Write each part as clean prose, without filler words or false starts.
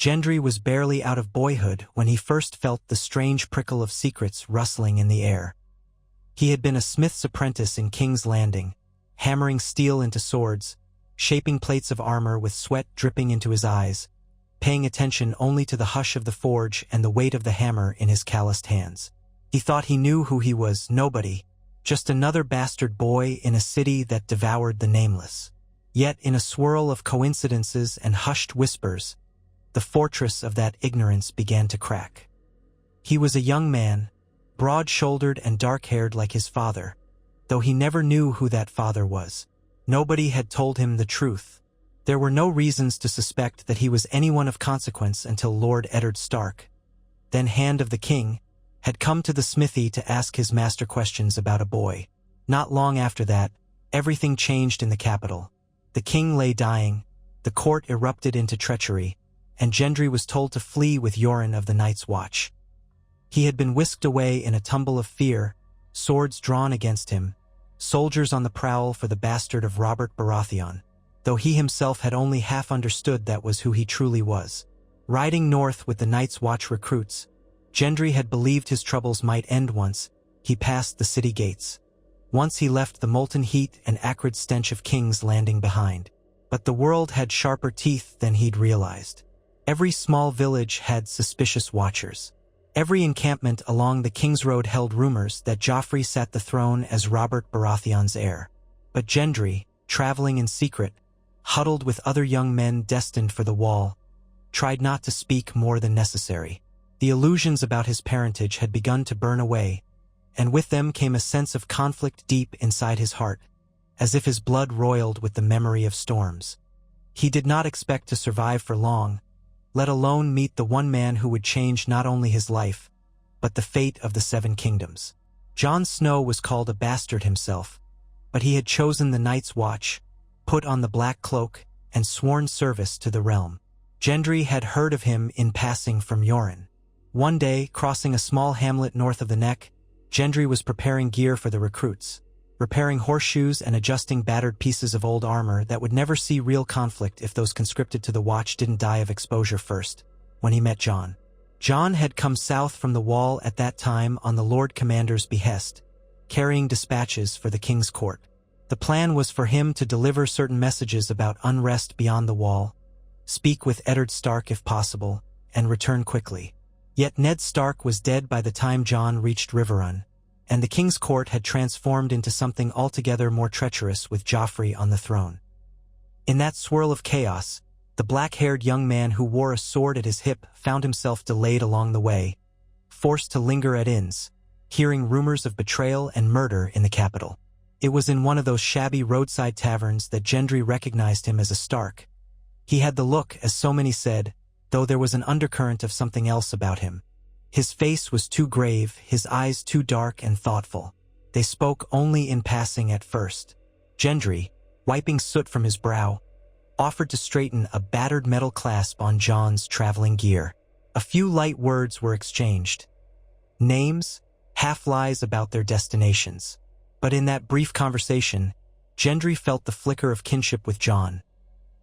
Gendry was barely out of boyhood when he first felt the strange prickle of secrets rustling in the air. He had been a smith's apprentice in King's Landing, hammering steel into swords, shaping plates of armor with sweat dripping into his eyes, paying attention only to the hush of the forge and the weight of the hammer in his calloused hands. He thought he knew who he was, nobody, just another bastard boy in a city that devoured the nameless. Yet in a swirl of coincidences and hushed whispers, the fortress of that ignorance began to crack. He was a young man, broad-shouldered and dark-haired like his father, though he never knew who that father was. Nobody had told him the truth. There were no reasons to suspect that he was anyone of consequence until Lord Eddard Stark, then Hand of the King, had come to the smithy to ask his master questions about a boy. Not long after that, everything changed in the capital. The king lay dying, the court erupted into treachery, and Gendry was told to flee with Yoren of the Night's Watch. He had been whisked away in a tumble of fear, swords drawn against him, soldiers on the prowl for the bastard of Robert Baratheon, though he himself had only half understood that was who he truly was. Riding north with the Night's Watch recruits, Gendry had believed his troubles might end once he passed the city gates. Once he left the molten heat and acrid stench of King's Landing behind. But the world had sharper teeth than he'd realized. Every small village had suspicious watchers. Every encampment along the King's Road held rumors that Joffrey sat the throne as Robert Baratheon's heir. But Gendry, traveling in secret, huddled with other young men destined for the Wall, tried not to speak more than necessary. The illusions about his parentage had begun to burn away, and with them came a sense of conflict deep inside his heart, as if his blood roiled with the memory of storms. He did not expect to survive for long, let alone meet the one man who would change not only his life, but the fate of the Seven Kingdoms. Jon Snow was called a bastard himself, but he had chosen the Night's Watch, put on the black cloak, and sworn service to the realm. Gendry had heard of him in passing from Yoren. One day, crossing a small hamlet north of the Neck, Gendry was preparing gear for the recruits, repairing horseshoes and adjusting battered pieces of old armor that would never see real conflict if those conscripted to the Watch didn't die of exposure first, when he met Jon. Jon had come south from the Wall at that time on the Lord Commander's behest, carrying dispatches for the King's court. The plan was for him to deliver certain messages about unrest beyond the Wall, speak with Eddard Stark if possible, and return quickly. Yet Ned Stark was dead by the time Jon reached Riverrun, and the King's court had transformed into something altogether more treacherous with Joffrey on the throne. In that swirl of chaos, the black-haired young man who wore a sword at his hip found himself delayed along the way, forced to linger at inns, hearing rumors of betrayal and murder in the capital. It was in one of those shabby roadside taverns that Gendry recognized him as a Stark. He had the look, as so many said, though there was an undercurrent of something else about him. His face was too grave, his eyes too dark and thoughtful. They spoke only in passing at first. Gendry, wiping soot from his brow, offered to straighten a battered metal clasp on Jon's traveling gear. A few light words were exchanged. Names, half-lies about their destinations. But in that brief conversation, Gendry felt the flicker of kinship with Jon,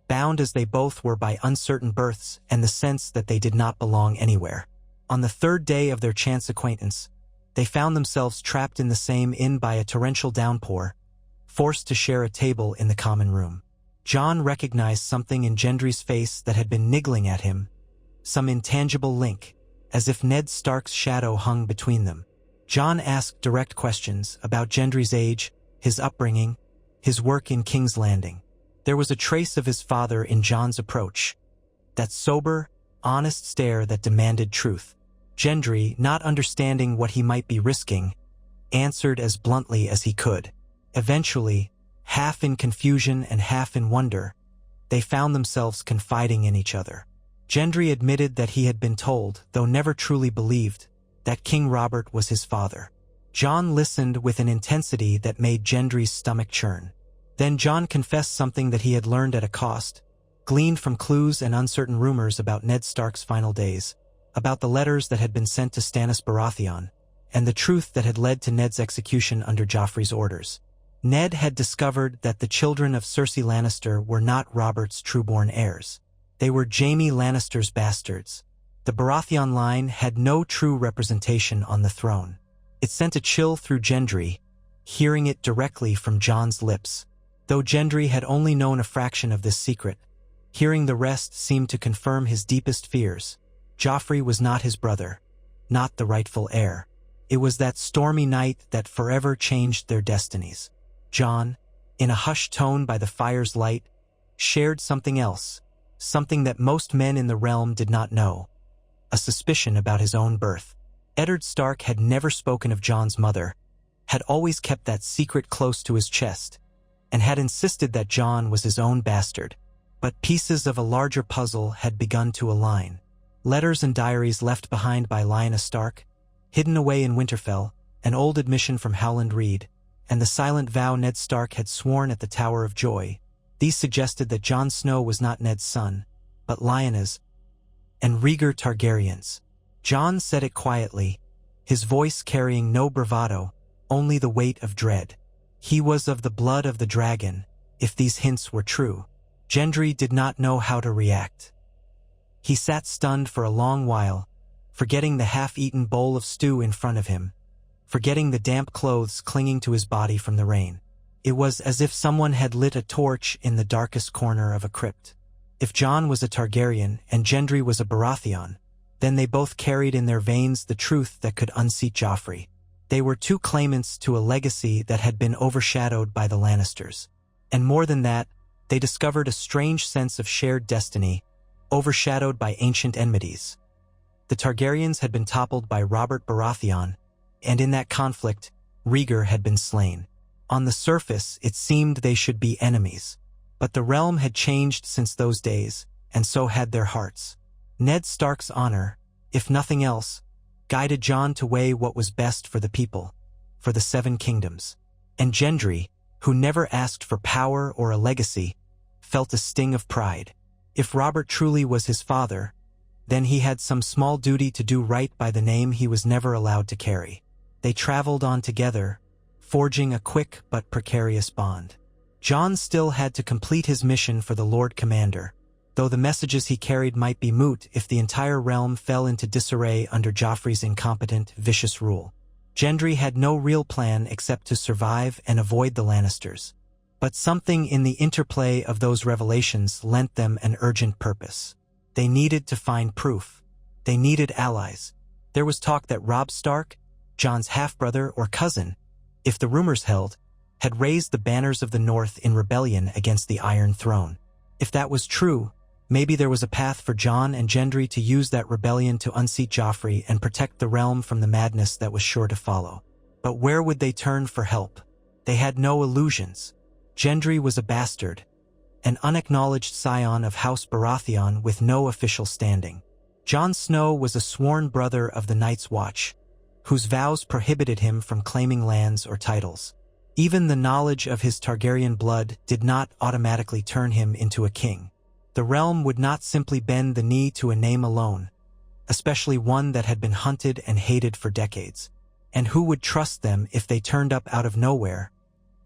bound as they both were by uncertain births and the sense that they did not belong anywhere. On the third day of their chance acquaintance, they found themselves trapped in the same inn by a torrential downpour, forced to share a table in the common room. Jon recognized something in Gendry's face that had been niggling at him, some intangible link, as if Ned Stark's shadow hung between them. Jon asked direct questions about Gendry's age, his upbringing, his work in King's Landing. There was a trace of his father in Jon's approach, that sober, honest stare that demanded truth. Gendry, not understanding what he might be risking, answered as bluntly as he could. Eventually, half in confusion and half in wonder, they found themselves confiding in each other. Gendry admitted that he had been told, though never truly believed, that King Robert was his father. Jon listened with an intensity that made Gendry's stomach churn. Then Jon confessed something that he had learned at a cost, gleaned from clues and uncertain rumors about Ned Stark's final days, about the letters that had been sent to Stannis Baratheon, and the truth that had led to Ned's execution under Joffrey's orders. Ned had discovered that the children of Cersei Lannister were not Robert's true-born heirs. They were Jaime Lannister's bastards. The Baratheon line had no true representation on the throne. It sent a chill through Gendry, hearing it directly from Jon's lips. Though Gendry had only known a fraction of this secret, hearing the rest seemed to confirm his deepest fears. Joffrey was not his brother, not the rightful heir. It was that stormy night that forever changed their destinies. Jon, in a hushed tone by the fire's light, shared something else, something that most men in the realm did not know, a suspicion about his own birth. Eddard Stark had never spoken of Jon's mother, had always kept that secret close to his chest, and had insisted that Jon was his own bastard. But pieces of a larger puzzle had begun to align. Letters and diaries left behind by Lyanna Stark, hidden away in Winterfell, an old admission from Howland Reed, and the silent vow Ned Stark had sworn at the Tower of Joy. These suggested that Jon Snow was not Ned's son, but Lyanna's, and Rhaegar Targaryen's. Jon said it quietly, his voice carrying no bravado, only the weight of dread. He was of the blood of the dragon, if these hints were true. Gendry did not know how to react. He sat stunned for a long while, forgetting the half-eaten bowl of stew in front of him, forgetting the damp clothes clinging to his body from the rain. It was as if someone had lit a torch in the darkest corner of a crypt. If Jon was a Targaryen and Gendry was a Baratheon, then they both carried in their veins the truth that could unseat Joffrey. They were two claimants to a legacy that had been overshadowed by the Lannisters. And more than that, they discovered a strange sense of shared destiny, overshadowed by ancient enmities. The Targaryens had been toppled by Robert Baratheon, and in that conflict, Rhaegar had been slain. On the surface, it seemed they should be enemies. But the realm had changed since those days, and so had their hearts. Ned Stark's honor, if nothing else, guided Jon to weigh what was best for the people, for the Seven Kingdoms. And Gendry, who never asked for power or a legacy, felt a sting of pride. If Robert truly was his father, then he had some small duty to do right by the name he was never allowed to carry. They traveled on together, forging a quick but precarious bond. Jon still had to complete his mission for the Lord Commander, though the messages he carried might be moot if the entire realm fell into disarray under Joffrey's incompetent, vicious rule. Gendry had no real plan except to survive and avoid the Lannisters. But something in the interplay of those revelations lent them an urgent purpose. They needed to find proof. They needed allies. There was talk that Robb Stark, Jon's half-brother or cousin, if the rumors held, had raised the banners of the North in rebellion against the Iron Throne. If that was true, maybe there was a path for Jon and Gendry to use that rebellion to unseat Joffrey and protect the realm from the madness that was sure to follow. But where would they turn for help? They had no illusions. Gendry was a bastard, an unacknowledged scion of House Baratheon with no official standing. Jon Snow was a sworn brother of the Night's Watch, whose vows prohibited him from claiming lands or titles. Even the knowledge of his Targaryen blood did not automatically turn him into a king. The realm would not simply bend the knee to a name alone, especially one that had been hunted and hated for decades. And who would trust them if they turned up out of nowhere,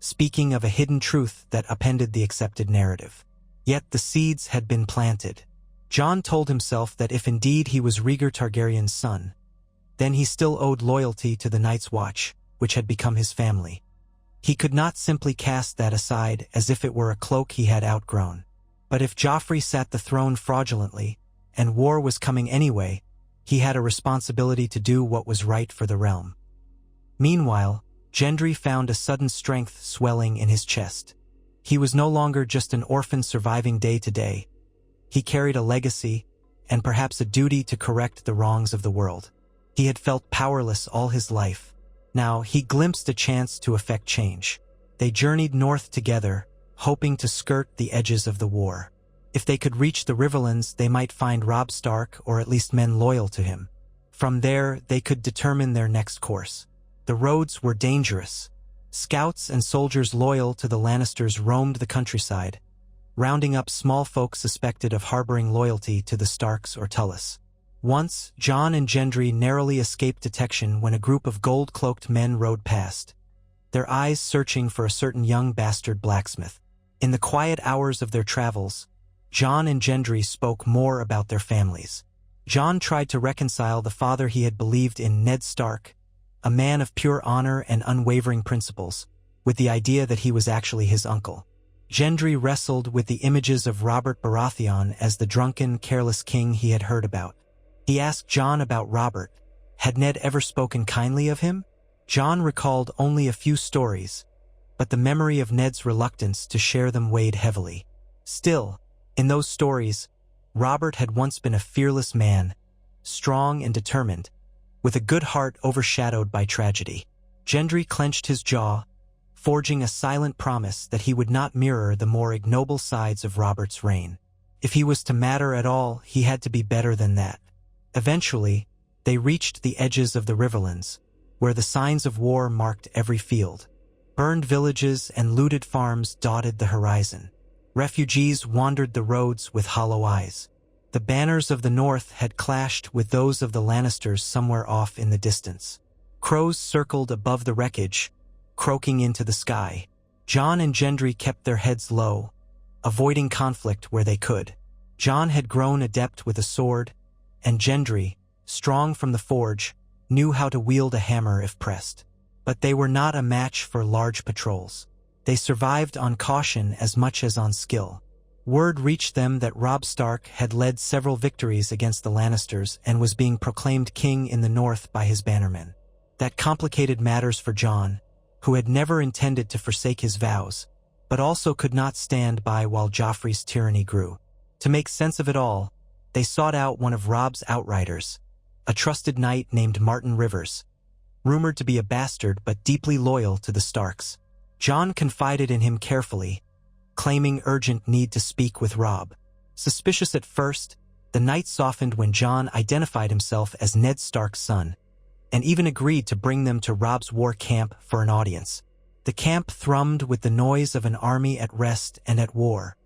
speaking of a hidden truth that upended the accepted narrative? Yet the seeds had been planted. Jon told himself that if indeed he was Rhaegar Targaryen's son, then he still owed loyalty to the Night's Watch, which had become his family. He could not simply cast that aside as if it were a cloak he had outgrown. But if Joffrey sat the throne fraudulently, and war was coming anyway, he had a responsibility to do what was right for the realm. Meanwhile, Gendry found a sudden strength swelling in his chest. He was no longer just an orphan surviving day to day. He carried a legacy, and perhaps a duty to correct the wrongs of the world. He had felt powerless all his life. Now he glimpsed a chance to effect change. They journeyed north together, hoping to skirt the edges of the war. If they could reach the Riverlands, they might find Robb Stark or at least men loyal to him. From there, they could determine their next course. The roads were dangerous. Scouts and soldiers loyal to the Lannisters roamed the countryside, rounding up small folk suspected of harboring loyalty to the Starks or Tullis. Once, Jon and Gendry narrowly escaped detection when a group of gold-cloaked men rode past, their eyes searching for a certain young bastard blacksmith. In the quiet hours of their travels, Jon and Gendry spoke more about their families. Jon tried to reconcile the father he had believed in, Ned Stark, a man of pure honor and unwavering principles, with the idea that he was actually his uncle. Gendry wrestled with the images of Robert Baratheon as the drunken, careless king he had heard about. He asked Jon about Robert. Had Ned ever spoken kindly of him? Jon recalled only a few stories, but the memory of Ned's reluctance to share them weighed heavily. Still, in those stories, Robert had once been a fearless man, strong and determined, with a good heart overshadowed by tragedy. Gendry clenched his jaw, forging a silent promise that he would not mirror the more ignoble sides of Robert's reign. If he was to matter at all, he had to be better than that. Eventually, they reached the edges of the Riverlands, where the signs of war marked every field. Burned villages and looted farms dotted the horizon. Refugees wandered the roads with hollow eyes. The banners of the north had clashed with those of the Lannisters somewhere off in the distance. Crows circled above the wreckage, croaking into the sky. Jon and Gendry kept their heads low, avoiding conflict where they could. Jon had grown adept with a sword, and Gendry, strong from the forge, knew how to wield a hammer if pressed. But they were not a match for large patrols. They survived on caution as much as on skill. Word reached them that Robb Stark had led several victories against the Lannisters and was being proclaimed king in the north by his bannermen. That complicated matters for Jon, who had never intended to forsake his vows, but also could not stand by while Joffrey's tyranny grew. To make sense of it all, they sought out one of Robb's outriders, a trusted knight named Martin Rivers, rumored to be a bastard but deeply loyal to the Starks. Jon confided in him carefully, claiming urgent need to speak with Robb. Suspicious at first, the knight softened when Jon identified himself as Ned Stark's son, and even agreed to bring them to Robb's war camp for an audience. The camp thrummed with the noise of an army at rest and at war.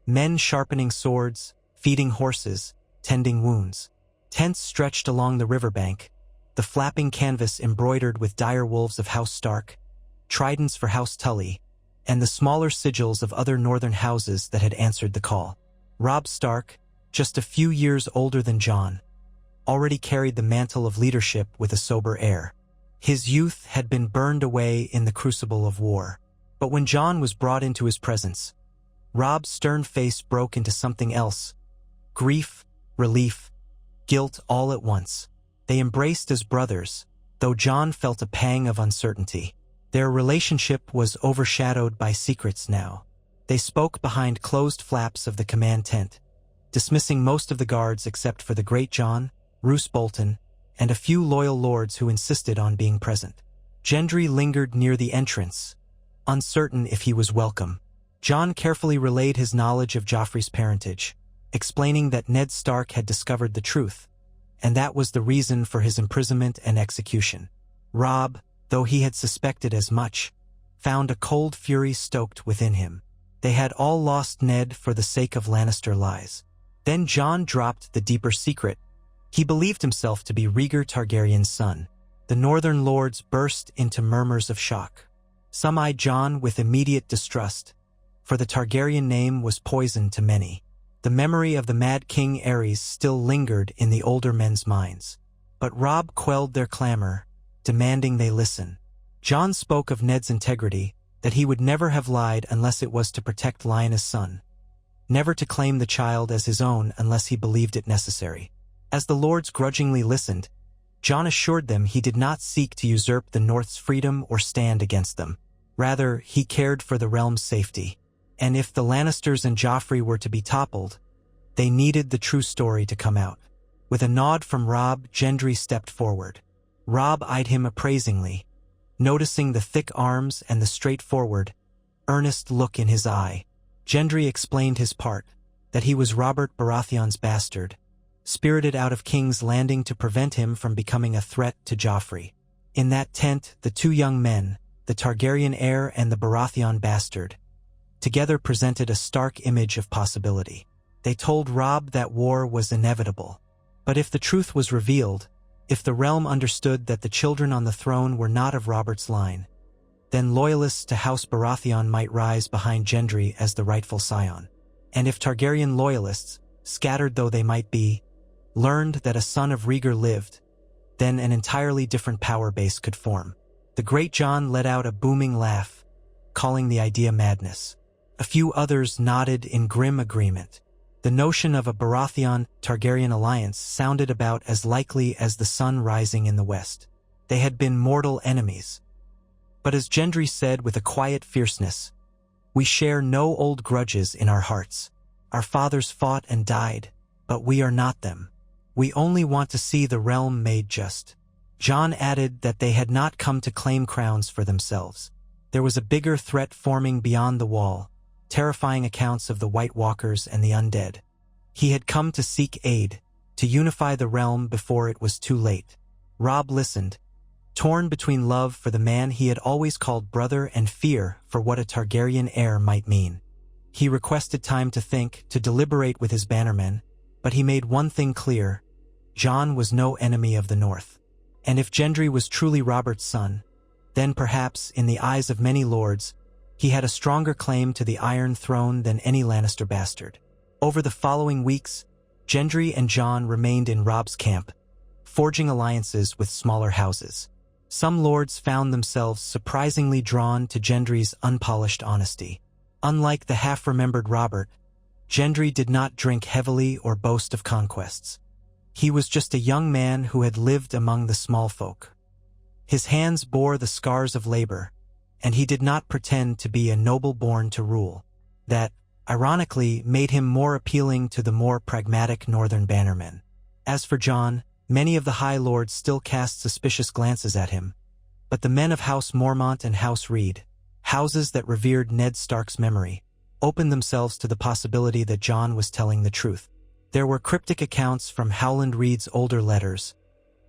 Men sharpening swords, feeding horses, tending wounds. Tents stretched along the riverbank, the flapping canvas embroidered with dire wolves of House Stark, tridents for House Tully, and the smaller sigils of other northern houses that had answered the call. Robb Stark, just a few years older than Jon, already carried the mantle of leadership with a sober air. His youth had been burned away in the crucible of war. But when Jon was brought into his presence, Robb's stern face broke into something else. Grief, relief, guilt all at once. They embraced as brothers, though Jon felt a pang of uncertainty. Their relationship was overshadowed by secrets now. They spoke behind closed flaps of the command tent, dismissing most of the guards except for the Great Jon, Roose Bolton, and a few loyal lords who insisted on being present. Gendry lingered near the entrance, uncertain if he was welcome. Jon carefully relayed his knowledge of Joffrey's parentage, explaining that Ned Stark had discovered the truth, and that was the reason for his imprisonment and execution. Robb, though he had suspected as much, found a cold fury stoked within him. They had all lost Ned for the sake of Lannister lies. Then Jon dropped the deeper secret. He believed himself to be Rhaegar Targaryen's son. The northern lords burst into murmurs of shock. Some eyed Jon with immediate distrust, for the Targaryen name was poison to many. The memory of the Mad King Aerys still lingered in the older men's minds. But Robb quelled their clamor, demanding they listen. Jon spoke of Ned's integrity, that he would never have lied unless it was to protect Lyanna's son, never to claim the child as his own unless he believed it necessary. As the lords grudgingly listened, Jon assured them he did not seek to usurp the North's freedom or stand against them. Rather, he cared for the realm's safety. And if the Lannisters and Joffrey were to be toppled, they needed the true story to come out. With a nod from Robb, Gendry stepped forward. Robb eyed him appraisingly, noticing the thick arms and the straightforward, earnest look in his eye. Gendry explained his part, that he was Robert Baratheon's bastard, spirited out of King's Landing to prevent him from becoming a threat to Joffrey. In that tent, the two young men, the Targaryen heir and the Baratheon bastard, together presented a stark image of possibility. They told Robb that war was inevitable. But if the truth was revealed, if the realm understood that the children on the throne were not of Robert's line, then loyalists to House Baratheon might rise behind Gendry as the rightful scion. And if Targaryen loyalists, scattered though they might be, learned that a son of Rhaegar lived, then an entirely different power base could form. The great Jon let out a booming laugh, calling the idea madness. A few others nodded in grim agreement. The notion of a Baratheon-Targaryen alliance sounded about as likely as the sun rising in the west. They had been mortal enemies. But as Gendry said with a quiet fierceness, "We share no old grudges in our hearts. Our fathers fought and died, but we are not them. We only want to see the realm made just." Jon added that they had not come to claim crowns for themselves. There was a bigger threat forming beyond the wall, terrifying accounts of the White Walkers and the undead. He had come to seek aid, to unify the realm before it was too late. Robb listened, torn between love for the man he had always called brother and fear for what a Targaryen heir might mean. He requested time to think, to deliberate with his bannermen, but he made one thing clear: Jon was no enemy of the North. And if Gendry was truly Robert's son, then perhaps, in the eyes of many lords, he had a stronger claim to the Iron Throne than any Lannister bastard. Over the following weeks, Gendry and Jon remained in Robb's camp, forging alliances with smaller houses. Some lords found themselves surprisingly drawn to Gendry's unpolished honesty. Unlike the half-remembered Robert, Gendry did not drink heavily or boast of conquests. He was just a young man who had lived among the small folk. His hands bore the scars of labor, and he did not pretend to be a noble born to rule. That, ironically, made him more appealing to the more pragmatic northern bannermen. As for Jon, many of the High Lords still cast suspicious glances at him, but the men of House Mormont and House Reed, houses that revered Ned Stark's memory, opened themselves to the possibility that Jon was telling the truth. There were cryptic accounts from Howland Reed's older letters,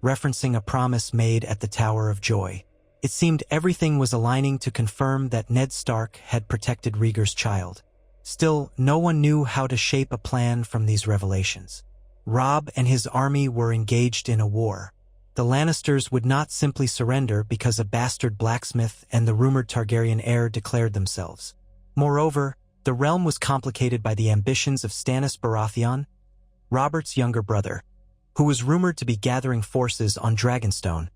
referencing a promise made at the Tower of Joy. It seemed everything was aligning to confirm that Ned Stark had protected Rhaegar's child. Still, no one knew how to shape a plan from these revelations. Robb and his army were engaged in a war. The Lannisters would not simply surrender because a bastard blacksmith and the rumored Targaryen heir declared themselves. Moreover, the realm was complicated by the ambitions of Stannis Baratheon, Robert's younger brother, who was rumored to be gathering forces on Dragonstone,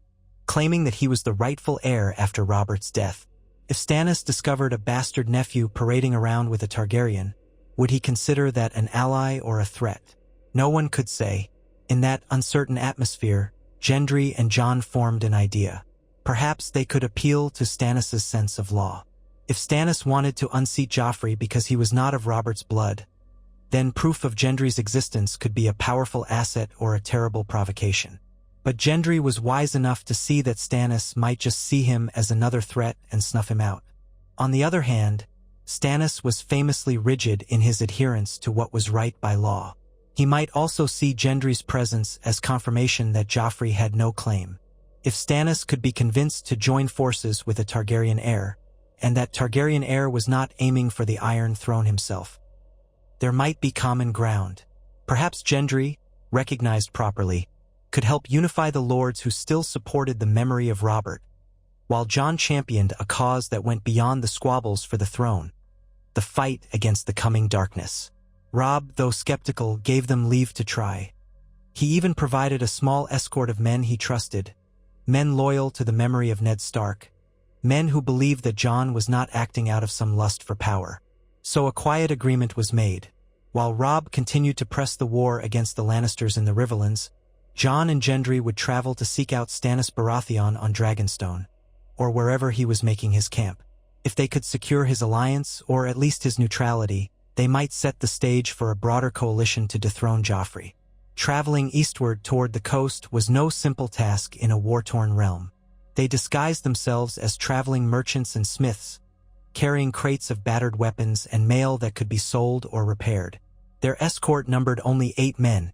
claiming that he was the rightful heir after Robert's death. If Stannis discovered a bastard nephew parading around with a Targaryen, would he consider that an ally or a threat? No one could say. In that uncertain atmosphere, Gendry and Jon formed an idea. Perhaps they could appeal to Stannis' sense of law. If Stannis wanted to unseat Joffrey because he was not of Robert's blood, then proof of Gendry's existence could be a powerful asset or a terrible provocation. But Gendry was wise enough to see that Stannis might just see him as another threat and snuff him out. On the other hand, Stannis was famously rigid in his adherence to what was right by law. He might also see Gendry's presence as confirmation that Joffrey had no claim. If Stannis could be convinced to join forces with a Targaryen heir, and that Targaryen heir was not aiming for the Iron Throne himself, there might be common ground. Perhaps Gendry, recognized properly, could help unify the lords who still supported the memory of Robert, while Jon championed a cause that went beyond the squabbles for the throne, the fight against the coming darkness. Robb, though skeptical, gave them leave to try. He even provided a small escort of men he trusted, men loyal to the memory of Ned Stark, men who believed that Jon was not acting out of some lust for power. So a quiet agreement was made. While Robb continued to press the war against the Lannisters in the Riverlands, Jon and Gendry would travel to seek out Stannis Baratheon on Dragonstone, or wherever he was making his camp. If they could secure his alliance, or at least his neutrality, they might set the stage for a broader coalition to dethrone Joffrey. Traveling eastward toward the coast was no simple task in a war-torn realm. They disguised themselves as traveling merchants and smiths, carrying crates of battered weapons and mail that could be sold or repaired. Their escort numbered only 8 men,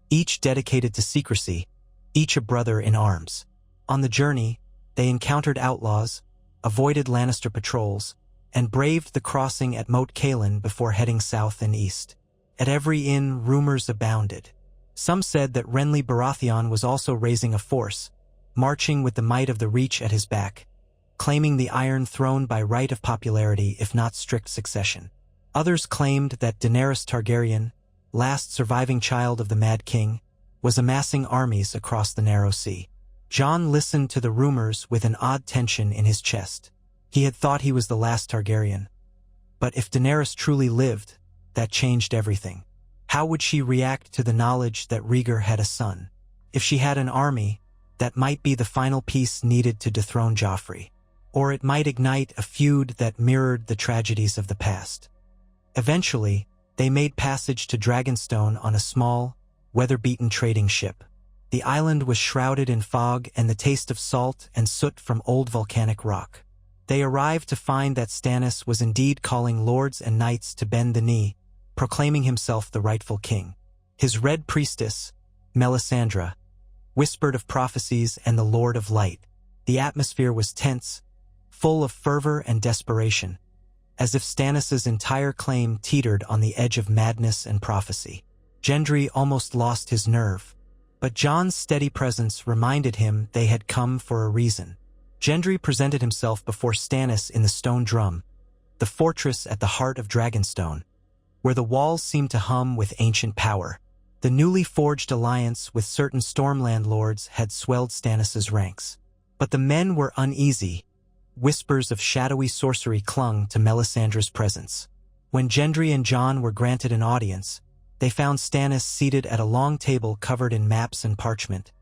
each dedicated to secrecy, each a brother in arms. On the journey, they encountered outlaws, avoided Lannister patrols, and braved the crossing at Moat Cailin before heading south and east. At every inn, rumors abounded. Some said that Renly Baratheon was also raising a force, marching with the might of the Reach at his back, claiming the Iron Throne by right of popularity if not strict succession. Others claimed that Daenerys Targaryen, last surviving child of the Mad King, was amassing armies across the narrow sea. Jon listened to the rumors with an odd tension in his chest. He had thought he was the last Targaryen. But if Daenerys truly lived, that changed everything. How would she react to the knowledge that Rhaegar had a son? If she had an army, that might be the final piece needed to dethrone Joffrey. Or it might ignite a feud that mirrored the tragedies of the past. Eventually, they made passage to Dragonstone on a small, weather-beaten trading ship. The island was shrouded in fog and the taste of salt and soot from old volcanic rock. They arrived to find that Stannis was indeed calling lords and knights to bend the knee, proclaiming himself the rightful king. His red priestess, Melisandre, whispered of prophecies and the Lord of Light. The atmosphere was tense, full of fervor and desperation, as if Stannis' entire claim teetered on the edge of madness and prophecy. Gendry almost lost his nerve, but Jon's steady presence reminded him they had come for a reason. Gendry presented himself before Stannis in the Stone Drum, the fortress at the heart of Dragonstone, where the walls seemed to hum with ancient power. The newly forged alliance with certain Stormland lords had swelled Stannis' ranks. But the men were uneasy. Whispers of shadowy sorcery clung to Melisandre's presence. When Gendry and Jon were granted an audience, they found Stannis seated at a long table covered in maps and parchment,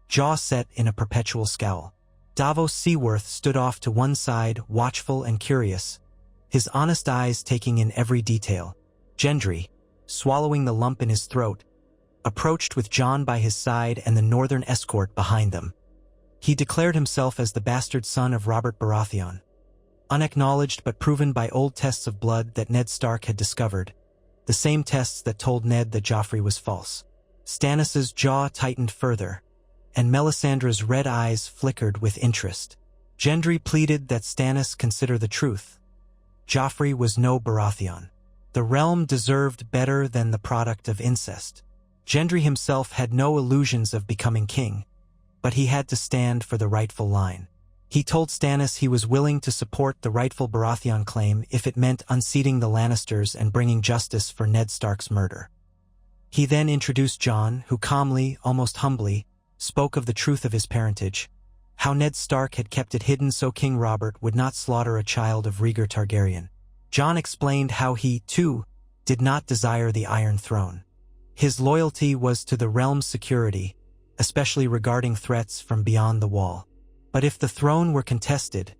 jaw set in a perpetual scowl. Davos Seaworth stood off to one side, watchful and curious, his honest eyes taking in every detail. Gendry, swallowing the lump in his throat, approached with Jon by his side and the northern escort behind them. He declared himself as the bastard son of Robert Baratheon, unacknowledged but proven by old tests of blood that Ned Stark had discovered, the same tests that told Ned that Joffrey was false. Stannis' jaw tightened further, and Melisandre's red eyes flickered with interest. Gendry pleaded that Stannis consider the truth. Joffrey was no Baratheon. The realm deserved better than the product of incest. Gendry himself had no illusions of becoming king, but he had to stand for the rightful line. He told Stannis he was willing to support the rightful Baratheon claim if it meant unseating the Lannisters and bringing justice for Ned Stark's murder. He then introduced Jon, who calmly, almost humbly, spoke of the truth of his parentage, how Ned Stark had kept it hidden so King Robert would not slaughter a child of Rhaegar Targaryen. Jon explained how he, too, did not desire the Iron Throne. His loyalty was to the realm's security, especially regarding threats from beyond the wall. But if the throne were contested,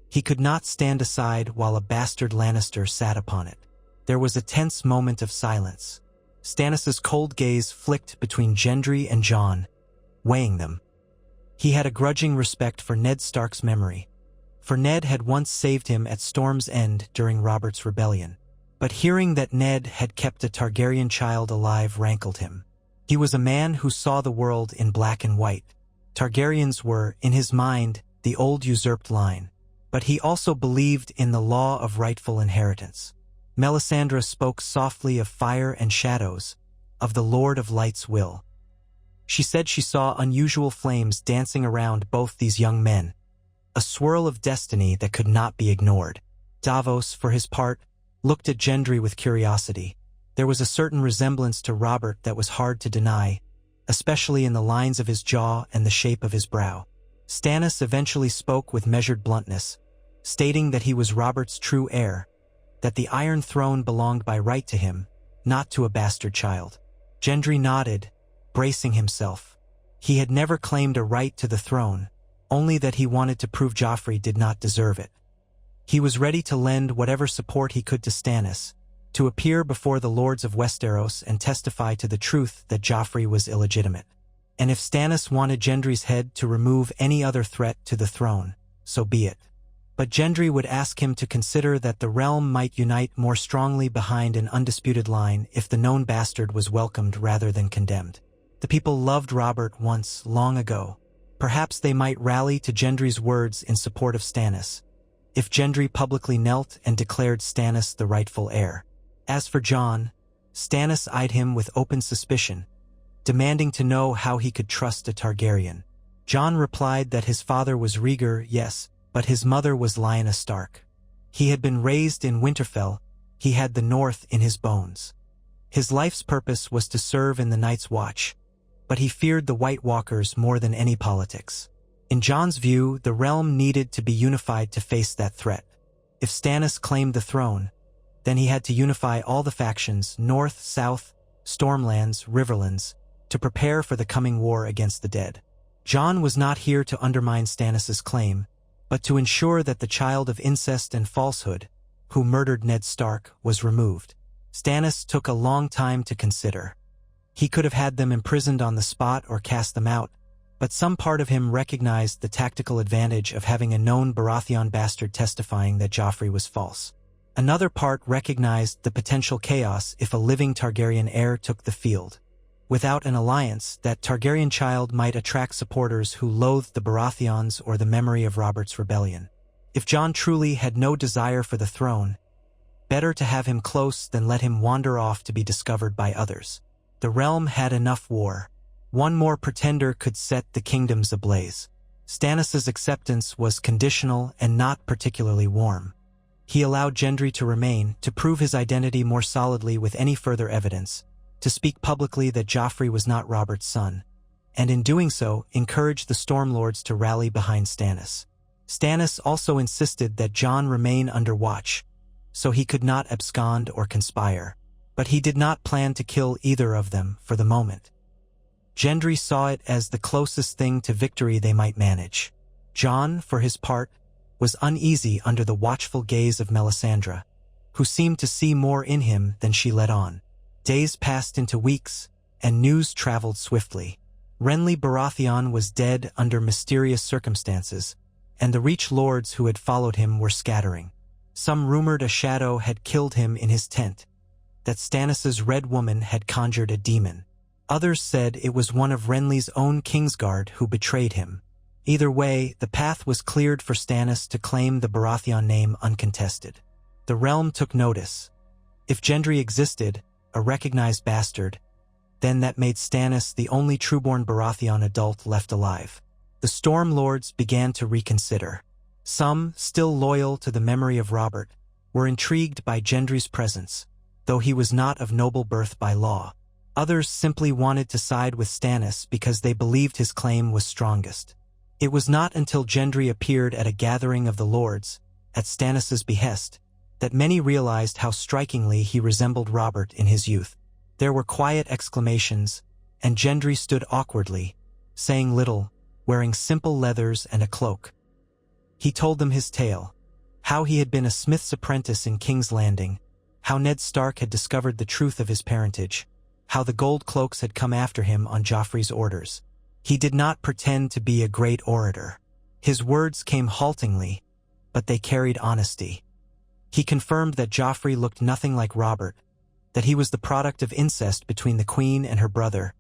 he could not stand aside while a bastard Lannister sat upon it. There was a tense moment of silence. Stannis' cold gaze flicked between Gendry and Jon, weighing them. He had a grudging respect for Ned Stark's memory, for Ned had once saved him at Storm's End during Robert's rebellion. But hearing that Ned had kept a Targaryen child alive rankled him. He was a man who saw the world in black and white. Targaryens were, in his mind, the old usurped line, but he also believed in the law of rightful inheritance. Melisandre spoke softly of fire and shadows, of the Lord of Light's will. She said she saw unusual flames dancing around both these young men, a swirl of destiny that could not be ignored. Davos, for his part, looked at Gendry with curiosity. There was a certain resemblance to Robert that was hard to deny, especially in the lines of his jaw and the shape of his brow. Stannis eventually spoke with measured bluntness, stating that he was Robert's true heir, that the Iron Throne belonged by right to him, not to a bastard child. Gendry nodded, bracing himself. He had never claimed a right to the throne, only that he wanted to prove Joffrey did not deserve it. He was ready to lend whatever support he could to Stannis, to appear before the lords of Westeros and testify to the truth that Joffrey was illegitimate. And if Stannis wanted Gendry's head to remove any other threat to the throne, so be it. But Gendry would ask him to consider that the realm might unite more strongly behind an undisputed line if the known bastard was welcomed rather than condemned. The people loved Robert once, long ago. Perhaps they might rally to Gendry's words in support of Stannis, if Gendry publicly knelt and declared Stannis the rightful heir. As for Jon, Stannis eyed him with open suspicion, demanding to know how he could trust a Targaryen. Jon replied that his father was Rhaegar, yes, but his mother was Lyanna Stark. He had been raised in Winterfell, He had the North in his bones. His life's purpose was to serve in the Night's Watch, but he feared the White Walkers more than any politics. In Jon's view, the realm needed to be unified to face that threat. If Stannis claimed the throne, then he had to unify all the factions, North, South, Stormlands, Riverlands, to prepare for the coming war against the dead. Jon was not here to undermine Stannis's claim, but to ensure that the child of incest and falsehood, who murdered Ned Stark, was removed. Stannis took a long time to consider. He could have had them imprisoned on the spot or cast them out, but some part of him recognized the tactical advantage of having a known Baratheon bastard testifying that Joffrey was false. Another part recognized the potential chaos if a living Targaryen heir took the field. Without an alliance, that Targaryen child might attract supporters who loathed the Baratheons or the memory of Robert's rebellion. If Jon truly had no desire for the throne, better to have him close than let him wander off to be discovered by others. The realm had enough war. One more pretender could set the kingdoms ablaze. Stannis' acceptance was conditional and not particularly warm. He allowed Gendry to remain, to prove his identity more solidly with any further evidence, to speak publicly that Joffrey was not Robert's son, and in doing so, encouraged the Stormlords to rally behind Stannis. Stannis also insisted that Jon remain under watch, so he could not abscond or conspire, but he did not plan to kill either of them for the moment. Gendry saw it as the closest thing to victory they might manage. Jon, for his part, was uneasy under the watchful gaze of Melisandre, who seemed to see more in him than she let on. Days passed into weeks, and news traveled swiftly. Renly Baratheon was dead under mysterious circumstances, and the Reach lords who had followed him were scattering. Some rumored a shadow had killed him in his tent, that Stannis' Red Woman had conjured a demon. Others said it was one of Renly's own Kingsguard who betrayed him. Either way, the path was cleared for Stannis to claim the Baratheon name uncontested. The realm took notice. If Gendry existed, a recognized bastard, then that made Stannis the only trueborn Baratheon adult left alive. The Storm Lords began to reconsider. Some, still loyal to the memory of Robert, were intrigued by Gendry's presence, though he was not of noble birth by law. Others simply wanted to side with Stannis because they believed his claim was strongest. It was not until Gendry appeared at a gathering of the lords, at Stannis' behest, that many realized how strikingly he resembled Robert in his youth. There were quiet exclamations, and Gendry stood awkwardly, saying little, wearing simple leathers and a cloak. He told them his tale, how he had been a smith's apprentice in King's Landing, how Ned Stark had discovered the truth of his parentage, how the gold cloaks had come after him on Joffrey's orders. He did not pretend to be a great orator. His words came haltingly, but they carried honesty. He confirmed that Joffrey looked nothing like Robert, that he was the product of incest between the queen and her brother,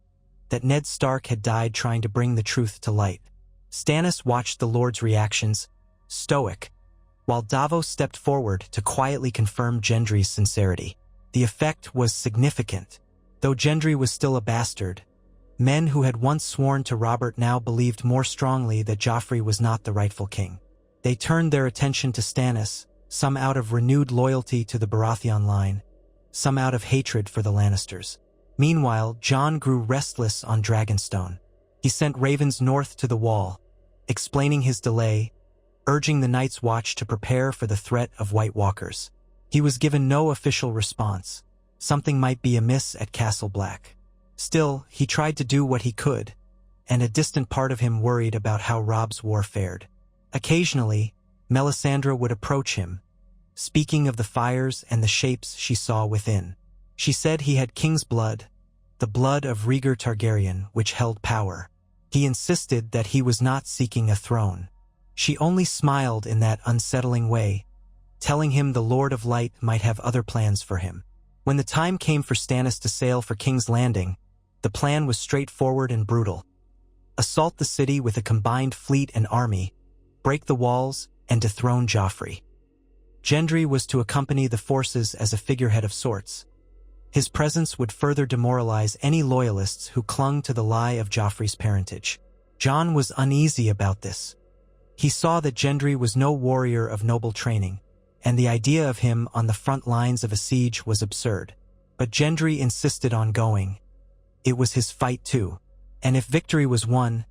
that Ned Stark had died trying to bring the truth to light. Stannis watched the lords' reactions, stoic, while Davos stepped forward to quietly confirm Gendry's sincerity. The effect was significant. Though Gendry was still a bastard, men who had once sworn to Robert now believed more strongly that Joffrey was not the rightful king. They turned their attention to Stannis, some out of renewed loyalty to the Baratheon line, some out of hatred for the Lannisters. Meanwhile, Jon grew restless on Dragonstone. He sent ravens north to the Wall, explaining his delay, urging the Night's Watch to prepare for the threat of White Walkers. He was given no official response. Something might be amiss at Castle Black. Still, he tried to do what he could, and a distant part of him worried about how Robb's war fared. Occasionally, Melisandre would approach him, speaking of the fires and the shapes she saw within. She said he had king's blood, the blood of Rhaegar Targaryen, which held power. He insisted that he was not seeking a throne. She only smiled in that unsettling way, telling him the Lord of Light might have other plans for him. When the time came for Stannis to sail for King's Landing, the plan was straightforward and brutal. Assault the city with a combined fleet and army, break the walls, and dethrone Joffrey. Gendry was to accompany the forces as a figurehead of sorts. His presence would further demoralize any loyalists who clung to the lie of Joffrey's parentage. Jon was uneasy about this. He saw that Gendry was no warrior of noble training, and the idea of him on the front lines of a siege was absurd. But Gendry insisted on going. It was his fight too. And if victory was won,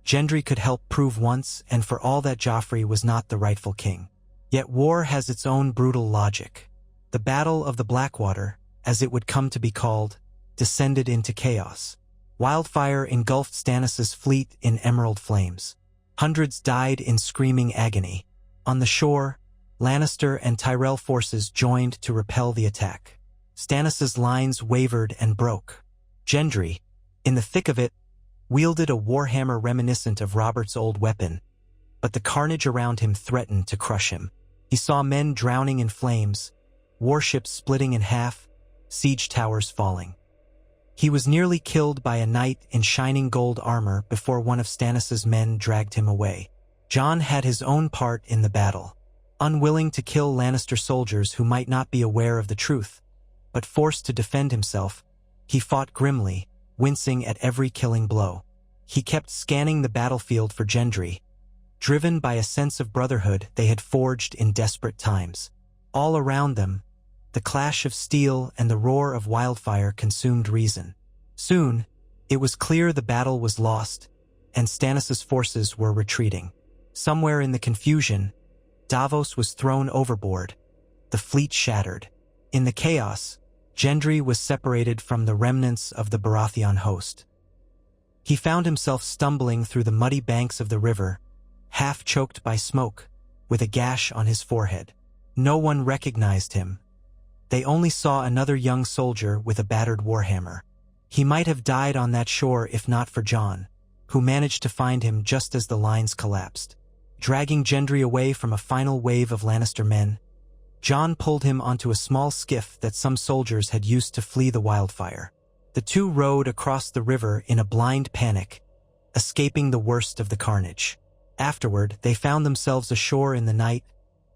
Gendry could help prove once and for all that Joffrey was not the rightful king. Yet war has its own brutal logic. The Battle of the Blackwater, as it would come to be called, descended into chaos. Wildfire engulfed Stannis' fleet in emerald flames. Hundreds died in screaming agony. On the shore, Lannister and Tyrell forces joined to repel the attack. Stannis' lines wavered and broke. Gendry, in the thick of it, wielded a warhammer reminiscent of Robert's old weapon, but the carnage around him threatened to crush him. He saw men drowning in flames, warships splitting in half, siege towers falling. He was nearly killed by a knight in shining gold armor before one of Stannis' men dragged him away. Jon had his own part in the battle. Unwilling to kill Lannister soldiers who might not be aware of the truth, but forced to defend himself, he fought grimly, wincing at every killing blow. He kept scanning the battlefield for Gendry, driven by a sense of brotherhood they had forged in desperate times. All around them, the clash of steel and the roar of wildfire consumed reason. Soon, it was clear the battle was lost, and Stannis' forces were retreating. Somewhere in the confusion, Davos was thrown overboard, the fleet shattered. In the chaos, Gendry was separated from the remnants of the Baratheon host. He found himself stumbling through the muddy banks of the river, half choked by smoke, with a gash on his forehead. No one recognized him. They only saw another young soldier with a battered warhammer. He might have died on that shore if not for Jon, who managed to find him just as the lines collapsed. Dragging Gendry away from a final wave of Lannister men, Jon pulled him onto a small skiff that some soldiers had used to flee the wildfire. The two rowed across the river in a blind panic, escaping the worst of the carnage. Afterward, they found themselves ashore in the night,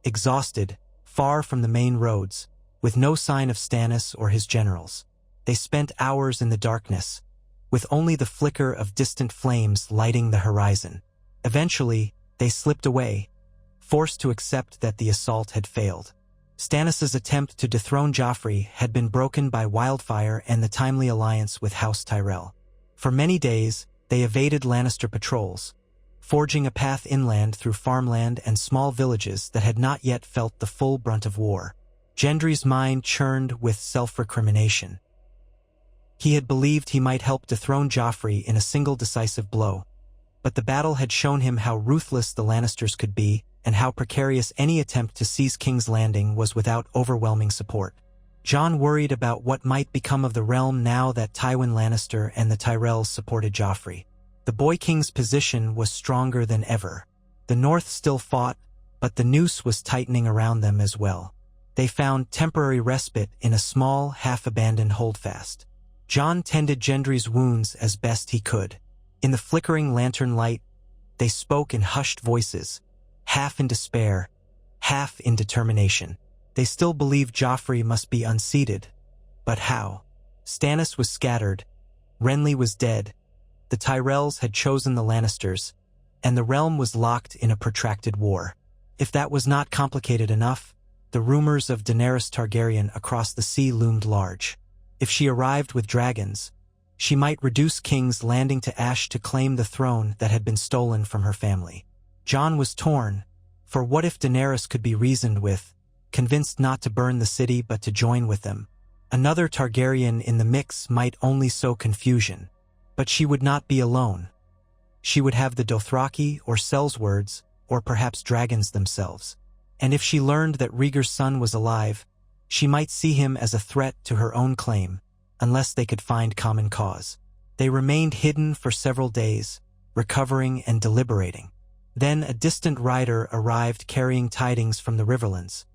exhausted, far from the main roads, with no sign of Stannis or his generals. They spent hours in the darkness, with only the flicker of distant flames lighting the horizon. Eventually, they slipped away, forced to accept that the assault had failed. Stannis' attempt to dethrone Joffrey had been broken by wildfire and the timely alliance with House Tyrell. For many days, they evaded Lannister patrols, forging a path inland through farmland and small villages that had not yet felt the full brunt of war. Gendry's mind churned with self-recrimination. He had believed he might help dethrone Joffrey in a single decisive blow, but the battle had shown him how ruthless the Lannisters could be and how precarious any attempt to seize King's Landing was without overwhelming support. Jon worried about what might become of the realm now that Tywin Lannister and the Tyrells supported Joffrey. The Boy King's position was stronger than ever. The North still fought, but the noose was tightening around them as well. They found temporary respite in a small, half-abandoned holdfast. Jon tended Gendry's wounds as best he could. In the flickering lantern light, they spoke in hushed voices, half in despair, half in determination. They still believed Joffrey must be unseated. But how? Stannis was scattered, Renly was dead, the Tyrells had chosen the Lannisters, and the realm was locked in a protracted war. If that was not complicated enough, the rumors of Daenerys Targaryen across the sea loomed large. If she arrived with dragons, she might reduce King's Landing to ash to claim the throne that had been stolen from her family. Jon was torn, for what if Daenerys could be reasoned with, convinced not to burn the city but to join with them? Another Targaryen in the mix might only sow confusion, but she would not be alone. She would have the Dothraki or Sellswords, or perhaps dragons themselves. And if she learned that Rhaegar's son was alive, she might see him as a threat to her own claim, unless they could find common cause. They remained hidden for several days, recovering and deliberating. Then a distant rider arrived carrying tidings from the Riverlands,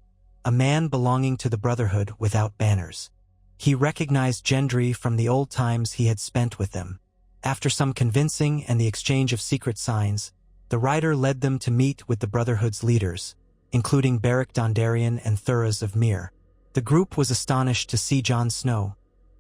a man belonging to the Brotherhood without banners. He recognized Gendry from the old times he had spent with them. After some convincing and the exchange of secret signs, the rider led them to meet with the Brotherhood's leaders, including Beric Dondarrion and Thuras of Myr. The group was astonished to see Jon Snow,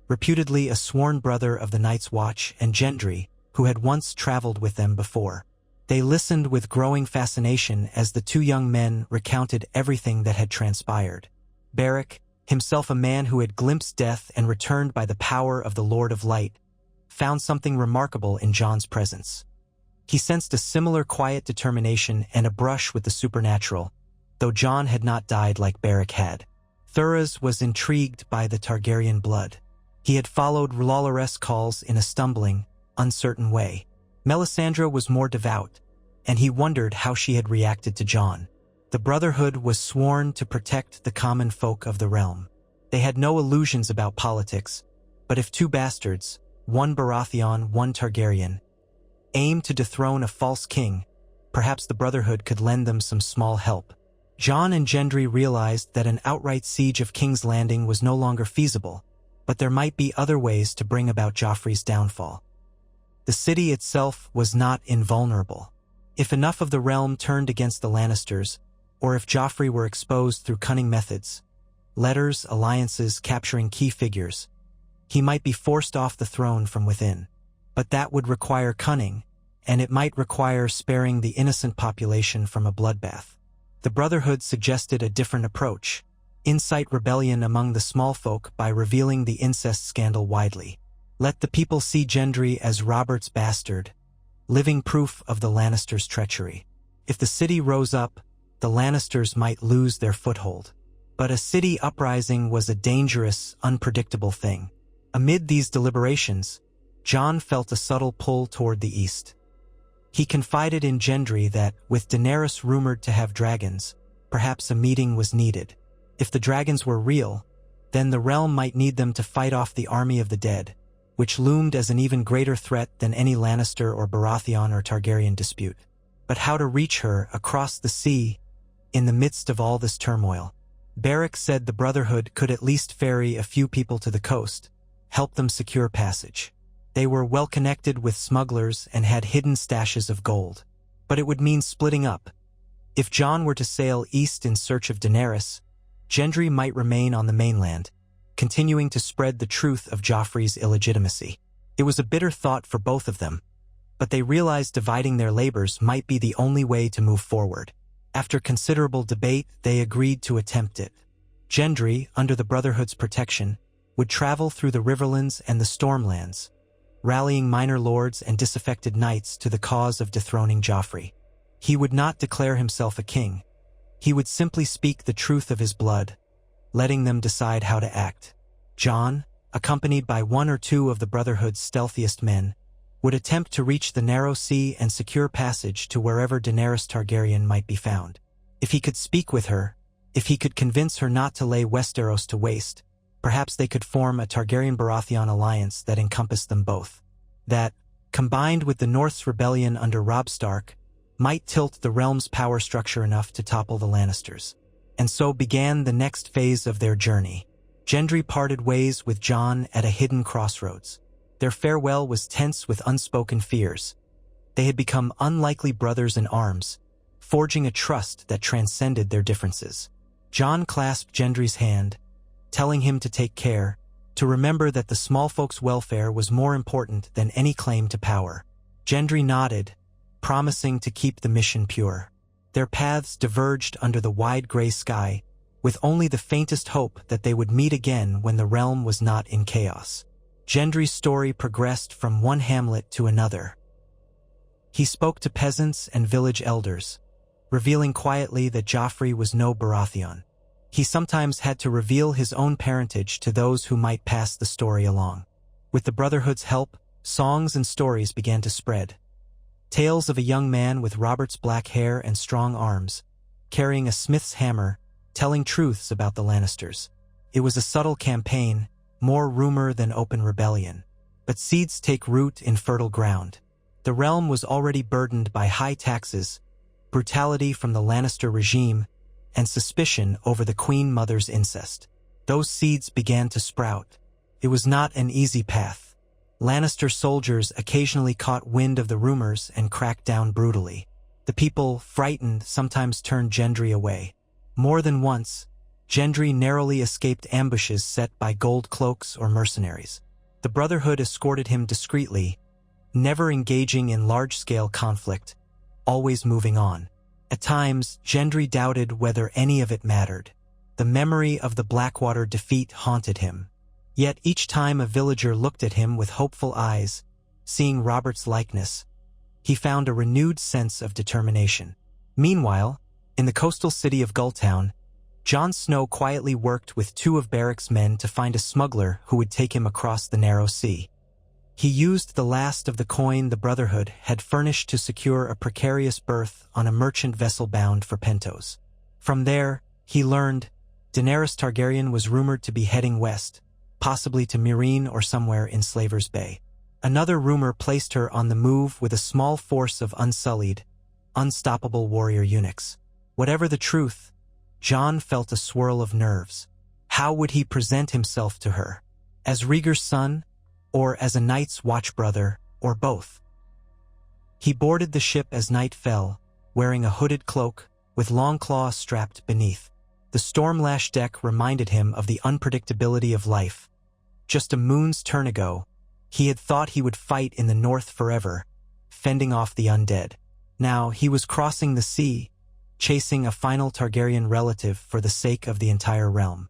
reputedly a sworn brother of the Night's Watch, and Gendry, who had once traveled with them before. They listened with growing fascination as the two young men recounted everything that had transpired. Beric, himself a man who had glimpsed death and returned by the power of the Lord of Light, found something remarkable in Jon's presence. He sensed a similar quiet determination and a brush with the supernatural, though Jon had not died like Beric had. Thuras was intrigued by the Targaryen blood. He had followed R'hlloreth's calls in a stumbling, uncertain way. Melisandre was more devout, and he wondered how she had reacted to Jon. The Brotherhood was sworn to protect the common folk of the realm. They had no illusions about politics, but if two bastards, one Baratheon, one Targaryen, aimed to dethrone a false king, perhaps the Brotherhood could lend them some small help. Jon and Gendry realized that an outright siege of King's Landing was no longer feasible, but there might be other ways to bring about Joffrey's downfall. The city itself was not invulnerable. If enough of the realm turned against the Lannisters, or if Joffrey were exposed through cunning methods, letters, alliances, capturing key figures, he might be forced off the throne from within. But that would require cunning, and it might require sparing the innocent population from a bloodbath. The Brotherhood suggested a different approach: incite rebellion among the small folk by revealing the incest scandal widely. Let the people see Gendry as Robert's bastard, living proof of the Lannisters' treachery. If the city rose up, the Lannisters might lose their foothold. But a city uprising was a dangerous, unpredictable thing. Amid these deliberations, Jon felt a subtle pull toward the east. He confided in Gendry that, with Daenerys rumored to have dragons, perhaps a meeting was needed. If the dragons were real, then the realm might need them to fight off the army of the dead, which loomed as an even greater threat than any Lannister or Baratheon or Targaryen dispute. But how to reach her across the sea in the midst of all this turmoil? Beric said the Brotherhood could at least ferry a few people to the coast, help them secure passage. They were well connected with smugglers and had hidden stashes of gold. But it would mean splitting up. If Jon were to sail east in search of Daenerys, Gendry might remain on the mainland, continuing to spread the truth of Joffrey's illegitimacy. It was a bitter thought for both of them, but they realized dividing their labors might be the only way to move forward. After considerable debate, they agreed to attempt it. Gendry, under the Brotherhood's protection, would travel through the Riverlands and the Stormlands, rallying minor lords and disaffected knights to the cause of dethroning Joffrey. He would not declare himself a king. He would simply speak the truth of his blood, letting them decide how to act. Jon, accompanied by one or two of the Brotherhood's stealthiest men, would attempt to reach the narrow sea and secure passage to wherever Daenerys Targaryen might be found. If he could speak with her, if he could convince her not to lay Westeros to waste, perhaps they could form a Targaryen-Baratheon alliance that encompassed them both. That, combined with the North's rebellion under Robb Stark, might tilt the realm's power structure enough to topple the Lannisters. And so began the next phase of their journey. Gendry parted ways with Jon at a hidden crossroads. Their farewell was tense with unspoken fears. They had become unlikely brothers in arms, forging a trust that transcended their differences. Jon clasped Gendry's hand, telling him to take care, to remember that the small folks' welfare was more important than any claim to power. Gendry nodded, promising to keep the mission pure. Their paths diverged under the wide gray sky, with only the faintest hope that they would meet again when the realm was not in chaos. Gendry's story progressed from one hamlet to another. He spoke to peasants and village elders, revealing quietly that Joffrey was no Baratheon. He sometimes had to reveal his own parentage to those who might pass the story along. With the Brotherhood's help, songs and stories began to spread. Tales of a young man with Robert's black hair and strong arms, carrying a smith's hammer, telling truths about the Lannisters. It was a subtle campaign, more rumor than open rebellion. But seeds take root in fertile ground. The realm was already burdened by high taxes, brutality from the Lannister regime, and suspicion over the Queen Mother's incest. Those seeds began to sprout. It was not an easy path. Lannister soldiers occasionally caught wind of the rumors and cracked down brutally. The people, frightened, sometimes turned Gendry away. More than once, Gendry narrowly escaped ambushes set by gold cloaks or mercenaries. The Brotherhood escorted him discreetly, never engaging in large-scale conflict, always moving on. At times, Gendry doubted whether any of it mattered. The memory of the Blackwater defeat haunted him. Yet each time a villager looked at him with hopeful eyes, seeing Robert's likeness, he found a renewed sense of determination. Meanwhile, in the coastal city of Gulltown, Jon Snow quietly worked with two of Beric's men to find a smuggler who would take him across the narrow sea. He used the last of the coin the Brotherhood had furnished to secure a precarious berth on a merchant vessel bound for Pentos. From there, he learned Daenerys Targaryen was rumored to be heading west, possibly to Meereen or somewhere in Slaver's Bay. Another rumor placed her on the move with a small force of unsullied, unstoppable warrior eunuchs. Whatever the truth, Jon felt a swirl of nerves. How would he present himself to her? As Rhaegar's son, or as a Night's Watch brother, or both? He boarded the ship as night fell, wearing a hooded cloak, with long claws strapped beneath. The storm-lashed deck reminded him of the unpredictability of life. Just a moon's turn ago, he had thought he would fight in the north forever, fending off the undead. Now he was crossing the sea, chasing a final Targaryen relative for the sake of the entire realm.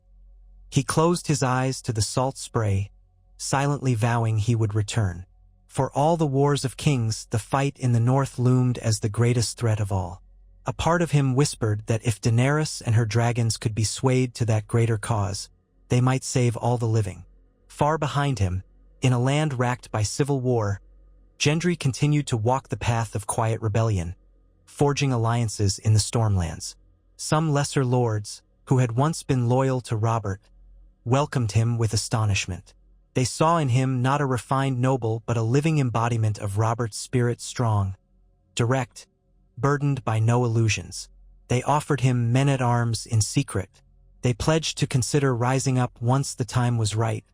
He closed his eyes to the salt spray, silently vowing he would return. For all the wars of kings, the fight in the north loomed as the greatest threat of all. A part of him whispered that if Daenerys and her dragons could be swayed to that greater cause, they might save all the living. Far behind him, in a land racked by civil war, Gendry continued to walk the path of quiet rebellion, forging alliances in the Stormlands. Some lesser lords, who had once been loyal to Robert, welcomed him with astonishment. They saw in him not a refined noble but a living embodiment of Robert's spirit, strong, direct, burdened by no illusions. They offered him men-at-arms in secret. They pledged to consider rising up once the time was right,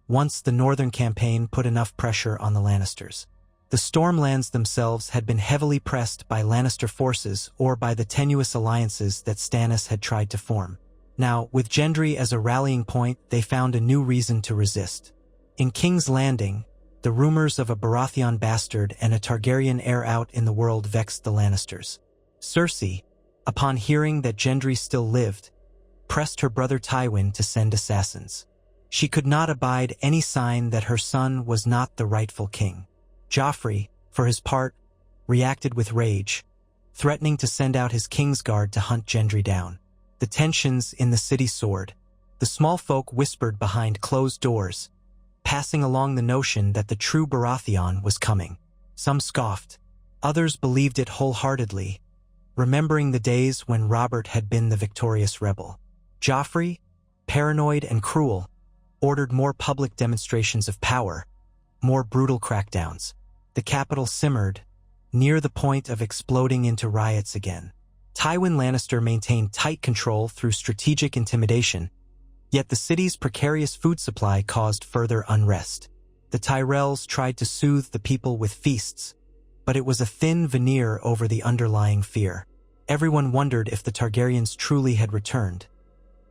once the Northern campaign put enough pressure on the Lannisters. The Stormlands themselves had been heavily pressed by Lannister forces or by the tenuous alliances that Stannis had tried to form. Now, with Gendry as a rallying point, they found a new reason to resist. In King's Landing, the rumors of a Baratheon bastard and a Targaryen heir out in the world vexed the Lannisters. Cersei, upon hearing that Gendry still lived, pressed her brother Tywin to send assassins. She could not abide any sign that her son was not the rightful king. Joffrey, for his part, reacted with rage, threatening to send out his Kingsguard to hunt Gendry down. The tensions in the city soared. The small folk whispered behind closed doors, passing along the notion that the true Baratheon was coming. Some scoffed. Others believed it wholeheartedly, remembering the days when Robert had been the victorious rebel. Joffrey, paranoid and cruel, ordered more public demonstrations of power, more brutal crackdowns. The capital simmered, near the point of exploding into riots again. Tywin Lannister maintained tight control through strategic intimidation, yet the city's precarious food supply caused further unrest. The Tyrells tried to soothe the people with feasts, but it was a thin veneer over the underlying fear. Everyone wondered if the Targaryens truly had returned.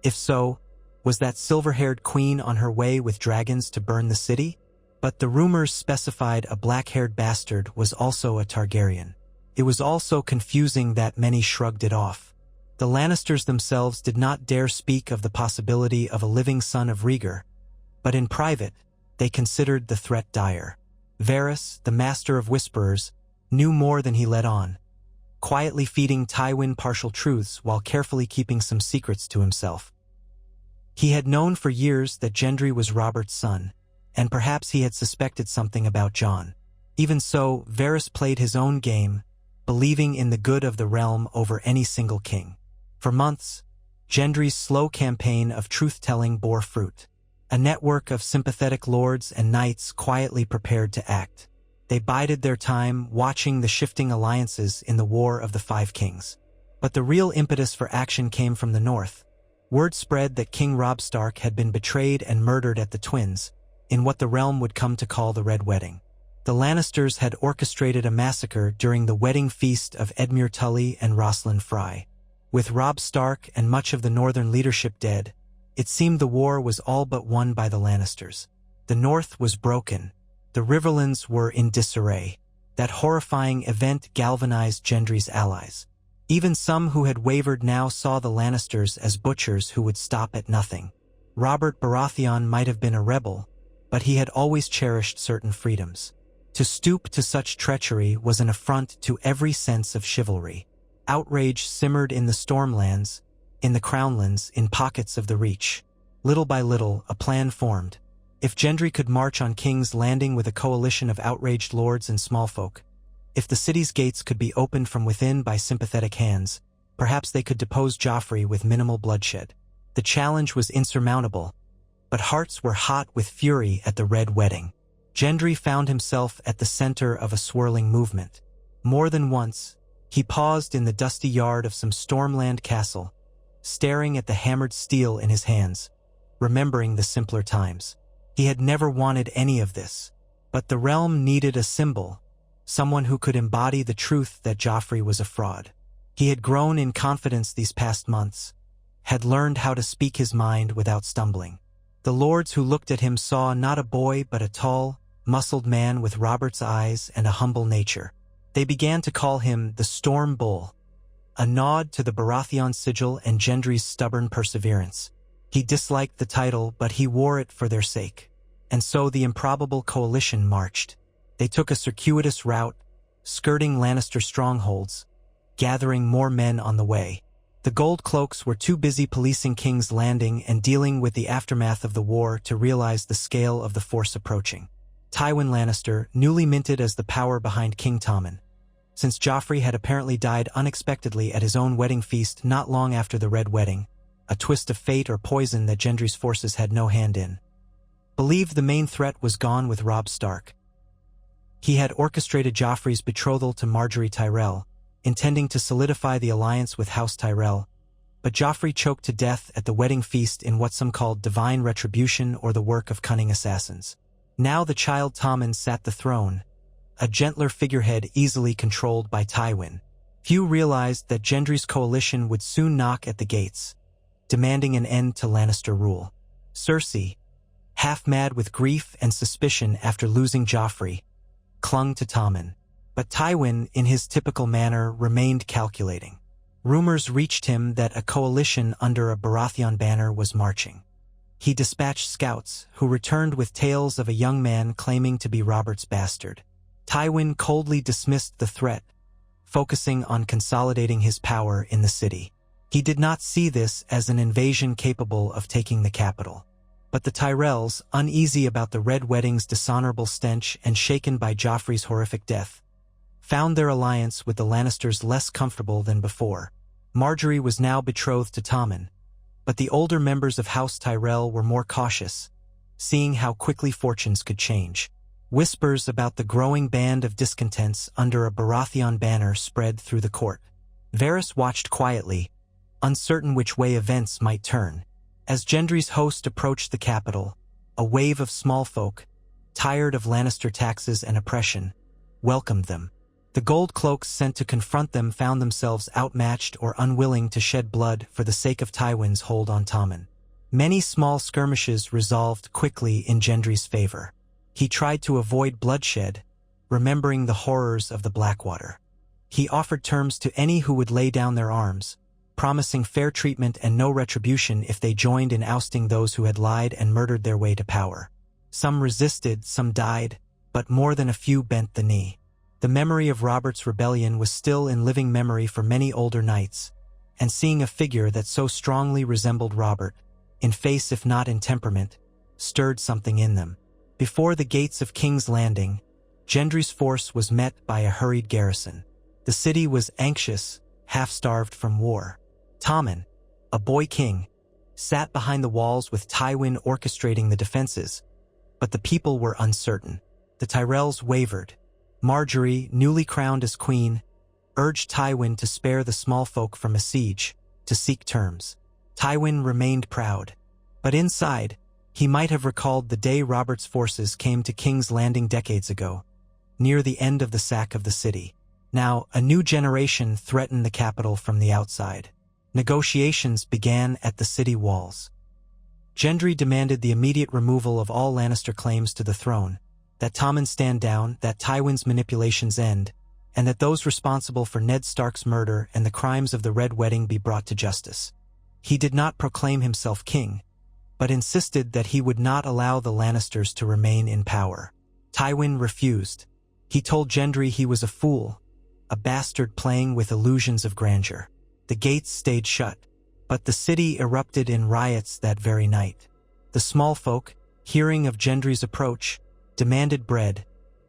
If so, was that silver-haired queen on her way with dragons to burn the city? But the rumors specified a black-haired bastard was also a Targaryen. It was also confusing that many shrugged it off. The Lannisters themselves did not dare speak of the possibility of a living son of Rhaegar, but in private, they considered the threat dire. Varys, the master of whisperers, knew more than he let on, quietly feeding Tywin partial truths while carefully keeping some secrets to himself. He had known for years that Gendry was Robert's son, and perhaps he had suspected something about Jon. Even so, Varys played his own game, believing in the good of the realm over any single king. For months, Gendry's slow campaign of truth-telling bore fruit. A network of sympathetic lords and knights quietly prepared to act. They bided their time, watching the shifting alliances in the War of the Five Kings. But the real impetus for action came from the north. Word spread that King Robb Stark had been betrayed and murdered at the Twins, in what the realm would come to call the Red Wedding. The Lannisters had orchestrated a massacre during the wedding feast of Edmure Tully and Rosalind Frey. With Robb Stark and much of the northern leadership dead, it seemed the war was all but won by the Lannisters. The north was broken. The Riverlands were in disarray. That horrifying event galvanized Gendry's allies. Even some who had wavered now saw the Lannisters as butchers who would stop at nothing. Robert Baratheon might have been a rebel, but he had always cherished certain freedoms. To stoop to such treachery was an affront to every sense of chivalry. Outrage simmered in the Stormlands, in the Crownlands, in pockets of the Reach. Little by little, a plan formed. If Gendry could march on King's Landing with a coalition of outraged lords and smallfolk, if the city's gates could be opened from within by sympathetic hands, perhaps they could depose Joffrey with minimal bloodshed. The challenge was insurmountable, but hearts were hot with fury at the Red Wedding. Gendry found himself at the center of a swirling movement. More than once, he paused in the dusty yard of some Stormland castle, staring at the hammered steel in his hands, remembering the simpler times. He had never wanted any of this, but the realm needed a symbol, someone who could embody the truth that Joffrey was a fraud. He had grown in confidence these past months, had learned how to speak his mind without stumbling. The lords who looked at him saw not a boy but a tall, muscled man with Robert's eyes and a humble nature. They began to call him the Storm Bull, a nod to the Baratheon sigil and Gendry's stubborn perseverance. He disliked the title, but he wore it for their sake. And so the improbable coalition marched. They took a circuitous route, skirting Lannister strongholds, gathering more men on the way. The Gold Cloaks were too busy policing King's Landing and dealing with the aftermath of the war to realize the scale of the force approaching. Tywin Lannister, newly minted as the power behind King Tommen, since Joffrey had apparently died unexpectedly at his own wedding feast not long after the Red Wedding, a twist of fate or poison that Gendry's forces had no hand in, believed the main threat was gone with Robb Stark. He had orchestrated Joffrey's betrothal to Margaery Tyrell, intending to solidify the alliance with House Tyrell, but Joffrey choked to death at the wedding feast in what some called divine retribution or the work of cunning assassins. Now the child Tommen sat the throne, a gentler figurehead easily controlled by Tywin. Few realized that Gendry's coalition would soon knock at the gates, demanding an end to Lannister rule. Cersei, half-mad with grief and suspicion after losing Joffrey, clung to Tommen. But Tywin, in his typical manner, remained calculating. Rumors reached him that a coalition under a Baratheon banner was marching. He dispatched scouts, who returned with tales of a young man claiming to be Robert's bastard. Tywin coldly dismissed the threat, focusing on consolidating his power in the city. He did not see this as an invasion capable of taking the capital. But the Tyrells, uneasy about the Red Wedding's dishonorable stench and shaken by Joffrey's horrific death, found their alliance with the Lannisters less comfortable than before. Margaery was now betrothed to Tommen, but the older members of House Tyrell were more cautious, seeing how quickly fortunes could change. Whispers about the growing band of discontents under a Baratheon banner spread through the court. Varys watched quietly, uncertain which way events might turn. As Gendry's host approached the capital, a wave of small folk, tired of Lannister taxes and oppression, welcomed them. The Gold Cloaks sent to confront them found themselves outmatched or unwilling to shed blood for the sake of Tywin's hold on Tommen. Many small skirmishes resolved quickly in Gendry's favor. He tried to avoid bloodshed, remembering the horrors of the Blackwater. He offered terms to any who would lay down their arms, promising fair treatment and no retribution if they joined in ousting those who had lied and murdered their way to power. Some resisted, some died, but more than a few bent the knee. The memory of Robert's rebellion was still in living memory for many older knights, and seeing a figure that so strongly resembled Robert, in face if not in temperament, stirred something in them. Before the gates of King's Landing, Gendry's force was met by a hurried garrison. The city was anxious, half-starved from war. Tommen, a boy king, sat behind the walls with Tywin orchestrating the defenses, but the people were uncertain. The Tyrells wavered. Margaery, newly crowned as queen, urged Tywin to spare the small folk from a siege, to seek terms. Tywin remained proud, but inside, he might have recalled the day Robert's forces came to King's Landing decades ago, near the end of the sack of the city. Now, a new generation threatened the capital from the outside. Negotiations began at the city walls. Gendry demanded the immediate removal of all Lannister claims to the throne, that Tommen stand down, that Tywin's manipulations end, and that those responsible for Ned Stark's murder and the crimes of the Red Wedding be brought to justice. He did not proclaim himself king, but insisted that he would not allow the Lannisters to remain in power. Tywin refused. He told Gendry he was a fool, a bastard playing with illusions of grandeur. The gates stayed shut, but the city erupted in riots that very night. The small folk, hearing of Gendry's approach, demanded bread,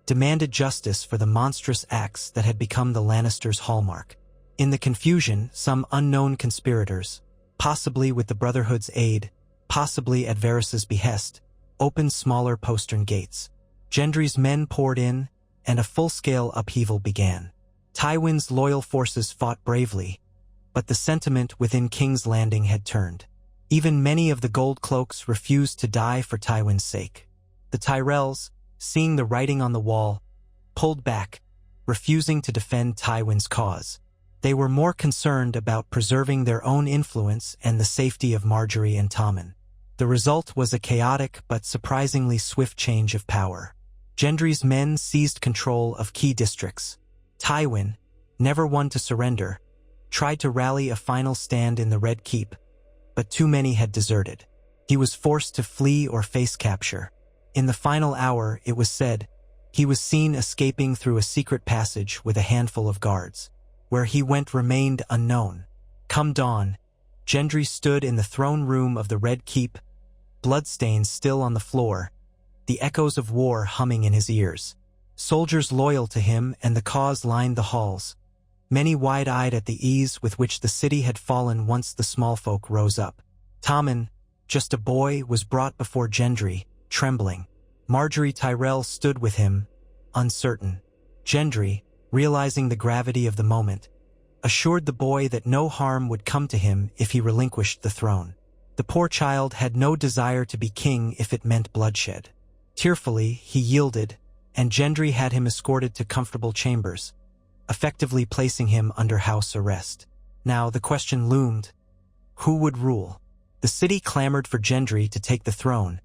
demanded justice for the monstrous acts that had become the Lannisters' hallmark. In the confusion, some unknown conspirators, possibly with the Brotherhood's aid, possibly at Varys's behest, opened smaller postern gates. Gendry's men poured in, and a full-scale upheaval began. Tywin's loyal forces fought bravely, but the sentiment within King's Landing had turned. Even many of the Gold Cloaks refused to die for Tywin's sake. The Tyrells, seeing the writing on the wall, pulled back, refusing to defend Tywin's cause. They were more concerned about preserving their own influence and the safety of Margaery and Tommen. The result was a chaotic but surprisingly swift change of power. Gendry's men seized control of key districts. Tywin, never one to surrender, tried to rally a final stand in the Red Keep, but too many had deserted. He was forced to flee or face capture. In the final hour, it was said, he was seen escaping through a secret passage with a handful of guards. Where he went remained unknown. Come dawn, Gendry stood in the throne room of the Red Keep, bloodstains still on the floor, the echoes of war humming in his ears. Soldiers loyal to him and the cause lined the halls, many wide-eyed at the ease with which the city had fallen once the small folk rose up. Tommen, just a boy, was brought before Gendry, trembling. Margaery Tyrell stood with him, uncertain. Gendry, realizing the gravity of the moment, assured the boy that no harm would come to him if he relinquished the throne. The poor child had no desire to be king if it meant bloodshed. Tearfully, he yielded, and Gendry had him escorted to comfortable chambers, effectively placing him under house arrest. Now the question loomed, who would rule? The city clamored for Gendry to take the throne,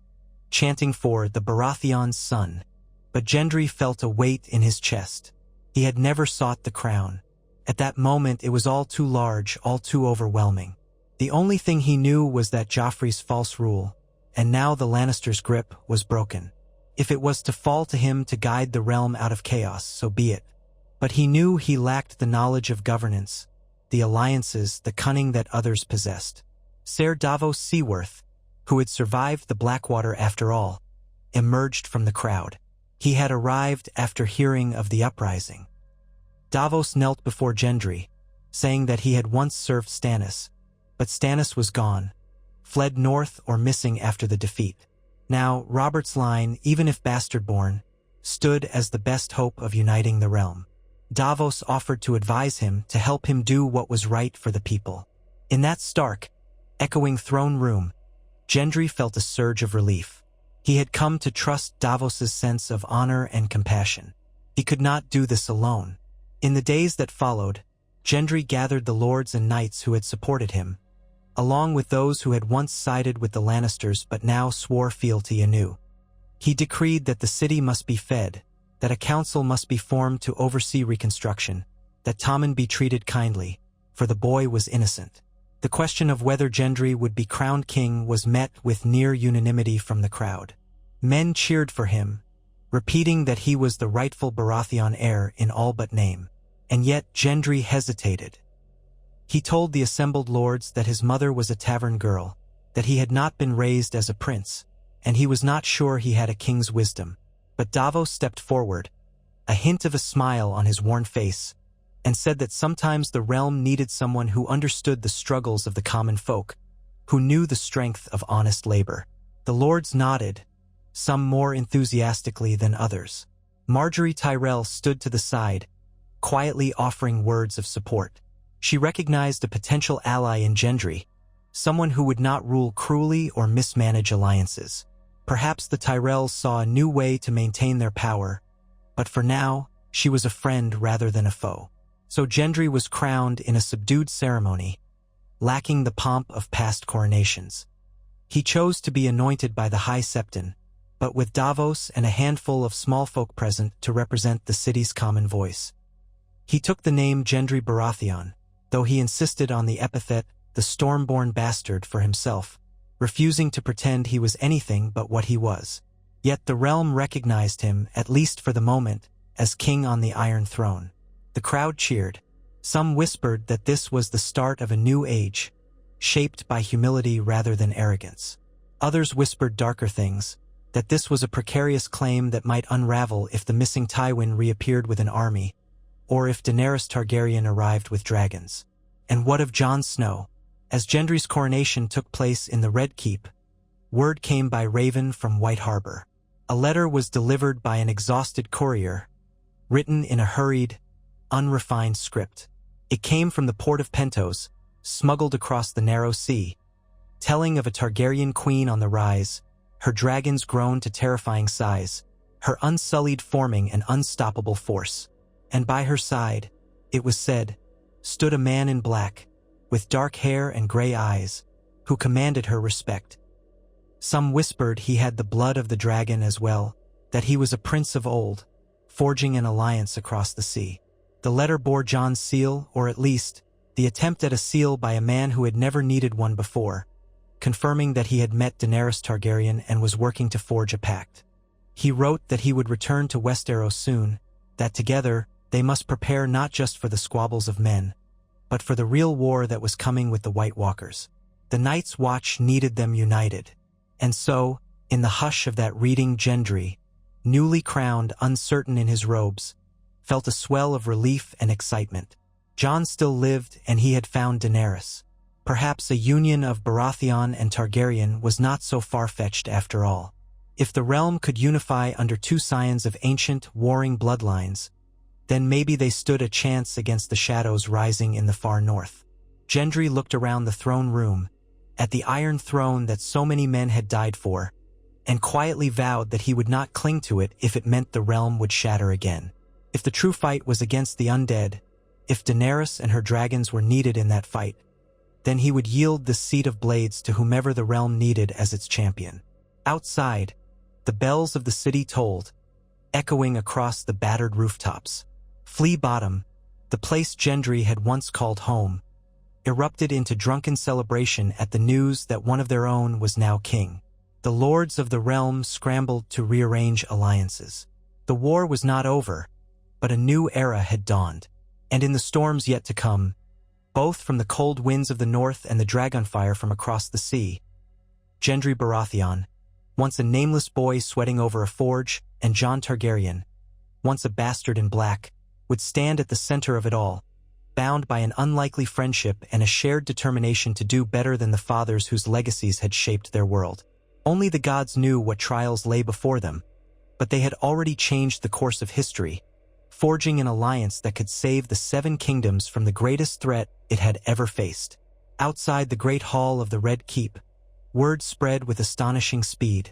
chanting for the Baratheon's son. But Gendry felt a weight in his chest. He had never sought the crown. At that moment it was all too large, all too overwhelming. The only thing he knew was that Joffrey's false rule, and now the Lannisters' grip, was broken. If it was to fall to him to guide the realm out of chaos, so be it. But he knew he lacked the knowledge of governance, the alliances, the cunning that others possessed. Ser Davos Seaworth, who had survived the Blackwater after all, emerged from the crowd. He had arrived after hearing of the uprising. Davos knelt before Gendry, saying that he had once served Stannis, but Stannis was gone, fled north or missing after the defeat. Now, Robert's line, even if bastard-born, stood as the best hope of uniting the realm. Davos offered to advise him, to help him do what was right for the people. In that stark, echoing throne room, Gendry felt a surge of relief. He had come to trust Davos's sense of honor and compassion. He could not do this alone. In the days that followed, Gendry gathered the lords and knights who had supported him, along with those who had once sided with the Lannisters but now swore fealty anew. He decreed that the city must be fed, that a council must be formed to oversee reconstruction, that Tommen be treated kindly, for the boy was innocent. The question of whether Gendry would be crowned king was met with near unanimity from the crowd. Men cheered for him, repeating that he was the rightful Baratheon heir in all but name. And yet Gendry hesitated. He told the assembled lords that his mother was a tavern girl, that he had not been raised as a prince, and he was not sure he had a king's wisdom. But Davos stepped forward, a hint of a smile on his worn face, and said that sometimes the realm needed someone who understood the struggles of the common folk, who knew the strength of honest labor. The lords nodded, some more enthusiastically than others. Margaery Tyrell stood to the side, quietly offering words of support. She recognized a potential ally in Gendry, someone who would not rule cruelly or mismanage alliances. Perhaps the Tyrells saw a new way to maintain their power, but for now, she was a friend rather than a foe. So Gendry was crowned in a subdued ceremony, lacking the pomp of past coronations. He chose to be anointed by the High Septon, but with Davos and a handful of small folk present to represent the city's common voice. He took the name Gendry Baratheon, though he insisted on the epithet, the Stormborn Bastard, for himself, refusing to pretend he was anything but what he was. Yet the realm recognized him, at least for the moment, as king on the Iron Throne. The crowd cheered. Some whispered that this was the start of a new age, shaped by humility rather than arrogance. Others whispered darker things, that this was a precarious claim that might unravel if the missing Tywin reappeared with an army, or if Daenerys Targaryen arrived with dragons. And what of Jon Snow? As Gendry's coronation took place in the Red Keep, word came by Raven from White Harbor. A letter was delivered by an exhausted courier, written in a hurried, unrefined script. It came from the port of Pentos, smuggled across the narrow sea, telling of a Targaryen queen on the rise, her dragons grown to terrifying size, her unsullied forming an unstoppable force. And by her side, it was said, stood a man in black, with dark hair and gray eyes, who commanded her respect. Some whispered he had the blood of the dragon as well, that he was a prince of old, forging an alliance across the sea. The letter bore Jon's seal, or at least, the attempt at a seal by a man who had never needed one before, confirming that he had met Daenerys Targaryen and was working to forge a pact. He wrote that he would return to Westeros soon, that together they must prepare not just for the squabbles of men, but for the real war that was coming with the White Walkers. The Night's Watch needed them united. And so, in the hush of that reading, Gendry, newly crowned, uncertain in his robes, felt a swell of relief and excitement. Jon still lived, and he had found Daenerys. Perhaps a union of Baratheon and Targaryen was not so far-fetched after all. If the realm could unify under two scions of ancient, warring bloodlines, then maybe they stood a chance against the shadows rising in the far north. Gendry looked around the throne room, at the Iron Throne that so many men had died for, and quietly vowed that he would not cling to it if it meant the realm would shatter again. If the true fight was against the undead, if Daenerys and her dragons were needed in that fight, then he would yield the seat of blades to whomever the realm needed as its champion. Outside, the bells of the city tolled, echoing across the battered rooftops. Flea Bottom, the place Gendry had once called home, erupted into drunken celebration at the news that one of their own was now king. The lords of the realm scrambled to rearrange alliances. The war was not over, but a new era had dawned, and in the storms yet to come, both from the cold winds of the north and the dragonfire from across the sea, Gendry Baratheon, once a nameless boy sweating over a forge, and Jon Targaryen, once a bastard in black, would stand at the center of it all, bound by an unlikely friendship and a shared determination to do better than the fathers whose legacies had shaped their world. Only the gods knew what trials lay before them, but they had already changed the course of history, forging an alliance that could save the Seven Kingdoms from the greatest threat it had ever faced. Outside the great hall of the Red Keep, word spread with astonishing speed.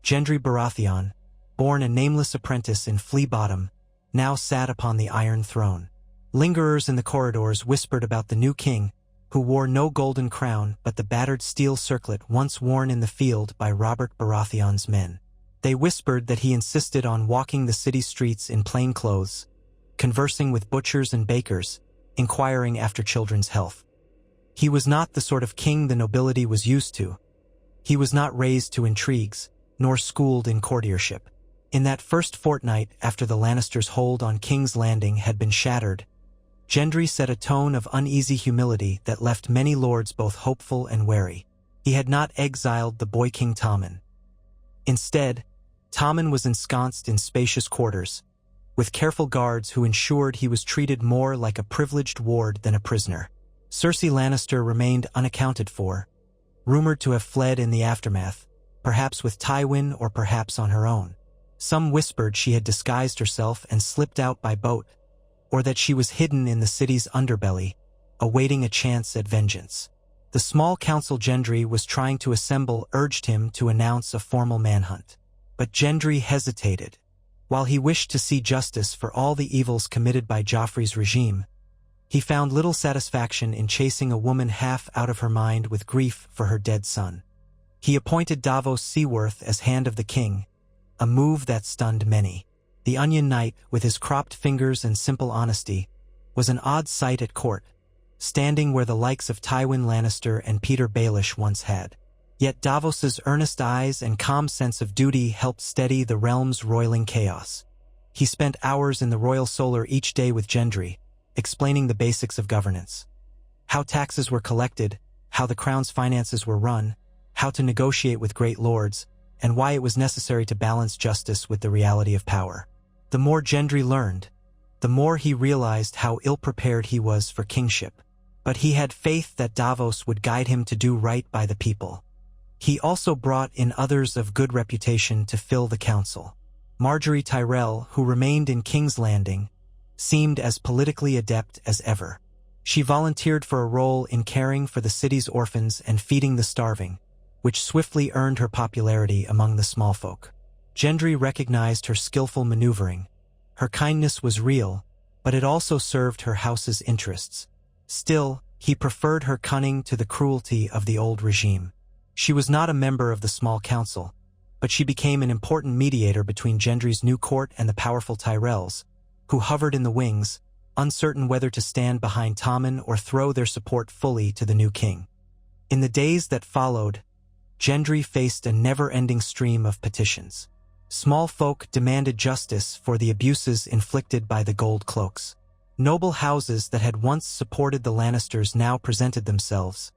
Gendry Baratheon, born a nameless apprentice in Flea Bottom, now sat upon the Iron Throne. Lingerers in the corridors whispered about the new king, who wore no golden crown but the battered steel circlet once worn in the field by Robert Baratheon's men. They whispered that he insisted on walking the city streets in plain clothes, conversing with butchers and bakers, inquiring after children's health. He was not the sort of king the nobility was used to. He was not raised to intrigues, nor schooled in courtiership. In that first fortnight after the Lannisters' hold on King's Landing had been shattered, Gendry set a tone of uneasy humility that left many lords both hopeful and wary. He had not exiled the boy King Tommen. Instead, Tommen was ensconced in spacious quarters, with careful guards who ensured he was treated more like a privileged ward than a prisoner. Cersei Lannister remained unaccounted for, rumored to have fled in the aftermath, perhaps with Tywin or perhaps on her own. Some whispered she had disguised herself and slipped out by boat, or that she was hidden in the city's underbelly, awaiting a chance at vengeance. The small council Gendry was trying to assemble urged him to announce a formal manhunt. But Gendry hesitated. While he wished to see justice for all the evils committed by Joffrey's regime, he found little satisfaction in chasing a woman half out of her mind with grief for her dead son. He appointed Davos Seaworth as Hand of the King, a move that stunned many. The Onion Knight, with his cropped fingers and simple honesty, was an odd sight at court, standing where the likes of Tywin Lannister and Peter Baelish once had. Yet Davos's earnest eyes and calm sense of duty helped steady the realm's roiling chaos. He spent hours in the Royal Solar each day with Gendry, explaining the basics of governance. How taxes were collected, how the crown's finances were run, how to negotiate with great lords, and why it was necessary to balance justice with the reality of power. The more Gendry learned, the more he realized how ill-prepared he was for kingship. But he had faith that Davos would guide him to do right by the people. He also brought in others of good reputation to fill the council. Margaery Tyrell, who remained in King's Landing, seemed as politically adept as ever. She volunteered for a role in caring for the city's orphans and feeding the starving, which swiftly earned her popularity among the small folk. Gendry recognized her skillful maneuvering. Her kindness was real, but it also served her house's interests. Still, he preferred her cunning to the cruelty of the old regime. She was not a member of the small council, but she became an important mediator between Gendry's new court and the powerful Tyrells, who hovered in the wings, uncertain whether to stand behind Tommen or throw their support fully to the new king. In the days that followed, Gendry faced a never-ending stream of petitions. Small folk demanded justice for the abuses inflicted by the Gold Cloaks. Noble houses that had once supported the Lannisters now presented themselves,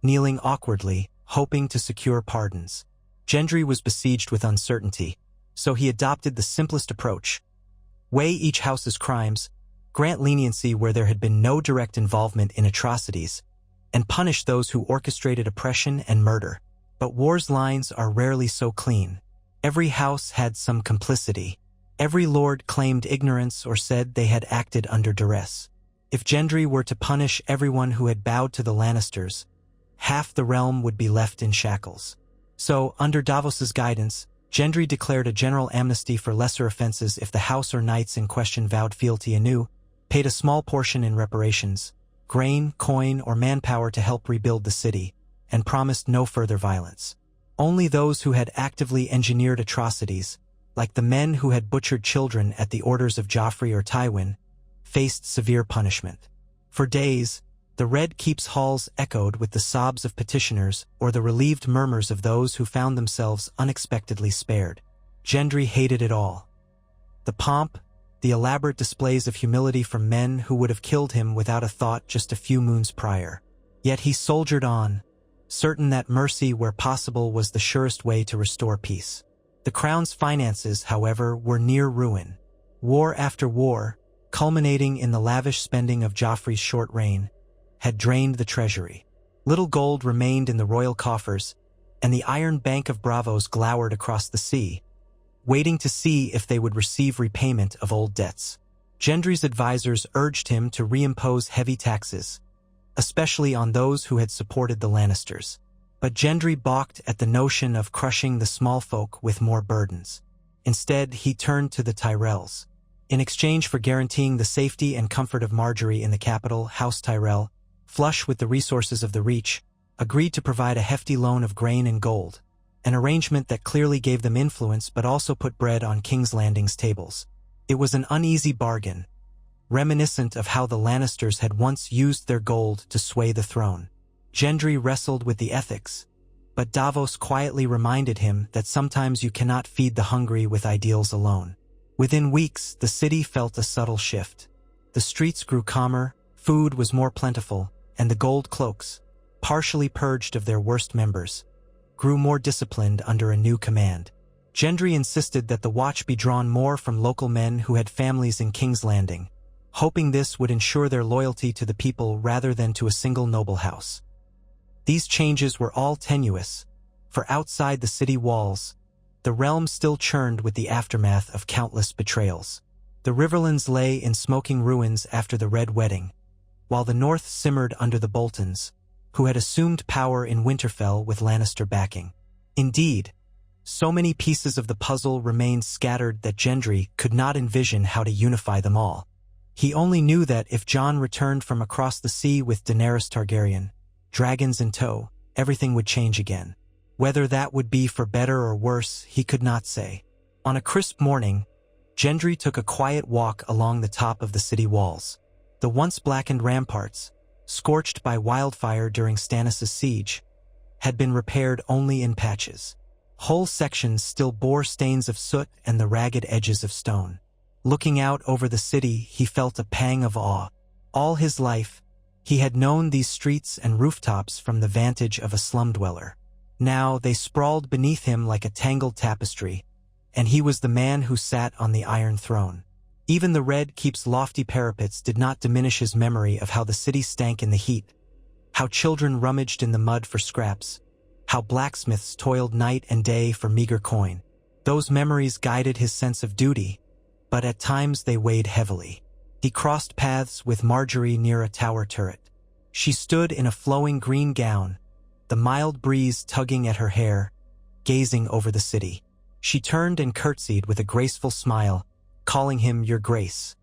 kneeling awkwardly, hoping to secure pardons. Gendry was besieged with uncertainty, so he adopted the simplest approach: weigh each house's crimes, grant leniency where there had been no direct involvement in atrocities, and punish those who orchestrated oppression and murder. But war's lines are rarely so clean. Every house had some complicity. Every lord claimed ignorance or said they had acted under duress. If Gendry were to punish everyone who had bowed to the Lannisters, half the realm would be left in shackles. So, under Davos's guidance, Gendry declared a general amnesty for lesser offenses if the house or knights in question vowed fealty anew, paid a small portion in reparations, grain, coin, or manpower to help rebuild the city, and promised no further violence. Only those who had actively engineered atrocities, like the men who had butchered children at the orders of Joffrey or Tywin, faced severe punishment. For days, the Red Keep's halls echoed with the sobs of petitioners or the relieved murmurs of those who found themselves unexpectedly spared. Gendry hated it all. The pomp, the elaborate displays of humility from men who would have killed him without a thought just a few moons prior. Yet he soldiered on, certain that mercy where possible was the surest way to restore peace. The crown's finances, however, were near ruin. War after war, culminating in the lavish spending of Joffrey's short reign, had drained the treasury. Little gold remained in the royal coffers, and the Iron Bank of Bravos glowered across the sea, waiting to see if they would receive repayment of old debts. Gendry's advisors urged him to reimpose heavy taxes, especially on those who had supported the Lannisters. But Gendry balked at the notion of crushing the small folk with more burdens. Instead, he turned to the Tyrells. In exchange for guaranteeing the safety and comfort of Margaery in the capital, House Tyrell, flush with the resources of the Reach, agreed to provide a hefty loan of grain and gold, an arrangement that clearly gave them influence but also put bread on King's Landing's tables. It was an uneasy bargain, reminiscent of how the Lannisters had once used their gold to sway the throne. Gendry wrestled with the ethics, but Davos quietly reminded him that sometimes you cannot feed the hungry with ideals alone. Within weeks, the city felt a subtle shift. The streets grew calmer, food was more plentiful, and the Gold Cloaks, partially purged of their worst members, grew more disciplined under a new command. Gendry insisted that the watch be drawn more from local men who had families in King's Landing, hoping this would ensure their loyalty to the people rather than to a single noble house. These changes were all tenuous, for outside the city walls, the realm still churned with the aftermath of countless betrayals. The Riverlands lay in smoking ruins after the Red Wedding, while the North simmered under the Boltons, who had assumed power in Winterfell with Lannister backing. Indeed, so many pieces of the puzzle remained scattered that Gendry could not envision how to unify them all. He only knew that if Jon returned from across the sea with Daenerys Targaryen, dragons in tow, everything would change again. Whether that would be for better or worse, he could not say. On a crisp morning, Gendry took a quiet walk along the top of the city walls. The once blackened ramparts, scorched by wildfire during Stannis' siege, had been repaired only in patches. Whole sections still bore stains of soot and the ragged edges of stone. Looking out over the city, he felt a pang of awe. All his life, he had known these streets and rooftops from the vantage of a slum dweller. Now they sprawled beneath him like a tangled tapestry, and he was the man who sat on the Iron Throne. Even the Red Keep's lofty parapets did not diminish his memory of how the city stank in the heat, how children rummaged in the mud for scraps, how blacksmiths toiled night and day for meager coin. Those memories guided his sense of duty, but at times they weighed heavily. He crossed paths with Marjorie near a tower turret. She stood in a flowing green gown, the mild breeze tugging at her hair, gazing over the city. She turned and curtsied with a graceful smile, calling him Your Grace,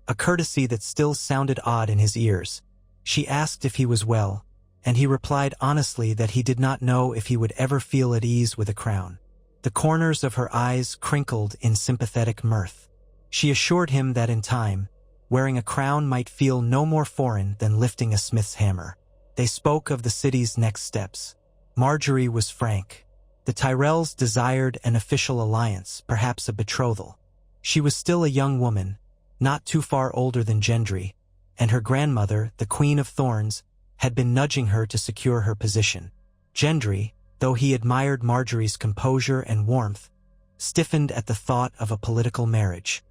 a courtesy that still sounded odd in his ears. She asked if he was well, and he replied honestly that he did not know if he would ever feel at ease with a crown. The corners of her eyes crinkled in sympathetic mirth. She assured him that in time, wearing a crown might feel no more foreign than lifting a smith's hammer. They spoke of the city's next steps. Marjorie was frank. The Tyrells desired an official alliance, perhaps a betrothal. She was still a young woman, not too far older than Gendry, and her grandmother, the Queen of Thorns, had been nudging her to secure her position. Gendry, though he admired Marjorie's composure and warmth, stiffened at the thought of a political marriage.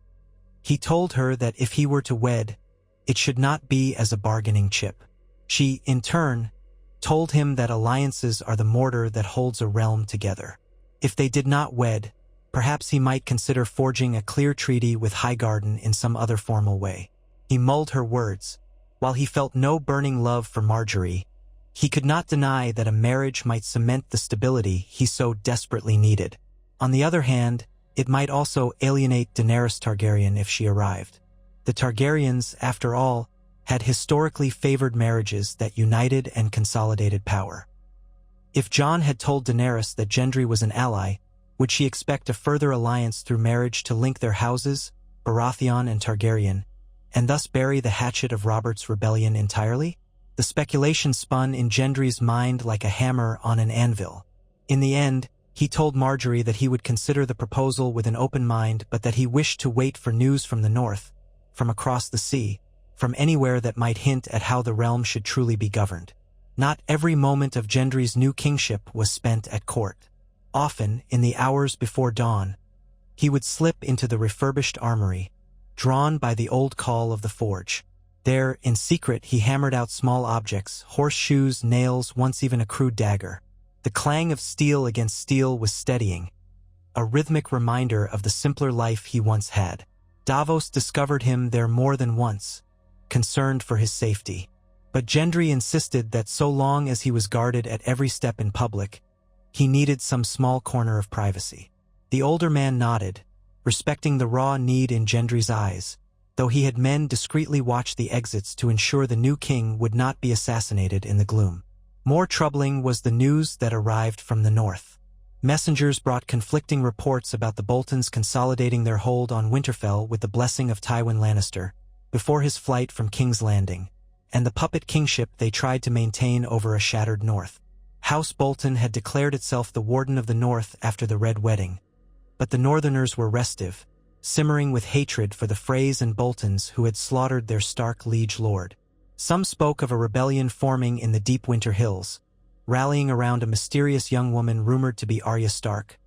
He told her that if he were to wed, it should not be as a bargaining chip. She, in turn, told him that alliances are the mortar that holds a realm together. If they did not wed, perhaps he might consider forging a clear treaty with Highgarden in some other formal way. He mulled her words. While he felt no burning love for Marjorie, he could not deny that a marriage might cement the stability he so desperately needed. On the other hand, it might also alienate Daenerys Targaryen if she arrived. The Targaryens, after all, had historically favored marriages that united and consolidated power. If Jon had told Daenerys that Gendry was an ally, would she expect a further alliance through marriage to link their houses, Baratheon and Targaryen, and thus bury the hatchet of Robert's rebellion entirely? The speculation spun in Gendry's mind like a hammer on an anvil. In the end, he told Marjorie that he would consider the proposal with an open mind, but that he wished to wait for news from the north, from across the sea, from anywhere that might hint at how the realm should truly be governed. Not every moment of Gendry's new kingship was spent at court. Often, in the hours before dawn, he would slip into the refurbished armory, drawn by the old call of the forge. There, in secret, he hammered out small objects, horseshoes, nails, once even a crude dagger. The clang of steel against steel was steadying, a rhythmic reminder of the simpler life he once had. Davos discovered him there more than once, concerned for his safety. But Gendry insisted that so long as he was guarded at every step in public, he needed some small corner of privacy. The older man nodded, respecting the raw need in Gendry's eyes, though he had men discreetly watch the exits to ensure the new king would not be assassinated in the gloom. More troubling was the news that arrived from the north. Messengers brought conflicting reports about the Boltons consolidating their hold on Winterfell with the blessing of Tywin Lannister, before his flight from King's Landing, and the puppet kingship they tried to maintain over a shattered north. House Bolton had declared itself the Warden of the North after the Red Wedding, but the Northerners were restive, simmering with hatred for the Freys and Boltons who had slaughtered their Stark liege lord. Some spoke of a rebellion forming in the deep winter hills, rallying around a mysterious young woman rumored to be Arya Stark,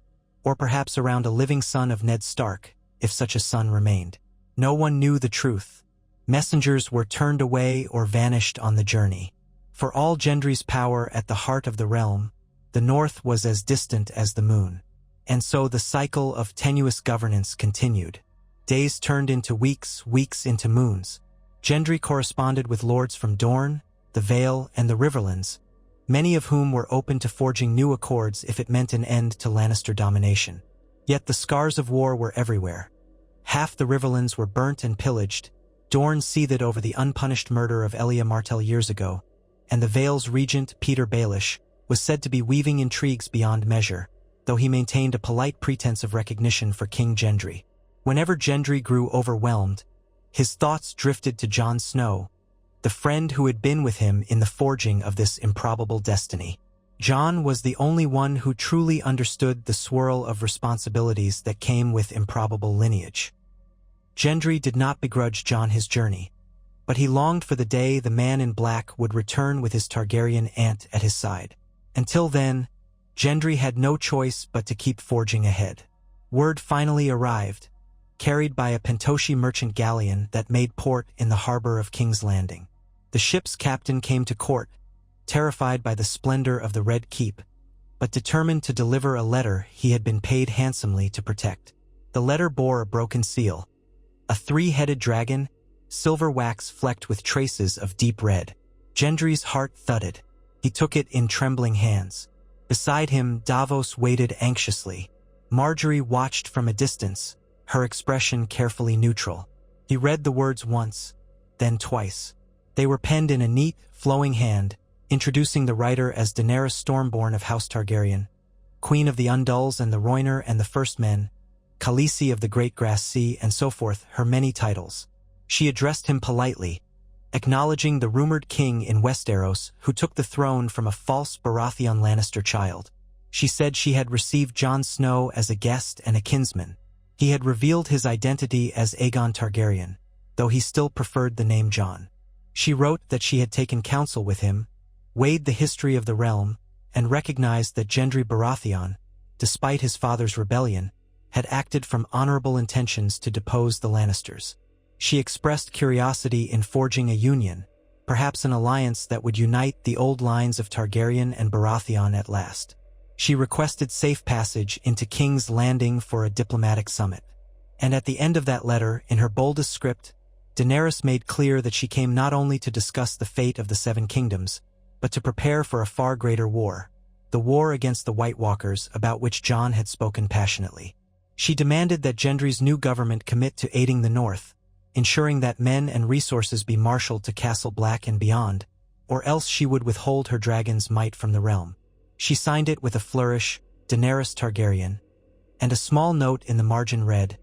or perhaps around a living son of Ned Stark, if such a son remained. No one knew the truth. Messengers were turned away or vanished on the journey. For all Gendry's power at the heart of the realm, the north was as distant as the moon. And so the cycle of tenuous governance continued. Days turned into weeks, weeks into moons. Gendry corresponded with lords from Dorne, the Vale, and the Riverlands, many of whom were open to forging new accords if it meant an end to Lannister domination. Yet the scars of war were everywhere. Half the Riverlands were burnt and pillaged, Dorne seethed over the unpunished murder of Elia Martell years ago, and the Vale's regent, Peter Baelish, was said to be weaving intrigues beyond measure. though he maintained a polite pretense of recognition for King Gendry. Whenever Gendry grew overwhelmed, his thoughts drifted to Jon Snow, the friend who had been with him in the forging of this improbable destiny. Jon was the only one who truly understood the swirl of responsibilities that came with improbable lineage. Gendry did not begrudge Jon his journey, but he longed for the day the man in black would return with his Targaryen aunt at his side. Until then, Gendry had no choice but to keep forging ahead. Word finally arrived, carried by a Pentoshi merchant galleon that made port in the harbor of King's Landing. The ship's captain came to court, terrified by the splendor of the Red Keep, but determined to deliver a letter he had been paid handsomely to protect. The letter bore a broken seal, a three-headed dragon, silver wax flecked with traces of deep red. Gendry's heart thudded. He took it in trembling hands. Beside him, Davos waited anxiously. Marjorie watched from a distance, her expression carefully neutral. He read the words once, then twice. They were penned in a neat, flowing hand, introducing the writer as Daenerys Stormborn of House Targaryen, Queen of the Undulls and the Rhoynar and the First Men, Khaleesi of the Great Grass Sea, and so forth, her many titles. She addressed him politely, acknowledging the rumored king in Westeros who took the throne from a false Baratheon Lannister child. She said she had received Jon Snow as a guest and a kinsman. He had revealed his identity as Aegon Targaryen, though he still preferred the name Jon. She wrote that she had taken counsel with him, weighed the history of the realm, and recognized that Gendry Baratheon, despite his father's rebellion, had acted from honorable intentions to depose the Lannisters. She expressed curiosity in forging a union, perhaps an alliance that would unite the old lines of Targaryen and Baratheon at last. She requested safe passage into King's Landing for a diplomatic summit. And at the end of that letter, in her boldest script, Daenerys made clear that she came not only to discuss the fate of the Seven Kingdoms, but to prepare for a far greater war, the war against the White Walkers about which Jon had spoken passionately. She demanded that Gendry's new government commit to aiding the North, ensuring that men and resources be marshaled to Castle Black and beyond, or else she would withhold her dragon's might from the realm. She signed it with a flourish, Daenerys Targaryen, and a small note in the margin read,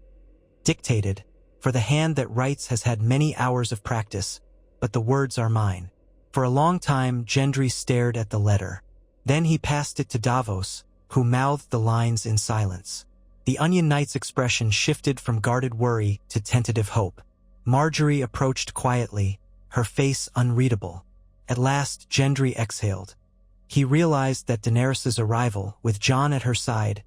"Dictated, for the hand that writes has had many hours of practice, but the words are mine." For a long time, Gendry stared at the letter. Then he passed it to Davos, who mouthed the lines in silence. The Onion Knight's expression shifted from guarded worry to tentative hope. Marjorie approached quietly, her face unreadable. At last, Gendry exhaled. He realized that Daenerys' arrival, with Jon at her side,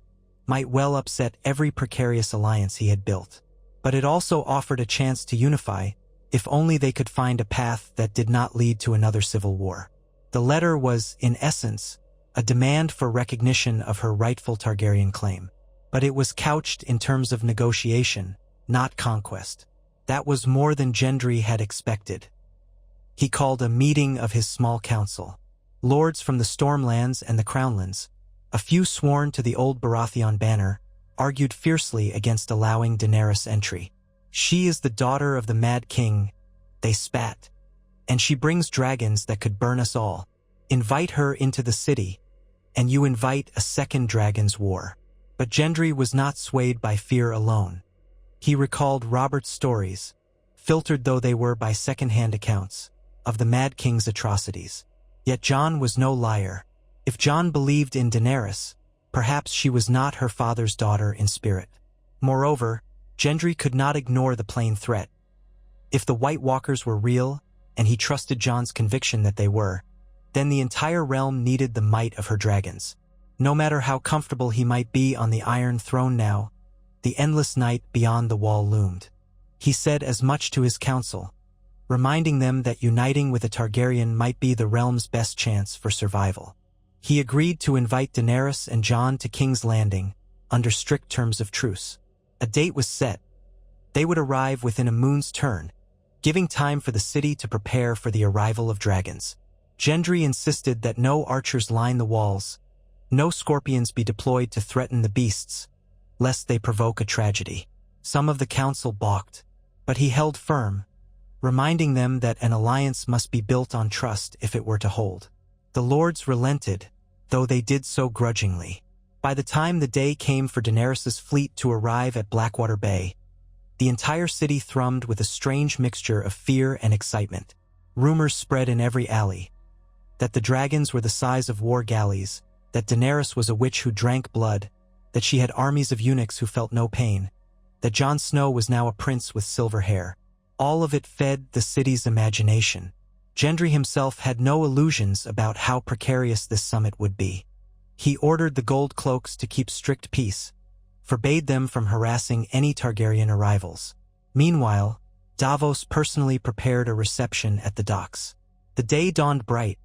might well upset every precarious alliance he had built. But it also offered a chance to unify, if only they could find a path that did not lead to another civil war. The letter was, in essence, a demand for recognition of her rightful Targaryen claim. But it was couched in terms of negotiation, not conquest. That was more than Gendry had expected. He called a meeting of his small council. Lords from the Stormlands and the Crownlands, a few sworn to the old Baratheon banner, argued fiercely against allowing Daenerys entry. "She is the daughter of the Mad King," they spat, "and she brings dragons that could burn us all. Invite her into the city, and you invite a second dragon's war." But Gendry was not swayed by fear alone. He recalled Robert's stories, filtered though they were by second-hand accounts, of the Mad King's atrocities. Yet Jon was no liar. If Jon believed in Daenerys, perhaps she was not her father's daughter in spirit. Moreover, Gendry could not ignore the plain threat. If the White Walkers were real, and he trusted Jon's conviction that they were, then the entire realm needed the might of her dragons. No matter how comfortable he might be on the Iron Throne now, the endless night beyond the wall loomed. He said as much to his council, reminding them that uniting with a Targaryen might be the realm's best chance for survival. He agreed to invite Daenerys and Jon to King's Landing, under strict terms of truce. A date was set. They would arrive within a moon's turn, giving time for the city to prepare for the arrival of dragons. Gendry insisted that no archers line the walls, no scorpions be deployed to threaten the beasts, lest they provoke a tragedy. Some of the council balked, but he held firm, reminding them that an alliance must be built on trust if it were to hold. The lords relented, though they did so grudgingly. By the time the day came for Daenerys's fleet to arrive at Blackwater Bay, the entire city thrummed with a strange mixture of fear and excitement. Rumors spread in every alley that the dragons were the size of war galleys, that Daenerys was a witch who drank blood, that she had armies of eunuchs who felt no pain, that Jon Snow was now a prince with silver hair. All of it fed the city's imagination. Gendry himself had no illusions about how precarious this summit would be. He ordered the gold cloaks to keep strict peace, forbade them from harassing any Targaryen arrivals. Meanwhile, Davos personally prepared a reception at the docks. The day dawned bright,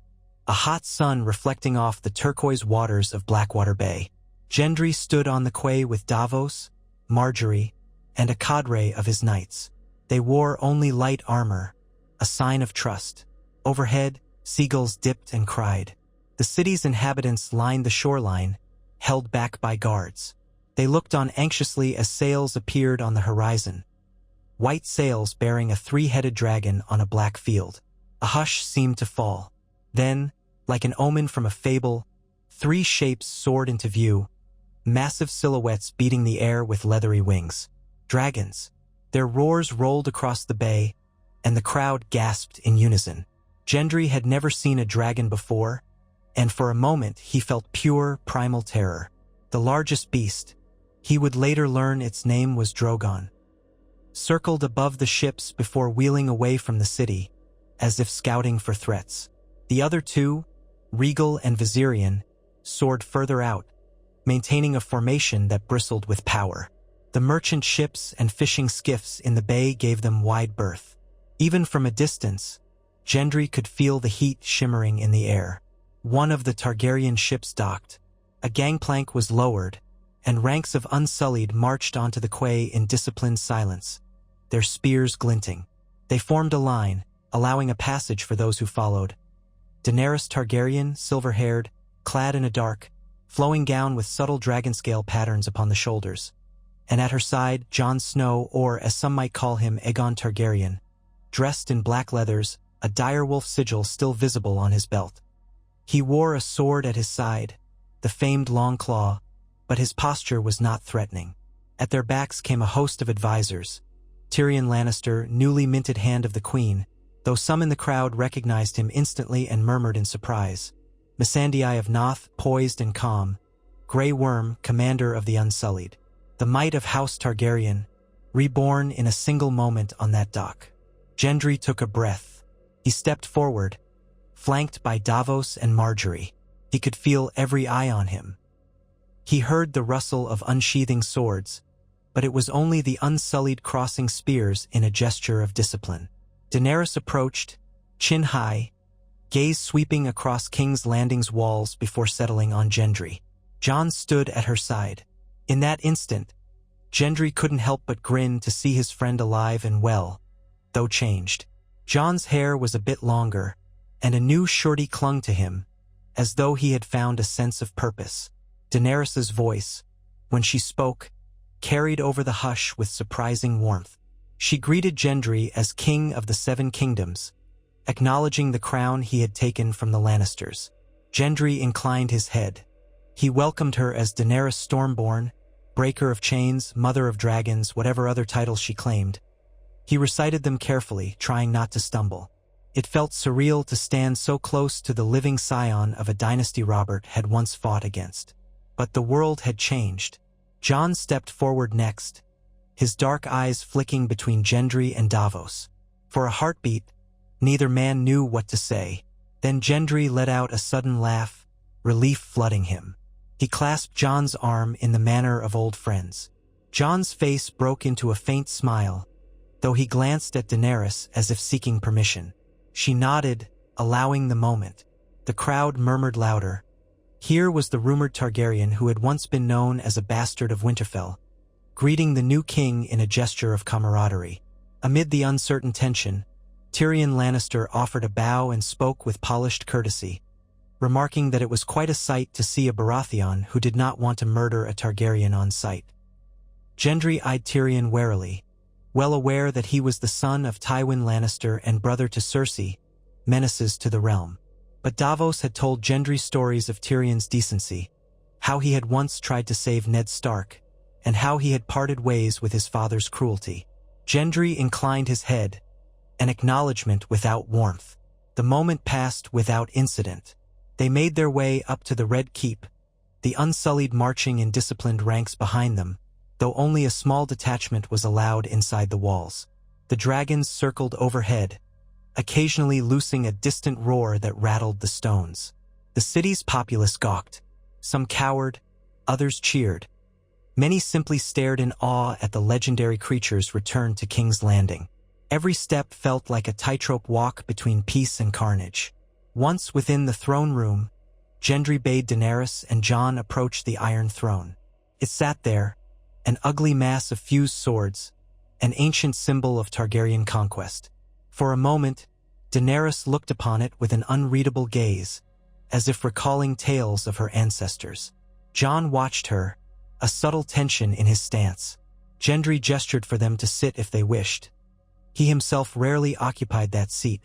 a hot sun reflecting off the turquoise waters of Blackwater Bay. Gendry stood on the quay with Davos, Marjorie, and a cadre of his knights. They wore only light armor, a sign of trust. Overhead, seagulls dipped and cried. The city's inhabitants lined the shoreline, held back by guards. They looked on anxiously as sails appeared on the horizon. White sails bearing a three-headed dragon on a black field. A hush seemed to fall. Then, like an omen from a fable, three shapes soared into view, massive silhouettes beating the air with leathery wings. Dragons. Their roars rolled across the bay, and the crowd gasped in unison. Gendry had never seen a dragon before, and for a moment he felt pure, primal terror. The largest beast, he would later learn its name was Drogon, circled above the ships before wheeling away from the city, as if scouting for threats. The other two, Regal and Viserion, soared further out, maintaining a formation that bristled with power. The merchant ships and fishing skiffs in the bay gave them wide berth. Even from a distance, Gendry could feel the heat shimmering in the air. One of the Targaryen ships docked, a gangplank was lowered, and ranks of Unsullied marched onto the quay in disciplined silence, their spears glinting. They formed a line, allowing a passage for those who followed. Daenerys Targaryen, silver-haired, clad in a dark, flowing gown with subtle dragonscale patterns upon the shoulders, and at her side Jon Snow, or as some might call him, Aegon Targaryen, dressed in black leathers, a direwolf sigil still visible on his belt. He wore a sword at his side, the famed Long Claw, but his posture was not threatening. At their backs came a host of advisors. Tyrion Lannister, newly minted Hand of the Queen, though some in the crowd recognized him instantly and murmured in surprise. Missandei of Noth, poised and calm. Grey Worm, commander of the Unsullied. The might of House Targaryen, reborn in a single moment on that dock. Gendry took a breath. He stepped forward, flanked by Davos and Marjorie. He could feel every eye on him. He heard the rustle of unsheathing swords, but it was only the Unsullied crossing spears in a gesture of discipline. Daenerys approached, chin high, gaze sweeping across King's Landing's walls before settling on Gendry. Jon stood at her side. In that instant, Gendry couldn't help but grin to see his friend alive and well, though changed. Jon's hair was a bit longer, and a new shorty clung to him, as though he had found a sense of purpose. Daenerys's voice, when she spoke, carried over the hush with surprising warmth. She greeted Gendry as King of the Seven Kingdoms, acknowledging the crown he had taken from the Lannisters. Gendry inclined his head. He welcomed her as Daenerys Stormborn, Breaker of Chains, Mother of Dragons, whatever other titles she claimed. He recited them carefully, trying not to stumble. It felt surreal to stand so close to the living scion of a dynasty Robert had once fought against. But the world had changed. Jon stepped forward next, his dark eyes flicking between Gendry and Davos. For a heartbeat, neither man knew what to say. Then Gendry let out a sudden laugh, relief flooding him. He clasped Jon's arm in the manner of old friends. Jon's face broke into a faint smile, though he glanced at Daenerys as if seeking permission. She nodded, allowing the moment. The crowd murmured louder. Here was the rumored Targaryen who had once been known as a bastard of Winterfell, greeting the new king in a gesture of camaraderie. Amid the uncertain tension, Tyrion Lannister offered a bow and spoke with polished courtesy, remarking that it was quite a sight to see a Baratheon who did not want to murder a Targaryen on sight. Gendry eyed Tyrion warily, well aware that he was the son of Tywin Lannister and brother to Cersei, menaces to the realm. But Davos had told Gendry stories of Tyrion's decency, how he had once tried to save Ned Stark, and how he had parted ways with his father's cruelty. Gendry inclined his head, an acknowledgement without warmth. The moment passed without incident. They made their way up to the Red Keep, the Unsullied marching in disciplined ranks behind them, though only a small detachment was allowed inside the walls. The dragons circled overhead, occasionally loosing a distant roar that rattled the stones. The city's populace gawked. Some cowered, others cheered. Many simply stared in awe at the legendary creature's return to King's Landing. Every step felt like a tightrope walk between peace and carnage. Once within the throne room, Gendry bade Daenerys and Jon approach the Iron Throne. It sat there, an ugly mass of fused swords, an ancient symbol of Targaryen conquest. For a moment, Daenerys looked upon it with an unreadable gaze, as if recalling tales of her ancestors. Jon watched her, a subtle tension in his stance. Gendry gestured for them to sit if they wished. He himself rarely occupied that seat,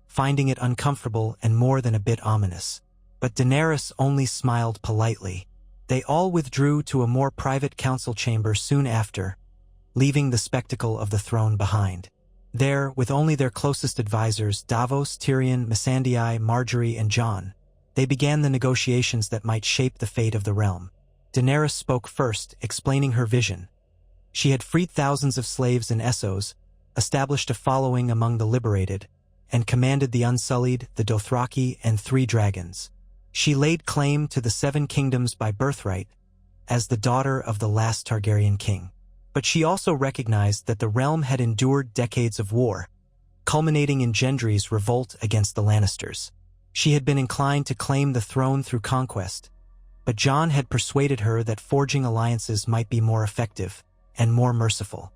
finding it uncomfortable and more than a bit ominous. But Daenerys only smiled politely. They all withdrew to a more private council chamber soon after, leaving the spectacle of the throne behind. There, with only their closest advisors, Davos, Tyrion, Missandei, Margaery, and Jon, they began the negotiations that might shape the fate of the realm. Daenerys spoke first, explaining her vision. She had freed thousands of slaves in Essos, established a following among the liberated, and commanded the Unsullied, the Dothraki, and 3 dragons. She laid claim to the 7 kingdoms by birthright, as the daughter of the last Targaryen king. But she also recognized that the realm had endured decades of war, culminating in Gendry's revolt against the Lannisters. She had been inclined to claim the throne through conquest, but Jon had persuaded her that forging alliances might be more effective and more merciful.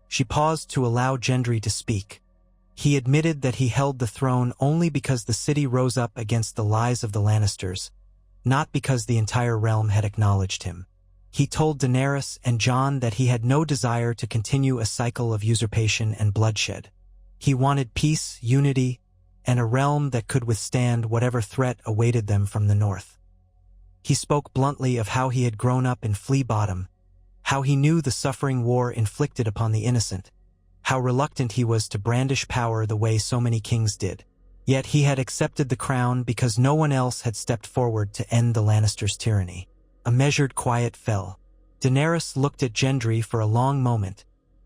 She paused to allow Gendry to speak. He admitted that he held the throne only because the city rose up against the lies of the Lannisters, not because the entire realm had acknowledged him. He told Daenerys and Jon that he had no desire to continue a cycle of usurpation and bloodshed. He wanted peace, unity, and a realm that could withstand whatever threat awaited them from the north. He spoke bluntly of how he had grown up in Flea Bottom, how he knew the suffering war inflicted upon the innocent, how reluctant he was to brandish power the way so many kings did. Yet he had accepted the crown because no one else had stepped forward to end the Lannisters' tyranny. A measured quiet fell. Daenerys looked at Gendry for a long moment,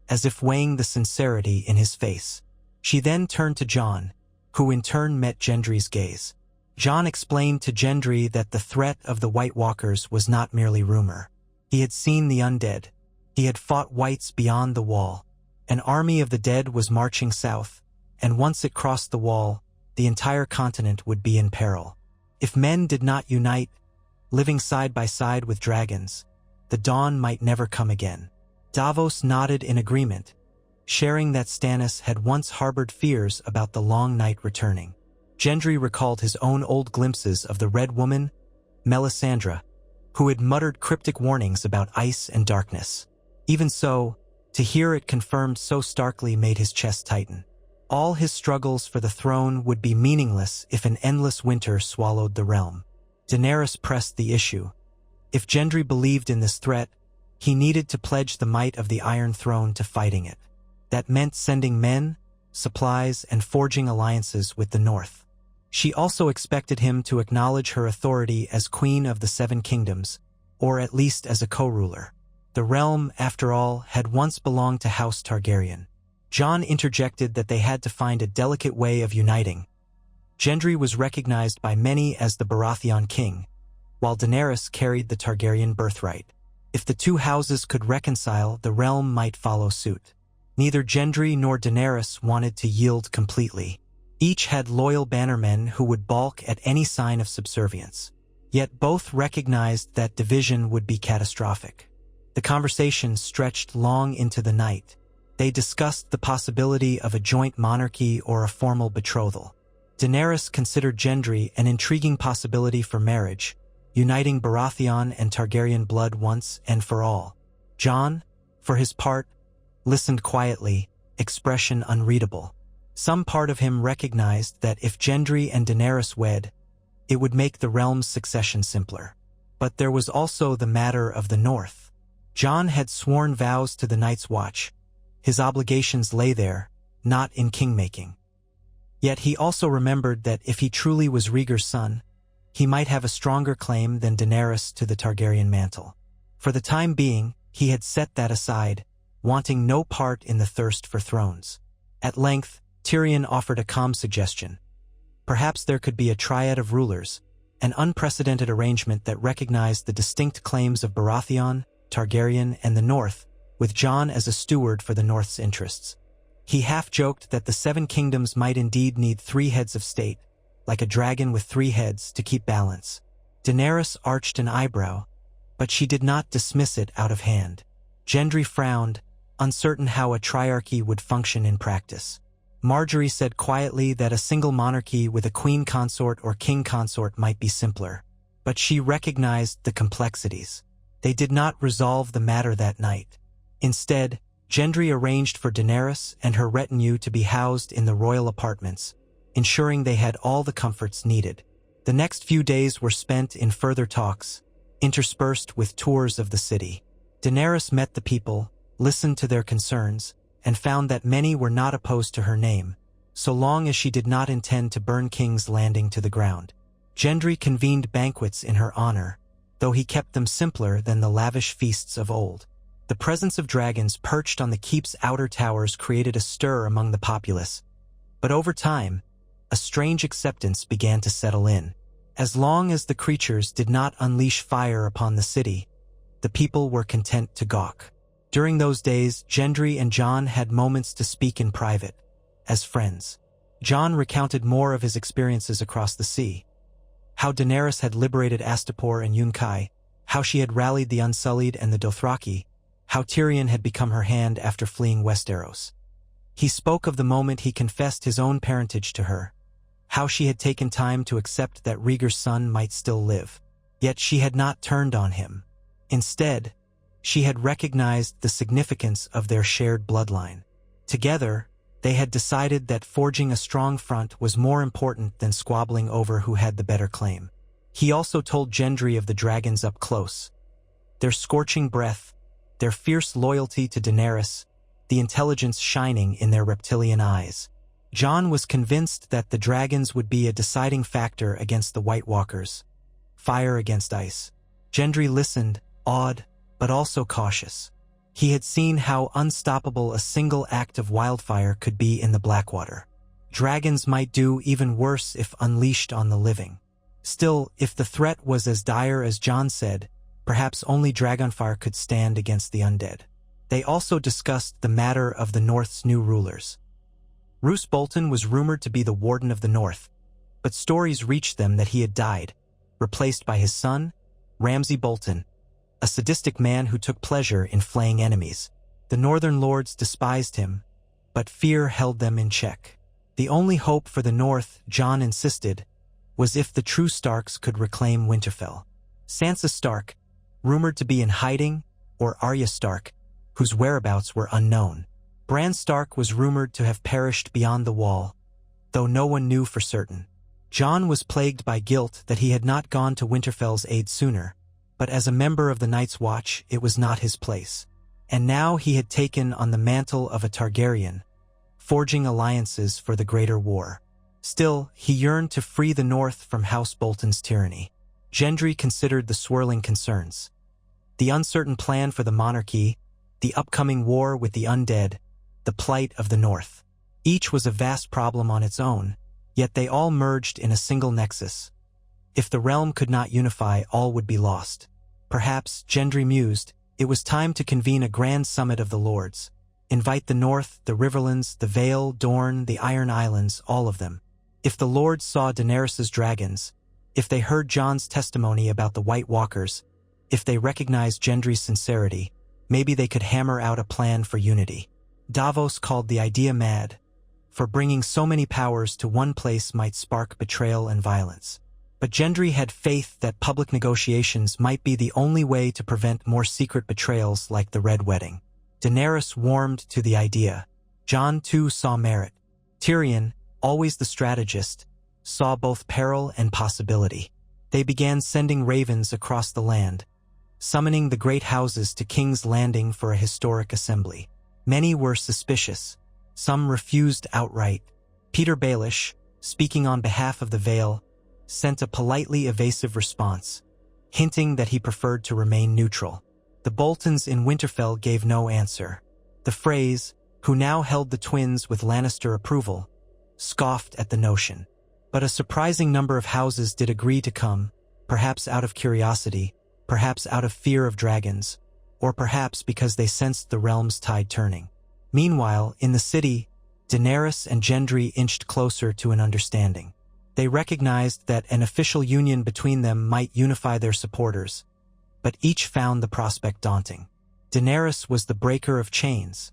as if weighing the sincerity in his face. She then turned to Jon, who in turn met Gendry's gaze. Jon explained to Gendry that the threat of the White Walkers was not merely rumor. He had seen the undead. He had fought whites beyond the wall. An army of the dead was marching south, and once it crossed the wall, the entire continent would be in peril. If men did not unite, living side by side with dragons, the dawn might never come again. Davos nodded in agreement, sharing that Stannis had once harbored fears about the long night returning. Gendry recalled his own old glimpses of the Red Woman, Melisandre, who had muttered cryptic warnings about ice and darkness. Even so, to hear it confirmed so starkly made his chest tighten. All his struggles for the throne would be meaningless if an endless winter swallowed the realm. Daenerys pressed the issue. If Gendry believed in this threat, he needed to pledge the might of the Iron Throne to fighting it. That meant sending men, supplies, and forging alliances with the North. She also expected him to acknowledge her authority as Queen of the 7 Kingdoms, or at least as a co-ruler. The realm, after all, had once belonged to House Targaryen. Jon interjected that they had to find a delicate way of uniting. Gendry was recognized by many as the Baratheon king, while Daenerys carried the Targaryen birthright. If the 2 houses could reconcile, the realm might follow suit. Neither Gendry nor Daenerys wanted to yield completely. Each had loyal bannermen who would balk at any sign of subservience. Yet both recognized that division would be catastrophic. The conversation stretched long into the night. They discussed the possibility of a joint monarchy or a formal betrothal. Daenerys considered Gendry an intriguing possibility for marriage, uniting Baratheon and Targaryen blood once and for all. Jon, for his part, listened quietly, expression unreadable. Some part of him recognized that if Gendry and Daenerys wed, it would make the realm's succession simpler. But there was also the matter of the North. Jon had sworn vows to the Night's Watch. His obligations lay there, not in king-making. Yet he also remembered that if he truly was Rhaegar's son, he might have a stronger claim than Daenerys to the Targaryen mantle. For the time being, he had set that aside, wanting no part in the thirst for thrones. At length, Tyrion offered a calm suggestion. Perhaps there could be a triad of rulers, an unprecedented arrangement that recognized the distinct claims of Baratheon, Targaryen, and the North, with Jon as a steward for the North's interests. He half-joked that the Seven Kingdoms might indeed need 3 heads of state, like a dragon with 3 heads, to keep balance. Daenerys arched an eyebrow, but she did not dismiss it out of hand. Gendry frowned, uncertain how a triarchy would function in practice. Marjorie said quietly that a single monarchy with a queen consort or king consort might be simpler, but she recognized the complexities. They did not resolve the matter that night. Instead, Gendry arranged for Daenerys and her retinue to be housed in the royal apartments, ensuring they had all the comforts needed. The next few days were spent in further talks, interspersed with tours of the city. Daenerys met the people, listened to their concerns, and found that many were not opposed to her name, so long as she did not intend to burn King's Landing to the ground. Gendry convened banquets in her honor, though he kept them simpler than the lavish feasts of old. The presence of dragons perched on the keep's outer towers created a stir among the populace, but over time, a strange acceptance began to settle in. As long as the creatures did not unleash fire upon the city, the people were content to gawk. During those days, Gendry and Jon had moments to speak in private, as friends. Jon recounted more of his experiences across the sea. How Daenerys had liberated Astapor and Yunkai, how she had rallied the Unsullied and the Dothraki, how Tyrion had become her hand after fleeing Westeros. He spoke of the moment he confessed his own parentage to her, how she had taken time to accept that Rhaegar's son might still live. Yet she had not turned on him. Instead, she had recognized the significance of their shared bloodline. Together, they had decided that forging a strong front was more important than squabbling over who had the better claim. He also told Gendry of the dragons up close. Their scorching breath, their fierce loyalty to Daenerys, the intelligence shining in their reptilian eyes. Jon was convinced that the dragons would be a deciding factor against the White Walkers. Fire against ice. Gendry listened, awed, but also cautious. He had seen how unstoppable a single act of wildfire could be in the Blackwater. Dragons might do even worse if unleashed on the living. Still, if the threat was as dire as Jon said, perhaps only dragonfire could stand against the undead. They also discussed the matter of the North's new rulers. Roose Bolton was rumored to be the Warden of the North, but stories reached them that he had died, replaced by his son, Ramsay Bolton, a sadistic man who took pleasure in flaying enemies. The Northern Lords despised him, but fear held them in check. The only hope for the North, Jon insisted, was if the true Starks could reclaim Winterfell. Sansa Stark, rumored to be in hiding, or Arya Stark, whose whereabouts were unknown. Bran Stark was rumored to have perished beyond the wall, though no one knew for certain. Jon was plagued by guilt that he had not gone to Winterfell's aid sooner, but as a member of the Night's Watch, it was not his place. And now he had taken on the mantle of a Targaryen, forging alliances for the greater war. Still, he yearned to free the North from House Bolton's tyranny. Gendry considered the swirling concerns. The uncertain plan for the monarchy, the upcoming war with the undead, the plight of the North. Each was a vast problem on its own, yet they all merged in a single nexus. If the realm could not unify, all would be lost. Perhaps, Gendry mused, it was time to convene a grand summit of the Lords. Invite the North, the Riverlands, the Vale, Dorne, the Iron Islands, all of them. If the Lords saw Daenerys's dragons, if they heard Jon's testimony about the White Walkers, if they recognized Gendry's sincerity, maybe they could hammer out a plan for unity. Davos called the idea mad, for bringing so many powers to one place might spark betrayal and violence. But Gendry had faith that public negotiations might be the only way to prevent more secret betrayals like the Red Wedding. Daenerys warmed to the idea. Jon too saw merit. Tyrion, always the strategist, saw both peril and possibility. They began sending ravens across the land, summoning the great houses to King's Landing for a historic assembly. Many were suspicious. Some refused outright. Peter Baelish, speaking on behalf of the Vale, sent a politely evasive response, hinting that he preferred to remain neutral. The Boltons in Winterfell gave no answer. The Freys, who now held the twins with Lannister approval, scoffed at the notion. But a surprising number of houses did agree to come, perhaps out of curiosity, perhaps out of fear of dragons, or perhaps because they sensed the realm's tide turning. Meanwhile, in the city, Daenerys and Gendry inched closer to an understanding. They recognized that an official union between them might unify their supporters, but each found the prospect daunting. Daenerys was the breaker of chains.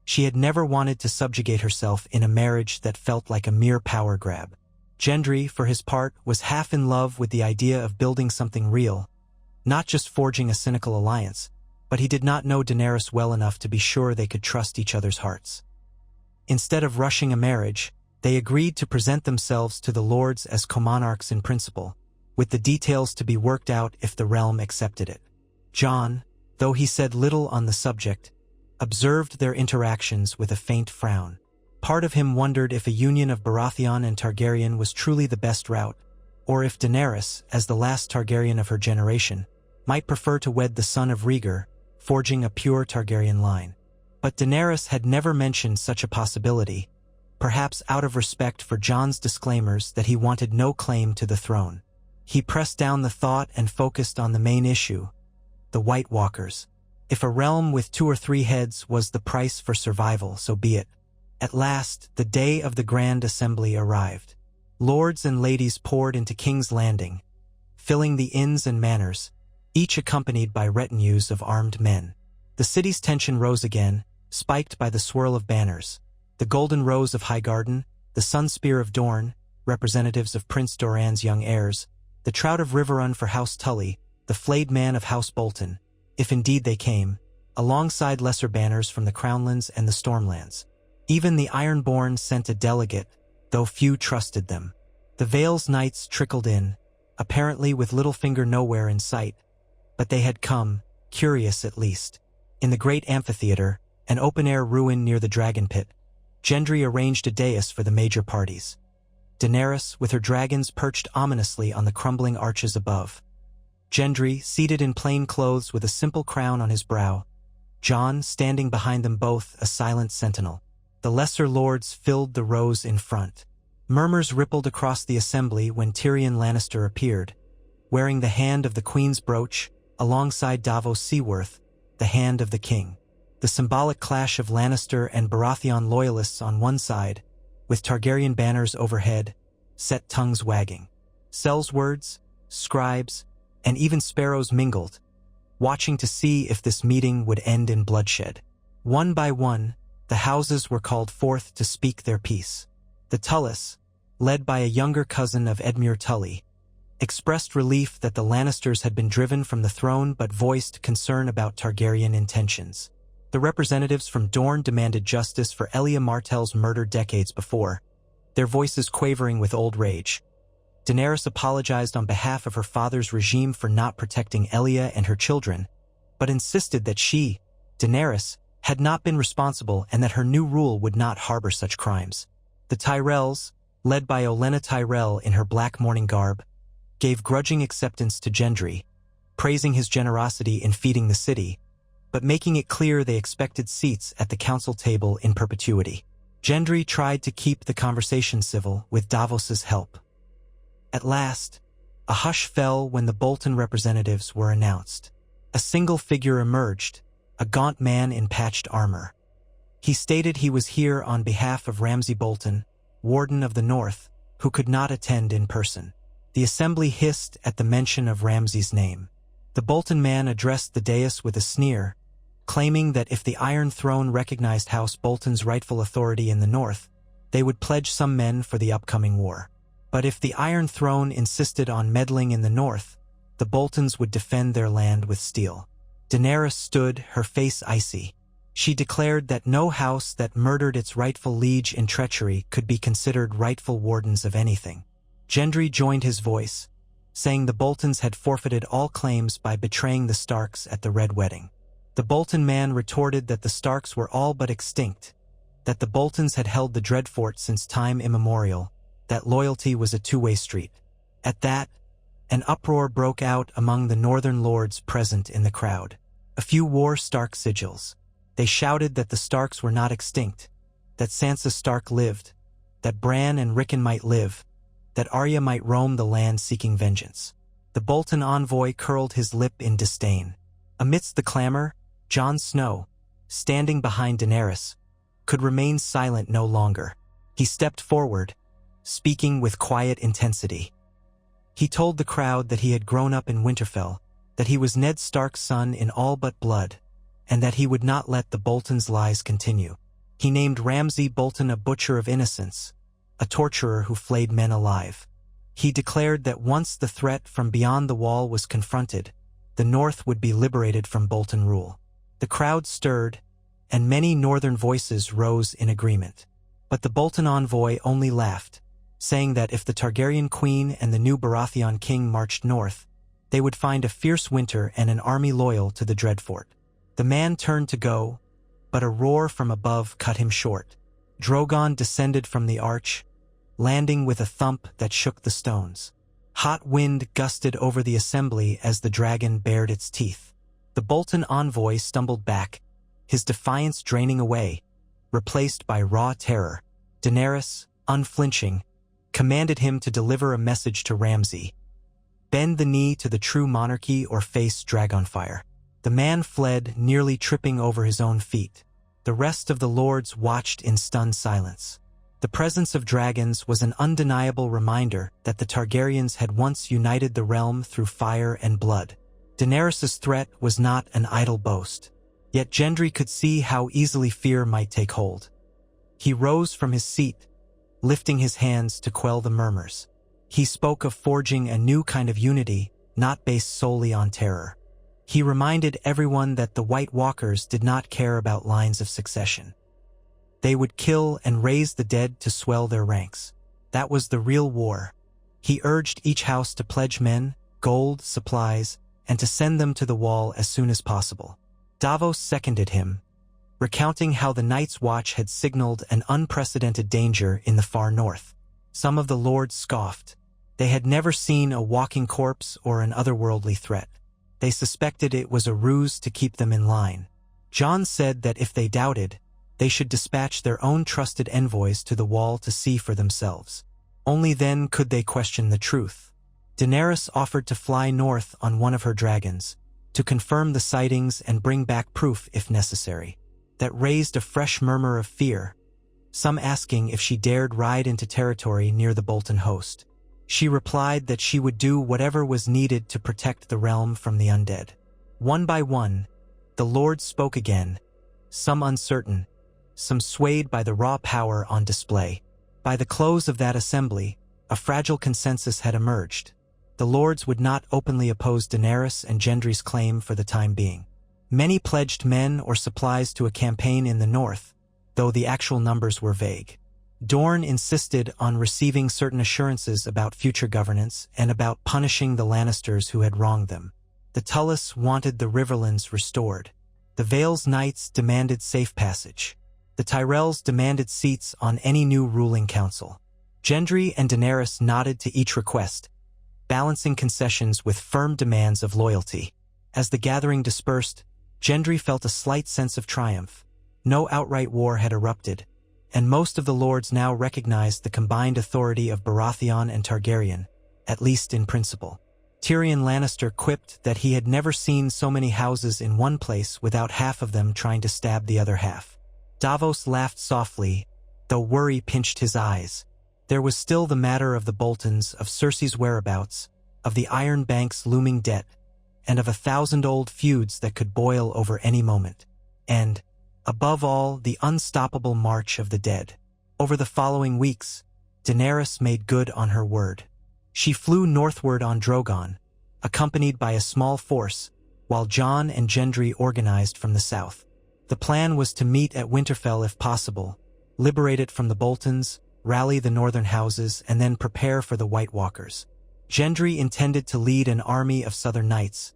She had never wanted to subjugate herself in a marriage that felt like a mere power grab. Gendry, for his part, was half in love with the idea of building something real, not just forging a cynical alliance, but he did not know Daenerys well enough to be sure they could trust each other's hearts. Instead of rushing a marriage, they agreed to present themselves to the lords as co-monarchs in principle, with the details to be worked out if the realm accepted it. Jon, though he said little on the subject, observed their interactions with a faint frown. Part of him wondered if a union of Baratheon and Targaryen was truly the best route, or if Daenerys, as the last Targaryen of her generation, might prefer to wed the son of Rhaegar, forging a pure Targaryen line. But Daenerys had never mentioned such a possibility, perhaps out of respect for Jon's disclaimers that he wanted no claim to the throne. He pressed down the thought and focused on the main issue, the White Walkers. If a realm with 2 or 3 heads was the price for survival, so be it. At last, the day of the Grand Assembly arrived. Lords and ladies poured into King's Landing, filling the inns and manors, each accompanied by retinues of armed men. The city's tension rose again, spiked by the swirl of banners. The Golden Rose of Highgarden, the Sun Spear of Dorne, representatives of Prince Doran's young heirs, the Trout of Riverrun for House Tully, the Flayed Man of House Bolton, if indeed they came, alongside lesser banners from the Crownlands and the Stormlands. Even the Ironborn sent a delegate, though few trusted them. The Vale's knights trickled in, apparently with Littlefinger nowhere in sight, but they had come, curious at least. In the great amphitheater, an open-air ruin near the Dragon Pit, Gendry arranged a dais for the major parties. Daenerys, with her dragons perched ominously on the crumbling arches above. Gendry, seated in plain clothes with a simple crown on his brow. Jon, standing behind them both, a silent sentinel. The lesser lords filled the rows in front. Murmurs rippled across the assembly when Tyrion Lannister appeared, wearing the hand of the Queen's brooch, alongside Davos Seaworth, the hand of the king. The symbolic clash of Lannister and Baratheon loyalists on one side, with Targaryen banners overhead, set tongues wagging. Sellswords, scribes, and even sparrows mingled, watching to see if this meeting would end in bloodshed. One by one, the houses were called forth to speak their piece. The Tullys, led by a younger cousin of Edmure Tully, expressed relief that the Lannisters had been driven from the throne but voiced concern about Targaryen intentions. The representatives from Dorne demanded justice for Elia Martell's murder decades before, their voices quavering with old rage. Daenerys apologized on behalf of her father's regime for not protecting Elia and her children, but insisted that she, Daenerys, had not been responsible and that her new rule would not harbor such crimes. The Tyrells, led by Olenna Tyrell in her black mourning garb, gave grudging acceptance to Gendry, praising his generosity in feeding the city, but making it clear they expected seats at the council table in perpetuity. Gendry tried to keep the conversation civil with Davos's help. At last, a hush fell when the Bolton representatives were announced. A single figure emerged, a gaunt man in patched armor. He stated he was here on behalf of Ramsay Bolton, Warden of the North, who could not attend in person. The assembly hissed at the mention of Ramsay's name. The Bolton man addressed the dais with a sneer, claiming that if the Iron Throne recognized House Bolton's rightful authority in the North, they would pledge some men for the upcoming war. But if the Iron Throne insisted on meddling in the North, the Boltons would defend their land with steel. Daenerys stood, her face icy. She declared that no house that murdered its rightful liege in treachery could be considered rightful wardens of anything. Gendry joined his voice, saying the Boltons had forfeited all claims by betraying the Starks at the Red Wedding. The Bolton man retorted that the Starks were all but extinct, that the Boltons had held the Dreadfort since time immemorial, that loyalty was a two-way street. At that, an uproar broke out among the northern lords present in the crowd. A few wore Stark sigils. They shouted that the Starks were not extinct, that Sansa Stark lived, that Bran and Rickon might live, that Arya might roam the land seeking vengeance. The Bolton envoy curled his lip in disdain. Amidst the clamor, Jon Snow, standing behind Daenerys, could remain silent no longer. He stepped forward, speaking with quiet intensity. He told the crowd that he had grown up in Winterfell, that he was Ned Stark's son in all but blood, and that he would not let the Boltons' lies continue. He named Ramsay Bolton a butcher of innocence, a torturer who flayed men alive. He declared that once the threat from beyond the wall was confronted, the North would be liberated from Bolton rule. The crowd stirred, and many northern voices rose in agreement. But the Bolton envoy only laughed, saying that if the Targaryen queen and the new Baratheon king marched north, they would find a fierce winter and an army loyal to the Dreadfort. The man turned to go, but a roar from above cut him short. Drogon descended from the arch, landing with a thump that shook the stones. Hot wind gusted over the assembly as the dragon bared its teeth. The Bolton envoy stumbled back, his defiance draining away, replaced by raw terror. Daenerys, unflinching, commanded him to deliver a message to Ramsay. Bend the knee to the true monarchy or face Dragonfire. The man fled, nearly tripping over his own feet. The rest of the lords watched in stunned silence. The presence of dragons was an undeniable reminder that the Targaryens had once united the realm through fire and blood. Daenerys' threat was not an idle boast. Yet Gendry could see how easily fear might take hold. He rose from his seat, lifting his hands to quell the murmurs. He spoke of forging a new kind of unity, not based solely on terror. He reminded everyone that the White Walkers did not care about lines of succession. They would kill and raise the dead to swell their ranks. That was the real war. He urged each house to pledge men, gold, supplies, and to send them to the wall as soon as possible. Davos seconded him, recounting how the Night's Watch had signaled an unprecedented danger in the far north. Some of the lords scoffed. They had never seen a walking corpse or an otherworldly threat. They suspected it was a ruse to keep them in line. Jon said that if they doubted, they should dispatch their own trusted envoys to the wall to see for themselves. Only then could they question the truth. Daenerys offered to fly north on one of her dragons, to confirm the sightings and bring back proof if necessary. That raised a fresh murmur of fear, some asking if she dared ride into territory near the Bolton host. She replied that she would do whatever was needed to protect the realm from the undead. One by one, the lords spoke again, some uncertain, some swayed by the raw power on display. By the close of that assembly, a fragile consensus had emerged. The lords would not openly oppose Daenerys and Gendry's claim for the time being. Many pledged men or supplies to a campaign in the north, though the actual numbers were vague. Dorne insisted on receiving certain assurances about future governance and about punishing the Lannisters who had wronged them. The Tullys wanted the Riverlands restored. The Vale's knights demanded safe passage. The Tyrells demanded seats on any new ruling council. Gendry and Daenerys nodded to each request, balancing concessions with firm demands of loyalty. As the gathering dispersed, Gendry felt a slight sense of triumph. No outright war had erupted, and most of the lords now recognized the combined authority of Baratheon and Targaryen, at least in principle. Tyrion Lannister quipped that he had never seen so many houses in one place without half of them trying to stab the other half. Davos laughed softly, though worry pinched his eyes. There was still the matter of the Boltons, of Cersei's whereabouts, of the Iron Bank's looming debt, and of 1,000 old feuds that could boil over any moment. And, above all, the unstoppable march of the dead. Over the following weeks, Daenerys made good on her word. She flew northward on Drogon, accompanied by a small force, while Jon and Gendry organized from the south. The plan was to meet at Winterfell if possible, liberate it from the Boltons, rally the northern houses, and then prepare for the White Walkers. Gendry intended to lead an army of southern knights,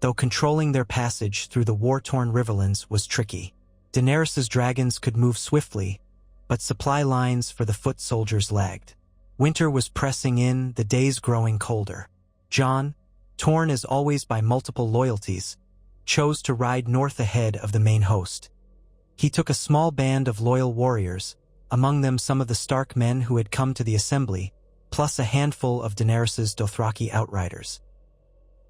though controlling their passage through the war-torn riverlands was tricky. Daenerys's dragons could move swiftly, but supply lines for the foot soldiers lagged. Winter was pressing in, the days growing colder. Jon, torn as always by multiple loyalties, chose to ride north ahead of the main host. He took a small band of loyal warriors, among them some of the Stark men who had come to the assembly, plus a handful of Daenerys's Dothraki outriders.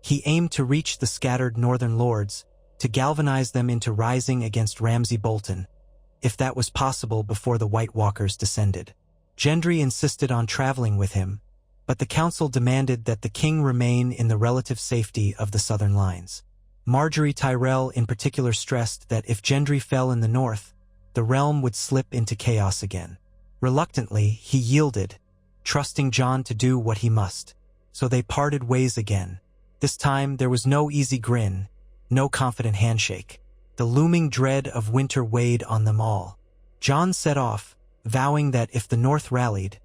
He aimed to reach the scattered northern lords, to galvanize them into rising against Ramsay Bolton, if that was possible before the White Walkers descended. Gendry insisted on traveling with him, but the council demanded that the king remain in the relative safety of the southern lines. Margaery Tyrell in particular stressed that if Gendry fell in the north, the realm would slip into chaos again. Reluctantly, he yielded, trusting Jon to do what he must. So they parted ways again. This time there was no easy grin, no confident handshake. The looming dread of winter weighed on them all. Jon set off, vowing that if the north rallied,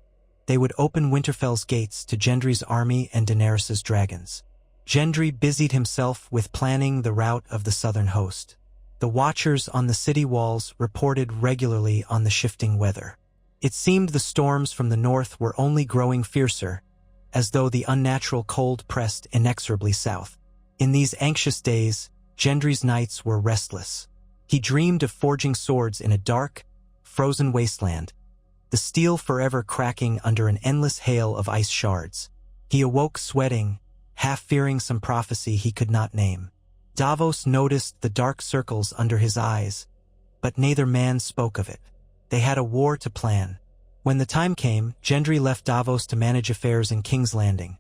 they would open Winterfell's gates to Gendry's army and Daenerys's dragons. Gendry busied himself with planning the route of the southern host. The watchers on the city walls reported regularly on the shifting weather. It seemed the storms from the north were only growing fiercer, as though the unnatural cold pressed inexorably south. In these anxious days, Gendry's nights were restless. He dreamed of forging swords in a dark, frozen wasteland, the steel forever cracking under an endless hail of ice shards. He awoke sweating, half fearing some prophecy he could not name. Davos noticed the dark circles under his eyes, but neither man spoke of it. They had a war to plan. When the time came, Gendry left Davos to manage affairs in King's Landing.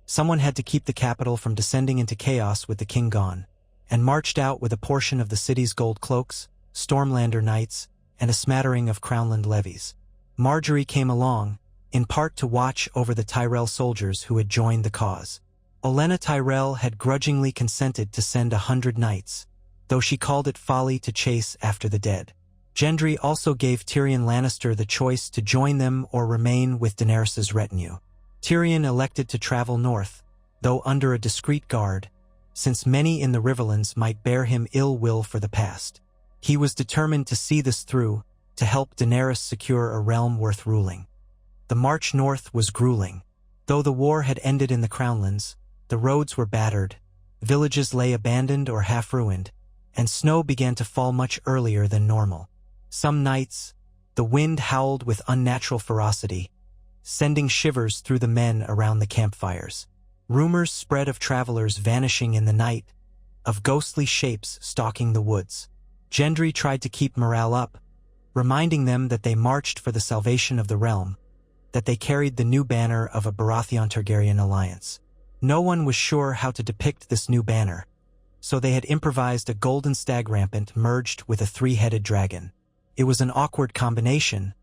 Someone had to keep the capital from descending into chaos with the king gone, and marched out with a portion of the city's gold cloaks, Stormlander knights, and a smattering of Crownland levies. Margaery came along, in part to watch over the Tyrell soldiers who had joined the cause. Olenna Tyrell had grudgingly consented to send 100 knights, though she called it folly to chase after the dead. Gendry also gave Tyrion Lannister the choice to join them or remain with Daenerys's retinue. Tyrion elected to travel north, though under a discreet guard, since many in the Riverlands might bear him ill will for the past. He was determined to see this through, to help Daenerys secure a realm worth ruling. The march north was grueling. Though the war had ended in the Crownlands, the roads were battered, villages lay abandoned or half-ruined, and snow began to fall much earlier than normal. Some nights, the wind howled with unnatural ferocity, sending shivers through the men around the campfires. Rumors spread of travelers vanishing in the night, of ghostly shapes stalking the woods. Gendry tried to keep morale up, reminding them that they marched for the salvation of the realm, that they carried the new banner of a Baratheon-Targaryen alliance. No one was sure how to depict this new banner, so they had improvised a golden stag rampant merged with a three-headed dragon. It was an awkward combination,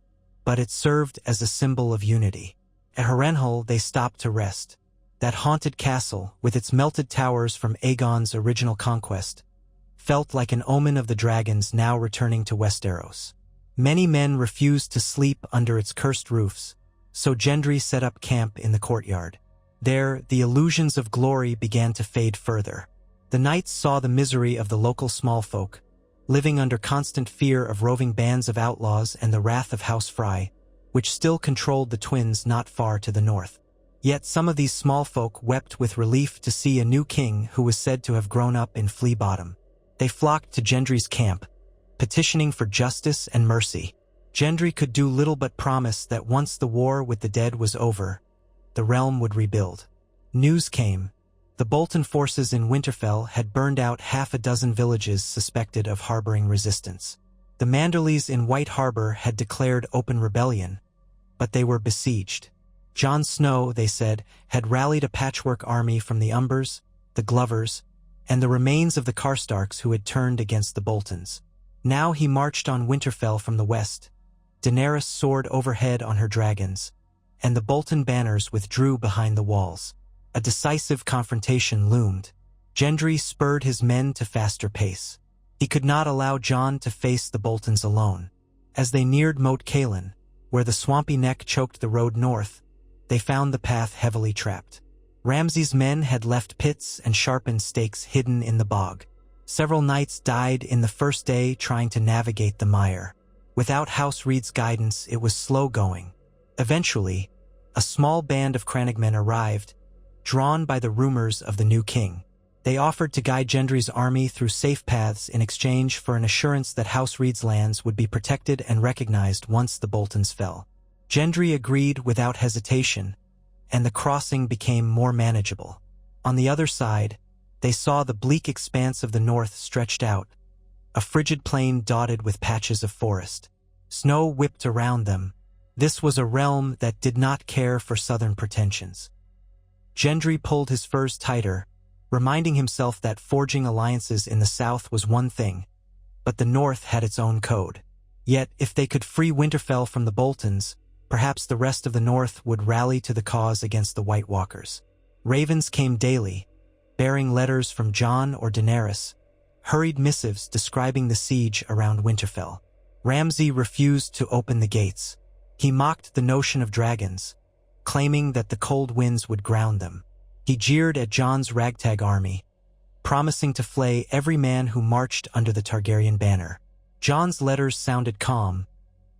but it served as a symbol of unity. At Harrenhal they stopped to rest. That haunted castle, with its melted towers from Aegon's original conquest, felt like an omen of the dragons now returning to Westeros. Many men refused to sleep under its cursed roofs, so Gendry set up camp in the courtyard. There, the illusions of glory began to fade further. The knights saw the misery of the local small folk, living under constant fear of roving bands of outlaws and the wrath of House Frey, which still controlled the twins not far to the north. Yet some of these small folk wept with relief to see a new king who was said to have grown up in Flea Bottom. They flocked to Gendry's camp, petitioning for justice and mercy. Gendry could do little but promise that once the war with the dead was over, the realm would rebuild. News came. The Bolton forces in Winterfell had burned out half a dozen villages suspected of harboring resistance. The Manderleys in White Harbor had declared open rebellion, but they were besieged. Jon Snow, they said, had rallied a patchwork army from the Umbers, the Glovers, and the remains of the Karstarks who had turned against the Boltons. Now he marched on Winterfell from the west. Daenerys soared overhead on her dragons, and the Bolton banners withdrew behind the walls. A decisive confrontation loomed. Gendry spurred his men to faster pace. He could not allow Jon to face the Boltons alone. As they neared Moat Cailin, where the swampy neck choked the road north, they found the path heavily trapped. Ramsay's men had left pits and sharpened stakes hidden in the bog. Several knights died in the first day trying to navigate the mire. Without House Reed's guidance, it was slow going. Eventually, a small band of crannogmen arrived, drawn by the rumors of the new king. They offered to guide Gendry's army through safe paths in exchange for an assurance that House Reed's lands would be protected and recognized once the Boltons fell. Gendry agreed without hesitation, and the crossing became more manageable. On the other side, they saw the bleak expanse of the north stretched out, a frigid plain dotted with patches of forest. Snow whipped around them. This was a realm that did not care for southern pretensions. Gendry pulled his furs tighter, reminding himself that forging alliances in the south was one thing, but the north had its own code. Yet, if they could free Winterfell from the Boltons, perhaps the rest of the north would rally to the cause against the White Walkers. Ravens came daily, bearing letters from Jon or Daenerys, hurried missives describing the siege around Winterfell. Ramsay refused to open the gates. He mocked the notion of dragons, claiming that the cold winds would ground them. He jeered at Jon's ragtag army, promising to flay every man who marched under the Targaryen banner. Jon's letters sounded calm,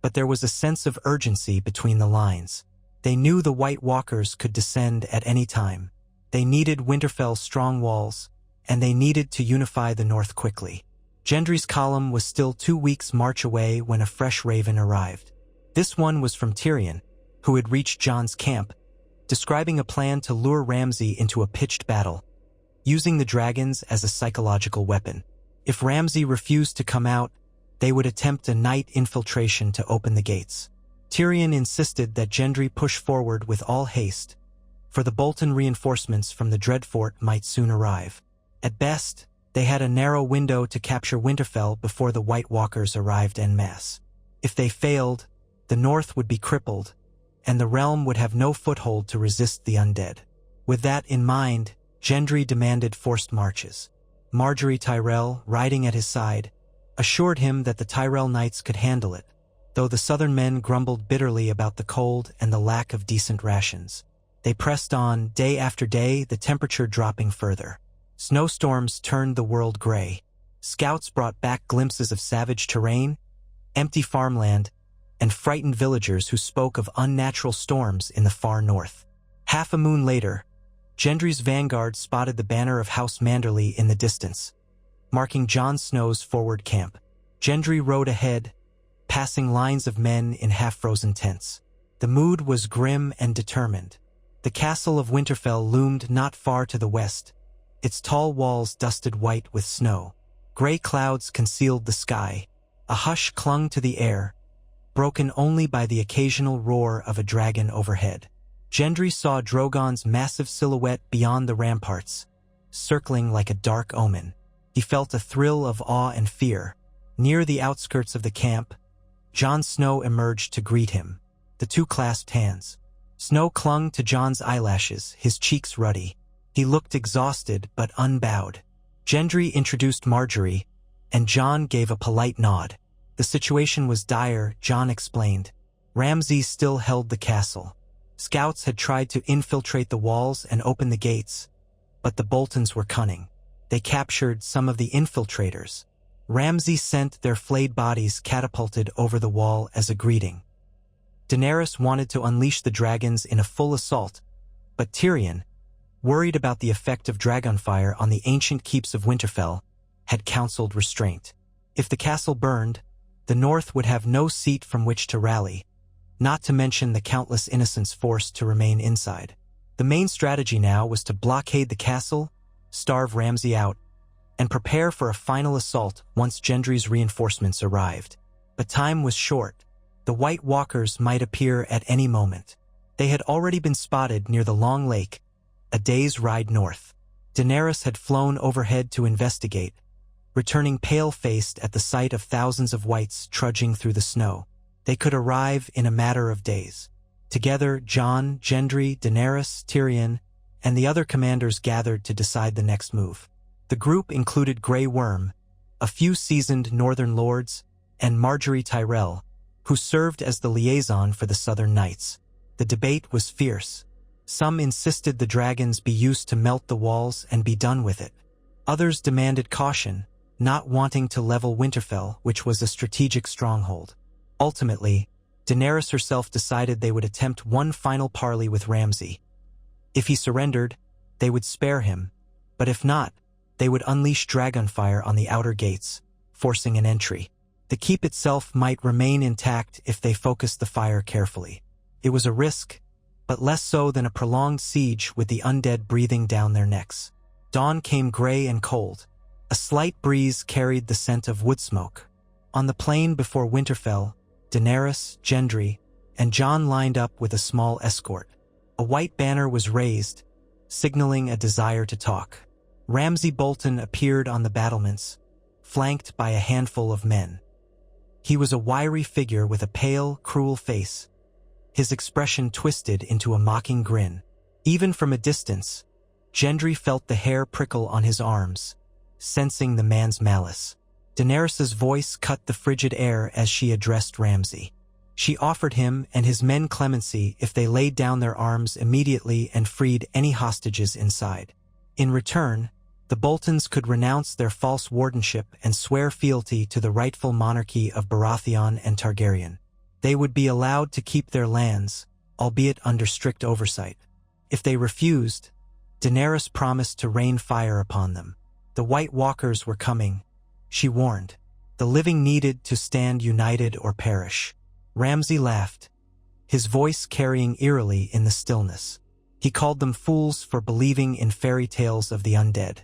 but there was a sense of urgency between the lines. They knew the White Walkers could descend at any time. They needed Winterfell's strong walls, and they needed to unify the north quickly. Gendry's column was still 2 weeks' march away when a fresh raven arrived. This one was from Tyrion, who had reached Jon's camp, describing a plan to lure Ramsay into a pitched battle, using the dragons as a psychological weapon. If Ramsay refused to come out, they would attempt a night infiltration to open the gates. Tyrion insisted that Gendry push forward with all haste, for the Bolton reinforcements from the Dreadfort might soon arrive. At best, they had a narrow window to capture Winterfell before the White Walkers arrived en masse. If they failed, the north would be crippled, and the realm would have no foothold to resist the undead. With that in mind, Gendry demanded forced marches. Margaery Tyrell, riding at his side, assured him that the Tyrell Knights could handle it, though the southern men grumbled bitterly about the cold and the lack of decent rations. They pressed on, day after day, the temperature dropping further. Snowstorms turned the world gray. Scouts brought back glimpses of savage terrain, empty farmland, and frightened villagers who spoke of unnatural storms in the far north. Half a moon later, Gendry's vanguard spotted the banner of House Manderly in the distance, marking Jon Snow's forward camp. Gendry rode ahead, passing lines of men in half-frozen tents. The mood was grim and determined. The castle of Winterfell loomed not far to the west, its tall walls dusted white with snow. Gray clouds concealed the sky. A hush clung to the air, broken only by the occasional roar of a dragon overhead. Gendry saw Drogon's massive silhouette beyond the ramparts, circling like a dark omen. He felt a thrill of awe and fear. Near the outskirts of the camp, Jon Snow emerged to greet him. The two clasped hands. Snow clung to Jon's eyelashes, his cheeks ruddy. He looked exhausted but unbowed. Gendry introduced Margaery, and Jon gave a polite nod. The situation was dire, Jon explained. Ramsay still held the castle. Scouts had tried to infiltrate the walls and open the gates, but the Boltons were cunning. They captured some of the infiltrators. Ramsay sent their flayed bodies catapulted over the wall as a greeting. Daenerys wanted to unleash the dragons in a full assault, but Tyrion, worried about the effect of dragonfire on the ancient keeps of Winterfell, had counseled restraint. If the castle burned, the north would have no seat from which to rally, not to mention the countless innocents forced to remain inside. The main strategy now was to blockade the castle, starve Ramsay out, and prepare for a final assault once Gendry's reinforcements arrived. But time was short. The White Walkers might appear at any moment. They had already been spotted near the Long Lake, a day's ride north. Daenerys had flown overhead to investigate, returning pale-faced at the sight of thousands of whites trudging through the snow. They could arrive in a matter of days. Together, Jon, Gendry, Daenerys, Tyrion, and the other commanders gathered to decide the next move. The group included Grey Worm, a few seasoned northern lords, and Margaery Tyrell, who served as the liaison for the Southern Knights. The debate was fierce. Some insisted the dragons be used to melt the walls and be done with it. Others demanded caution, not wanting to level Winterfell, which was a strategic stronghold. Ultimately, Daenerys herself decided they would attempt one final parley with Ramsay. If he surrendered, they would spare him, but if not, they would unleash dragonfire on the outer gates, forcing an entry. The keep itself might remain intact if they focused the fire carefully. It was a risk, but less so than a prolonged siege with the undead breathing down their necks. Dawn came gray and cold. A slight breeze carried the scent of wood smoke. On the plain before Winterfell, Daenerys, Gendry, and Jon lined up with a small escort. A white banner was raised, signaling a desire to talk. Ramsay Bolton appeared on the battlements, flanked by a handful of men. He was a wiry figure with a pale, cruel face. His expression twisted into a mocking grin. Even from a distance, Gendry felt the hair prickle on his arms, sensing the man's malice. Daenerys's voice cut the frigid air as she addressed Ramsay. She offered him and his men clemency if they laid down their arms immediately and freed any hostages inside. In return, the Boltons could renounce their false wardenship and swear fealty to the rightful monarchy of Baratheon and Targaryen. They would be allowed to keep their lands, albeit under strict oversight. If they refused, Daenerys promised to rain fire upon them. The White Walkers were coming, she warned. The living needed to stand united or perish. Ramsay laughed, his voice carrying eerily in the stillness. He called them fools for believing in fairy tales of the undead.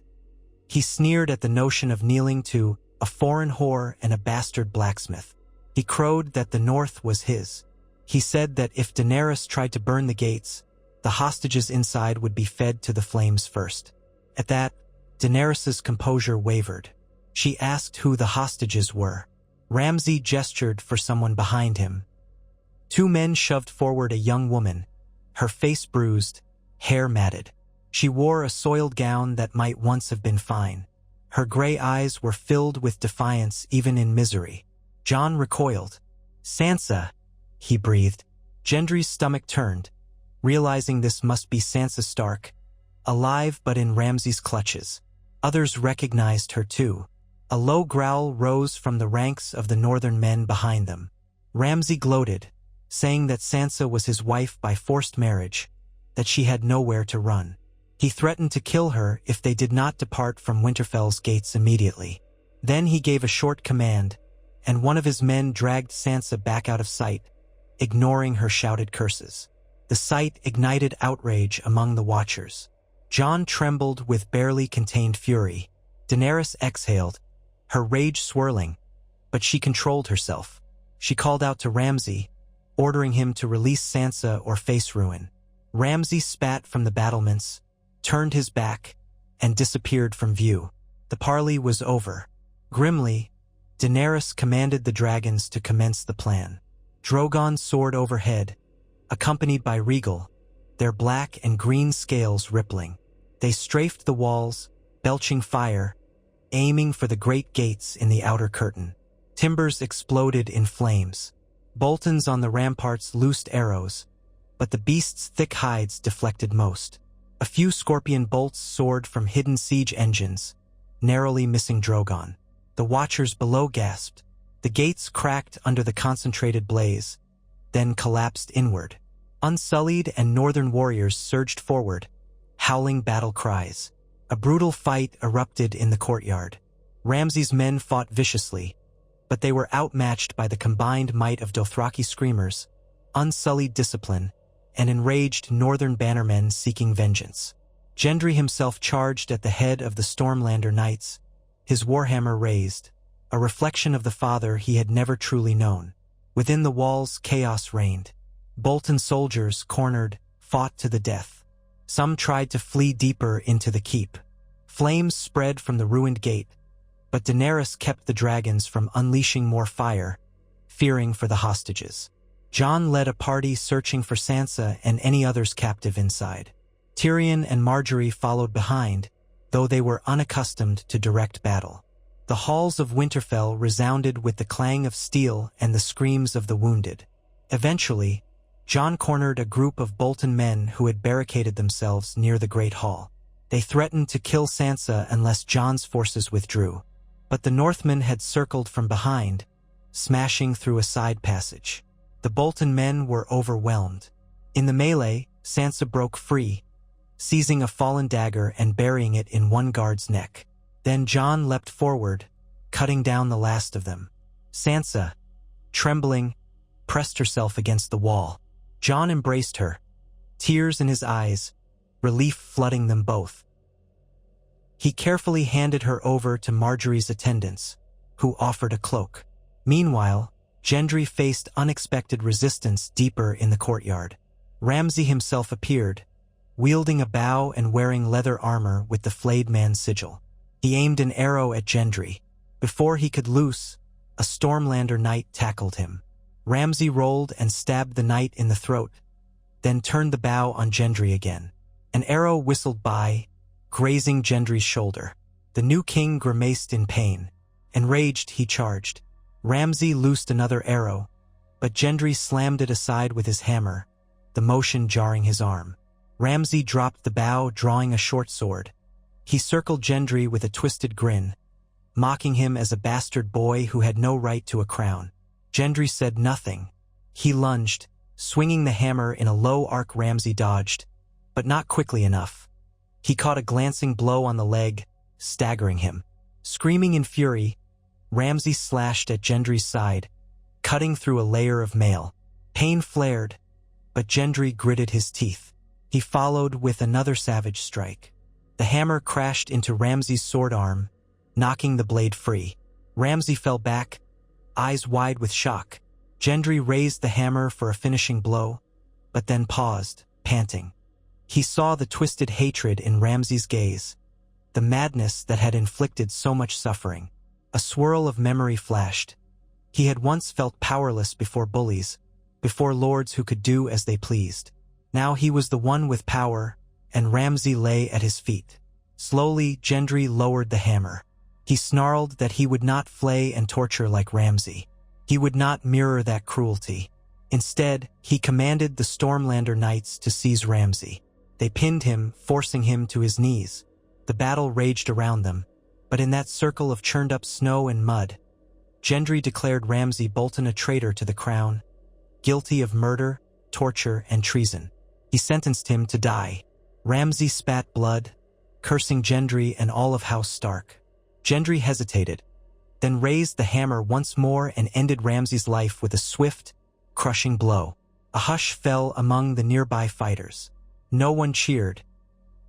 He sneered at the notion of kneeling to a foreign whore and a bastard blacksmith. He crowed that the north was his. He said that if Daenerys tried to burn the gates, the hostages inside would be fed to the flames first. At that, Daenerys's composure wavered. She asked who the hostages were. Ramsay gestured for someone behind him. Two men shoved forward a young woman, her face bruised, hair matted. She wore a soiled gown that might once have been fine. Her gray eyes were filled with defiance even in misery. Jon recoiled. "Sansa," he breathed. Gendry's stomach turned, realizing this must be Sansa Stark, alive but in Ramsay's clutches. Others recognized her too. A low growl rose from the ranks of the northern men behind them. Ramsay gloated, saying that Sansa was his wife by forced marriage, that she had nowhere to run. He threatened to kill her if they did not depart from Winterfell's gates immediately. Then he gave a short command, and one of his men dragged Sansa back out of sight, ignoring her shouted curses. The sight ignited outrage among the watchers. Jon trembled with barely contained fury. Daenerys exhaled, her rage swirling, but she controlled herself. She called out to Ramsay, ordering him to release Sansa or face ruin. Ramsay spat from the battlements, turned his back, and disappeared from view. The parley was over. Grimly, Daenerys commanded the dragons to commence the plan. Drogon soared overhead, accompanied by Rhaegal, their black and green scales rippling. They strafed the walls, belching fire, aiming for the great gates in the outer curtain. Timbers exploded in flames. Boltons on the ramparts loosed arrows, but the beasts' thick hides deflected most. A few scorpion bolts soared from hidden siege engines, narrowly missing Drogon. The watchers below gasped. The gates cracked under the concentrated blaze, then collapsed inward. Unsullied and northern warriors surged forward, howling battle cries. A brutal fight erupted in the courtyard. Ramsay's men fought viciously, but they were outmatched by the combined might of Dothraki screamers, unsullied discipline, and enraged northern bannermen seeking vengeance. Gendry himself charged at the head of the Stormlander Knights, his warhammer raised, a reflection of the father he had never truly known. Within the walls, chaos reigned. Bolton soldiers, cornered, fought to the death. Some tried to flee deeper into the keep. Flames spread from the ruined gate, but Daenerys kept the dragons from unleashing more fire, fearing for the hostages. Jon led a party searching for Sansa and any others captive inside. Tyrion and Margaery followed behind, though they were unaccustomed to direct battle. The halls of Winterfell resounded with the clang of steel and the screams of the wounded. Eventually, Jon cornered a group of Bolton men who had barricaded themselves near the Great Hall. They threatened to kill Sansa unless Jon's forces withdrew. But the Northmen had circled from behind, smashing through a side passage. The Bolton men were overwhelmed. In the melee, Sansa broke free, seizing a fallen dagger and burying it in one guard's neck. Then Jon leapt forward, cutting down the last of them. Sansa, trembling, pressed herself against the wall. Jon embraced her, tears in his eyes, relief flooding them both. He carefully handed her over to Margaery's attendants, who offered a cloak. Meanwhile, Gendry faced unexpected resistance deeper in the courtyard. Ramsay himself appeared, wielding a bow and wearing leather armor with the flayed man's sigil. He aimed an arrow at Gendry. Before he could loose, a Stormlander knight tackled him. Ramsay rolled and stabbed the knight in the throat, then turned the bow on Gendry again. An arrow whistled by, grazing Gendry's shoulder. The new king grimaced in pain. Enraged, he charged. Ramsay loosed another arrow, but Gendry slammed it aside with his hammer, the motion jarring his arm. Ramsay dropped the bow, drawing a short sword. He circled Gendry with a twisted grin, mocking him as a bastard boy who had no right to a crown. Gendry said nothing. He lunged, swinging the hammer in a low arc. Ramsay dodged, but not quickly enough. He caught a glancing blow on the leg, staggering him. Screaming in fury, Ramsay slashed at Gendry's side, cutting through a layer of mail. Pain flared, but Gendry gritted his teeth. He followed with another savage strike. The hammer crashed into Ramsay's sword arm, knocking the blade free. Ramsay fell back, eyes wide with shock. Gendry raised the hammer for a finishing blow, but then paused, panting. He saw the twisted hatred in Ramsay's gaze, the madness that had inflicted so much suffering. A swirl of memory flashed. He had once felt powerless before bullies, before lords who could do as they pleased. Now he was the one with power, and Ramsay lay at his feet. Slowly, Gendry lowered the hammer. He snarled that he would not flay and torture like Ramsay. He would not mirror that cruelty. Instead, he commanded the Stormlander knights to seize Ramsay. They pinned him, forcing him to his knees. The battle raged around them, but in that circle of churned-up snow and mud, Gendry declared Ramsay Bolton a traitor to the crown, guilty of murder, torture, and treason. He sentenced him to die. Ramsay spat blood, cursing Gendry and all of House Stark. Gendry hesitated, then raised the hammer once more and ended Ramsay's life with a swift, crushing blow. A hush fell among the nearby fighters. No one cheered.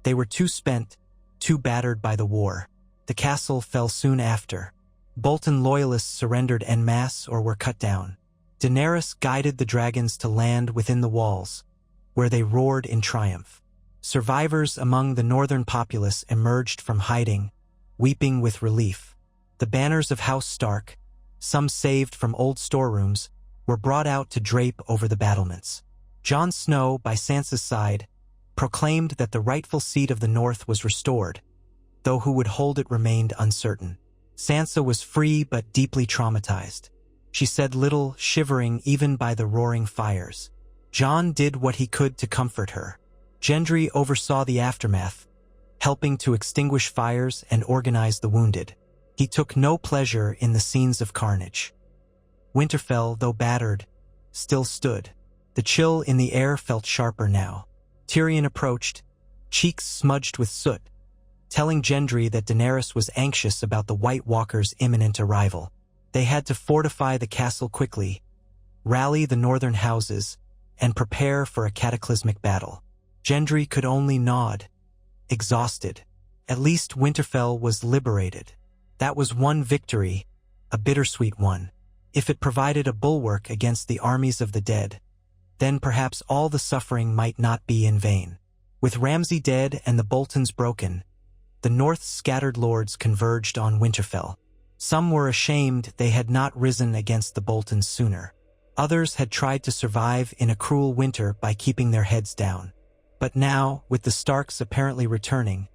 They were too spent, too battered by the war. The castle fell soon after. Bolton loyalists surrendered en masse or were cut down. Daenerys guided the dragons to land within the walls, where they roared in triumph. Survivors among the northern populace emerged from hiding, weeping with relief. The banners of House Stark, some saved from old storerooms, were brought out to drape over the battlements. Jon Snow, by Sansa's side, proclaimed that the rightful seat of the North was restored, though who would hold it remained uncertain. Sansa was free but deeply traumatized. She said little, shivering even by the roaring fires. Jon did what he could to comfort her. Gendry oversaw the aftermath, helping to extinguish fires and organize the wounded. He took no pleasure in the scenes of carnage. Winterfell, though battered, still stood. The chill in the air felt sharper now. Tyrion approached, cheeks smudged with soot, telling Gendry that Daenerys was anxious about the White Walkers' imminent arrival. They had to fortify the castle quickly, rally the northern houses, and prepare for a cataclysmic battle. Gendry could only nod, exhausted. At least Winterfell was liberated. That was one victory, a bittersweet one. If it provided a bulwark against the armies of the dead, then perhaps all the suffering might not be in vain. With Ramsay dead and the Boltons broken, the North's scattered lords converged on Winterfell. Some were ashamed they had not risen against the Boltons sooner. Others had tried to survive in a cruel winter by keeping their heads down. But now, with the Starks apparently returning,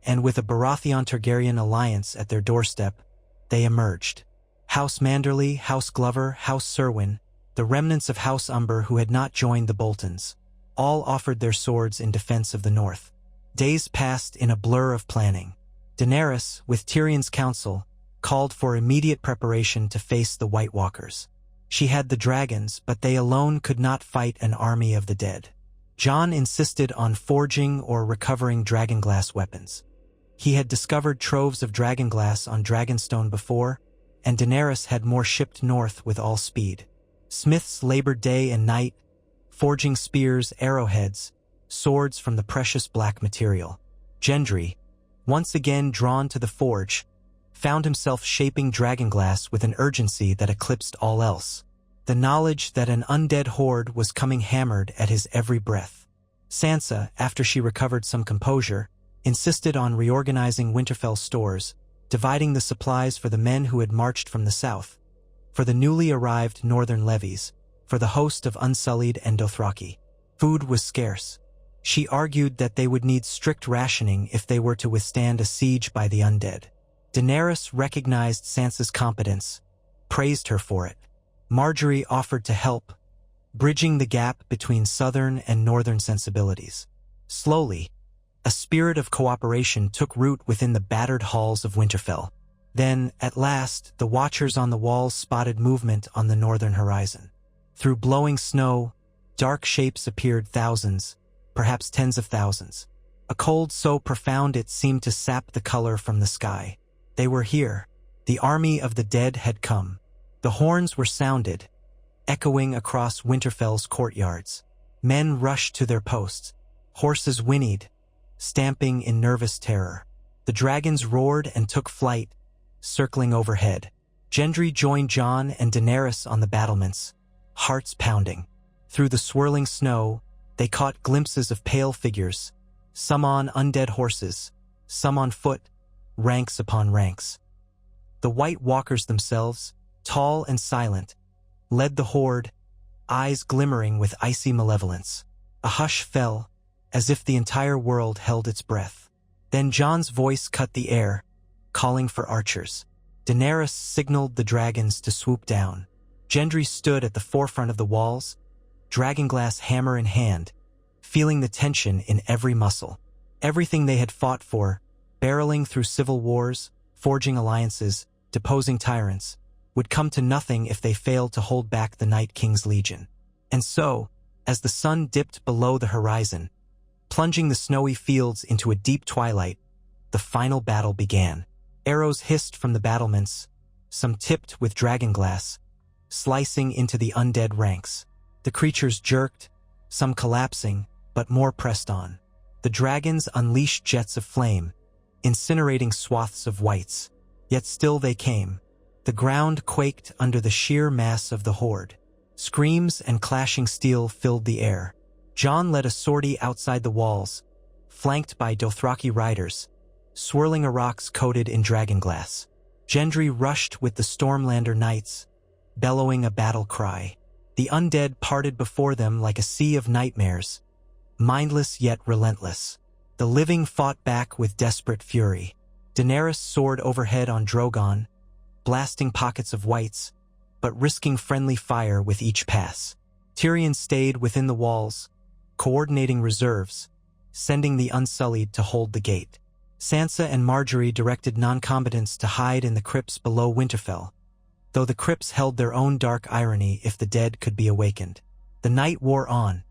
and with a Baratheon Targaryen alliance at their doorstep, they emerged. House Manderly, House Glover, House Serwyn, the remnants of House Umber who had not joined the Boltons. All offered their swords in defense of the north. Days passed in a blur of planning. Daenerys, with Tyrion's counsel, called for immediate preparation to face the White Walkers. She had the dragons, but they alone could not fight an army of the dead. Jon insisted on forging or recovering dragonglass weapons. He had discovered troves of dragonglass on Dragonstone before, and Daenerys had more shipped north with all speed. Smiths labored day and night, forging spears, arrowheads, swords from the precious black material. Gendry, once again drawn to the forge, found himself shaping dragonglass with an urgency that eclipsed all else. The knowledge that an undead horde was coming hammered at his every breath. Sansa, after she recovered some composure, insisted on reorganizing Winterfell's stores, dividing the supplies for the men who had marched from the south, for the newly arrived northern levies, for the host of Unsullied and Dothraki. Food was scarce. She argued that they would need strict rationing if they were to withstand a siege by the undead. Daenerys recognized Sansa's competence, praised her for it. Marjorie offered to help, bridging the gap between southern and northern sensibilities. Slowly, a spirit of cooperation took root within the battered halls of Winterfell. Then, at last, the watchers on the walls spotted movement on the northern horizon. Through blowing snow, dark shapes appeared, thousands, perhaps tens of thousands. A cold so profound it seemed to sap the color from the sky. They were here. The army of the dead had come. The horns were sounded, echoing across Winterfell's courtyards. Men rushed to their posts. Horses whinnied, stamping in nervous terror. The dragons roared and took flight, circling overhead. Gendry joined Jon and Daenerys on the battlements, hearts pounding. Through the swirling snow, they caught glimpses of pale figures, some on undead horses, some on foot, ranks upon ranks. The White Walkers themselves, tall and silent, led the horde, eyes glimmering with icy malevolence. A hush fell, as if the entire world held its breath. Then Jon's voice cut the air, calling for archers. Daenerys signaled the dragons to swoop down. Gendry stood at the forefront of the walls, dragonglass hammer in hand, feeling the tension in every muscle. Everything they had fought for, barreling through civil wars, forging alliances, deposing tyrants, would come to nothing if they failed to hold back the Night King's legion. And so, as the sun dipped below the horizon, plunging the snowy fields into a deep twilight, the final battle began. Arrows hissed from the battlements, some tipped with dragonglass, slicing into the undead ranks. The creatures jerked, some collapsing, but more pressed on. The dragons unleashed jets of flame, incinerating swaths of whites. Yet still they came. The ground quaked under the sheer mass of the horde. Screams and clashing steel filled the air. Jon led a sortie outside the walls, flanked by Dothraki riders, swirling rocks coated in dragonglass. Gendry rushed with the Stormlander knights, bellowing a battle cry. The undead parted before them like a sea of nightmares, mindless yet relentless. The living fought back with desperate fury. Daenerys soared overhead on Drogon, blasting pockets of whites, but risking friendly fire with each pass. Tyrion stayed within the walls, coordinating reserves, sending the Unsullied to hold the gate. Sansa and Marjorie directed non-combatants to hide in the crypts below Winterfell, though the crypts held their own dark irony if the dead could be awakened. The night wore on,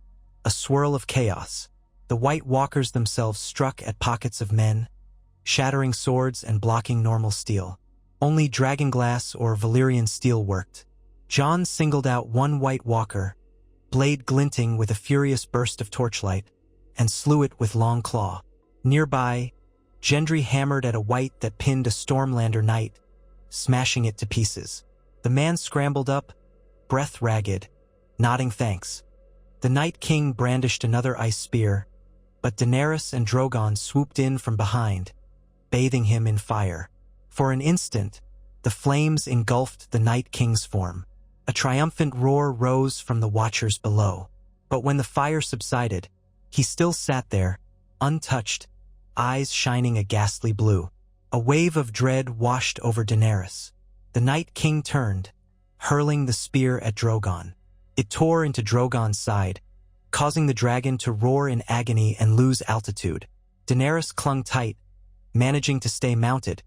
a swirl of chaos. The White Walkers themselves struck at pockets of men, shattering swords and blocking normal steel. Only dragonglass or Valyrian steel worked. Jon singled out one White Walker, blade glinting with a furious burst of torchlight, and slew it with long claw. Nearby, Gendry hammered at a white that pinned a Stormlander knight, smashing it to pieces. The man scrambled up, breath ragged, nodding thanks. The Night King brandished another ice spear, but Daenerys and Drogon swooped in from behind, bathing him in fire. For an instant, the flames engulfed the Night King's form. A triumphant roar rose from the watchers below. But when the fire subsided, he still sat there, untouched, eyes shining a ghastly blue. A wave of dread washed over Daenerys. The Night King turned, hurling the spear at Drogon. It tore into Drogon's side, causing the dragon to roar in agony and lose altitude. Daenerys clung tight, managing to stay mounted,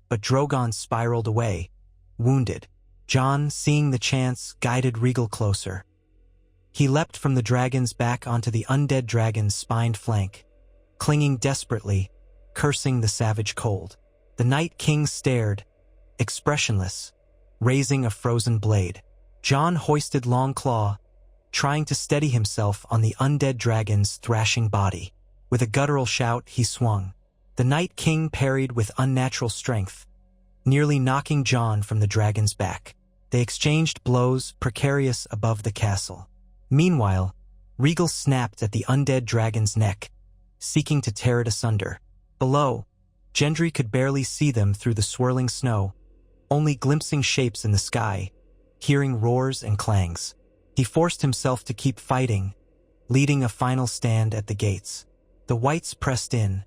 but Drogon spiraled away, wounded. Jon, seeing the chance, guided Rhaegal closer. He leapt from the dragon's back onto the undead dragon's spined flank, clinging desperately, cursing the savage cold. The Night King stared, expressionless, raising a frozen blade. Jon hoisted Longclaw, trying to steady himself on the undead dragon's thrashing body. With a guttural shout, he swung. The Night King parried with unnatural strength, nearly knocking Jon from the dragon's back. They exchanged blows, precarious above the castle. Meanwhile, Rhaegal snapped at the undead dragon's neck, seeking to tear it asunder. Below, Gendry could barely see them through the swirling snow, only glimpsing shapes in the sky, hearing roars and clangs. He forced himself to keep fighting, leading a final stand at the gates. The whites pressed in,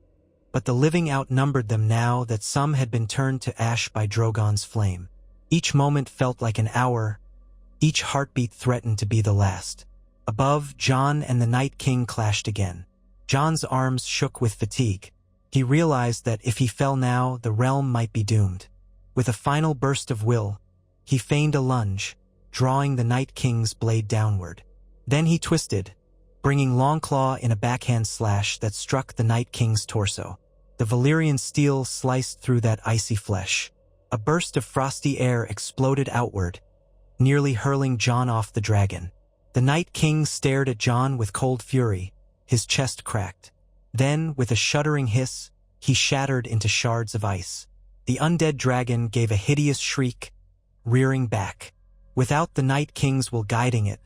but the living outnumbered them now that some had been turned to ash by Drogon's flame. Each moment felt like an hour, each heartbeat threatened to be the last. Above, Jon and the Night King clashed again. Jon's arms shook with fatigue. He realized that if he fell now, the realm might be doomed. With a final burst of will, he feigned a lunge, drawing the Night King's blade downward. Then he twisted, bringing Longclaw in a backhand slash that struck the Night King's torso. The Valyrian steel sliced through that icy flesh. A burst of frosty air exploded outward, nearly hurling Jon off the dragon. The Night King stared at Jon with cold fury, his chest cracked. Then, with a shuddering hiss, he shattered into shards of ice. The undead dragon gave a hideous shriek, rearing back. Without the Night King's will guiding it,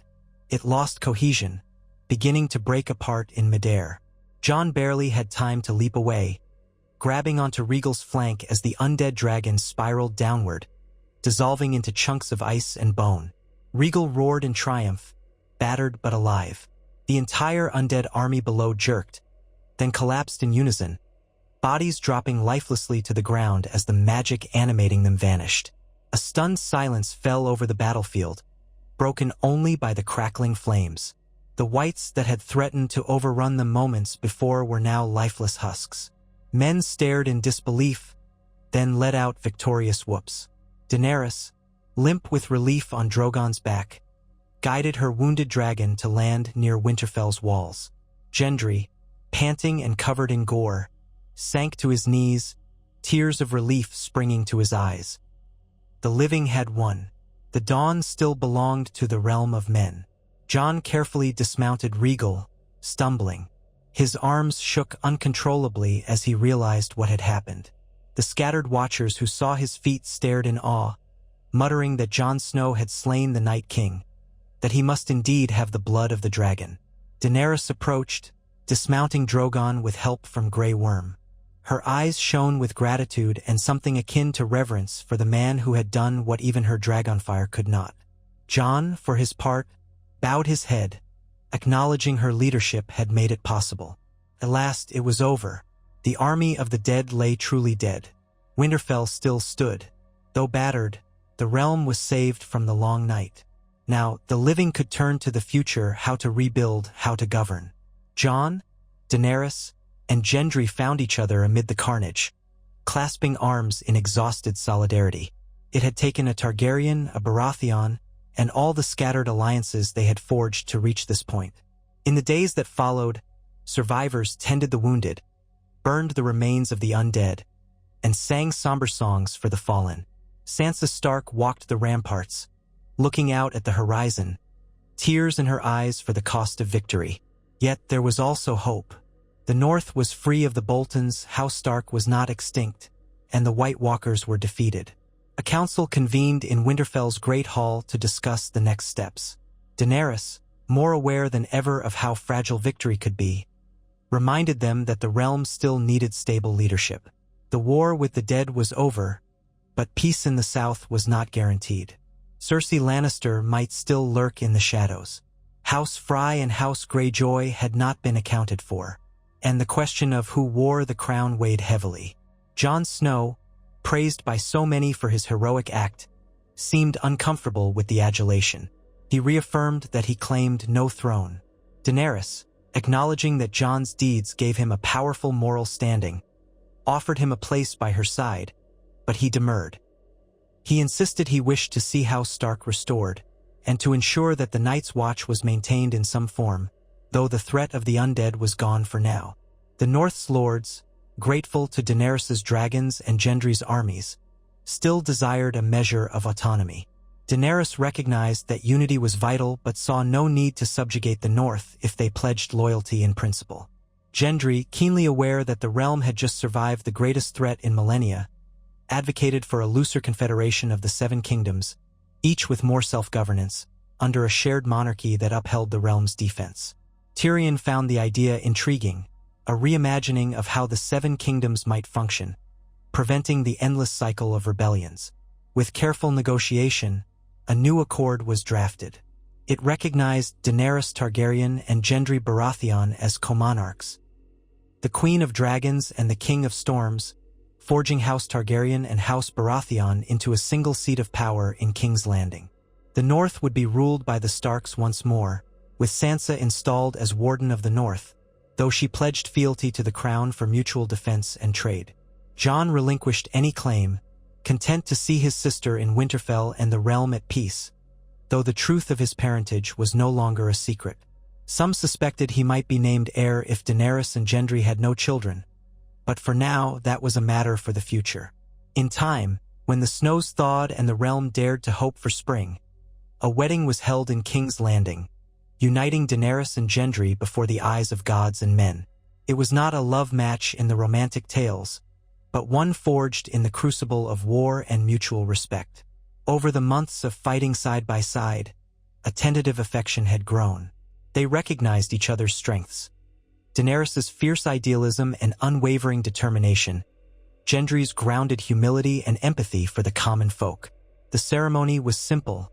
it lost cohesion, beginning to break apart in midair. Jon barely had time to leap away, grabbing onto Rhaegal's flank as the undead dragon spiraled downward, dissolving into chunks of ice and bone. Rhaegal roared in triumph, battered but alive. The entire undead army below jerked, then collapsed in unison, bodies dropping lifelessly to the ground as the magic animating them vanished. A stunned silence fell over the battlefield, broken only by the crackling flames. The whites that had threatened to overrun them moments before were now lifeless husks. Men stared in disbelief, then let out victorious whoops. Daenerys, limp with relief on Drogon's back, guided her wounded dragon to land near Winterfell's walls. Gendry, panting and covered in gore, sank to his knees, tears of relief springing to his eyes. The living had won. The dawn still belonged to the realm of men. Jon carefully dismounted Rhaegal, stumbling. His arms shook uncontrollably as he realized what had happened. The scattered watchers who saw his feat stared in awe, muttering that Jon Snow had slain the Night King, that he must indeed have the blood of the dragon. Daenerys approached, dismounting Drogon with help from Grey Worm. Her eyes shone with gratitude and something akin to reverence for the man who had done what even her dragonfire could not. Jon, for his part, bowed his head, acknowledging her leadership had made it possible. At last it was over. The army of the dead lay truly dead. Winterfell still stood. Though battered, the realm was saved from the long night. Now, the living could turn to the future, how to rebuild, how to govern. Jon, Daenerys, and Gendry found each other amid the carnage, clasping arms in exhausted solidarity. It had taken a Targaryen, a Baratheon, and all the scattered alliances they had forged to reach this point. In the days that followed, survivors tended the wounded, burned the remains of the undead, and sang somber songs for the fallen. Sansa Stark walked the ramparts, looking out at the horizon, tears in her eyes for the cost of victory. Yet there was also hope. The North was free of the Boltons, House Stark was not extinct, and the White Walkers were defeated. A council convened in Winterfell's Great Hall to discuss the next steps. Daenerys, more aware than ever of how fragile victory could be, reminded them that the realm still needed stable leadership. The war with the dead was over, but peace in the South was not guaranteed. Cersei Lannister might still lurk in the shadows. House Frey and House Greyjoy had not been accounted for, and the question of who wore the crown weighed heavily. Jon Snow, praised by so many for his heroic act, seemed uncomfortable with the adulation. He reaffirmed that he claimed no throne. Daenerys, acknowledging that Jon's deeds gave him a powerful moral standing, offered him a place by her side, but he demurred. He insisted he wished to see House Stark restored, and to ensure that the Night's Watch was maintained in some form, though the threat of the undead was gone for now. The North's lords, grateful to Daenerys' dragons and Gendry's armies, still desired a measure of autonomy. Daenerys recognized that unity was vital but saw no need to subjugate the North if they pledged loyalty in principle. Gendry, keenly aware that the realm had just survived the greatest threat in millennia, advocated for a looser confederation of the Seven Kingdoms, each with more self-governance, under a shared monarchy that upheld the realm's defense. Tyrion found the idea intriguing, a reimagining of how the Seven Kingdoms might function, preventing the endless cycle of rebellions. With careful negotiation, a new accord was drafted. It recognized Daenerys Targaryen and Gendry Baratheon as co-monarchs, the Queen of Dragons and the King of Storms, forging House Targaryen and House Baratheon into a single seat of power in King's Landing. The North would be ruled by the Starks once more, with Sansa installed as Warden of the North, though she pledged fealty to the crown for mutual defense and trade. Jon relinquished any claim, content to see his sister in Winterfell and the realm at peace, though the truth of his parentage was no longer a secret. Some suspected he might be named heir if Daenerys and Gendry had no children, but for now that was a matter for the future. In time, when the snows thawed and the realm dared to hope for spring, a wedding was held in King's Landing, uniting Daenerys and Gendry before the eyes of gods and men. It was not a love match in the romantic tales, but one forged in the crucible of war and mutual respect. Over the months of fighting side by side, a tentative affection had grown. They recognized each other's strengths. Daenerys' fierce idealism and unwavering determination, Gendry's grounded humility and empathy for the common folk. The ceremony was simple,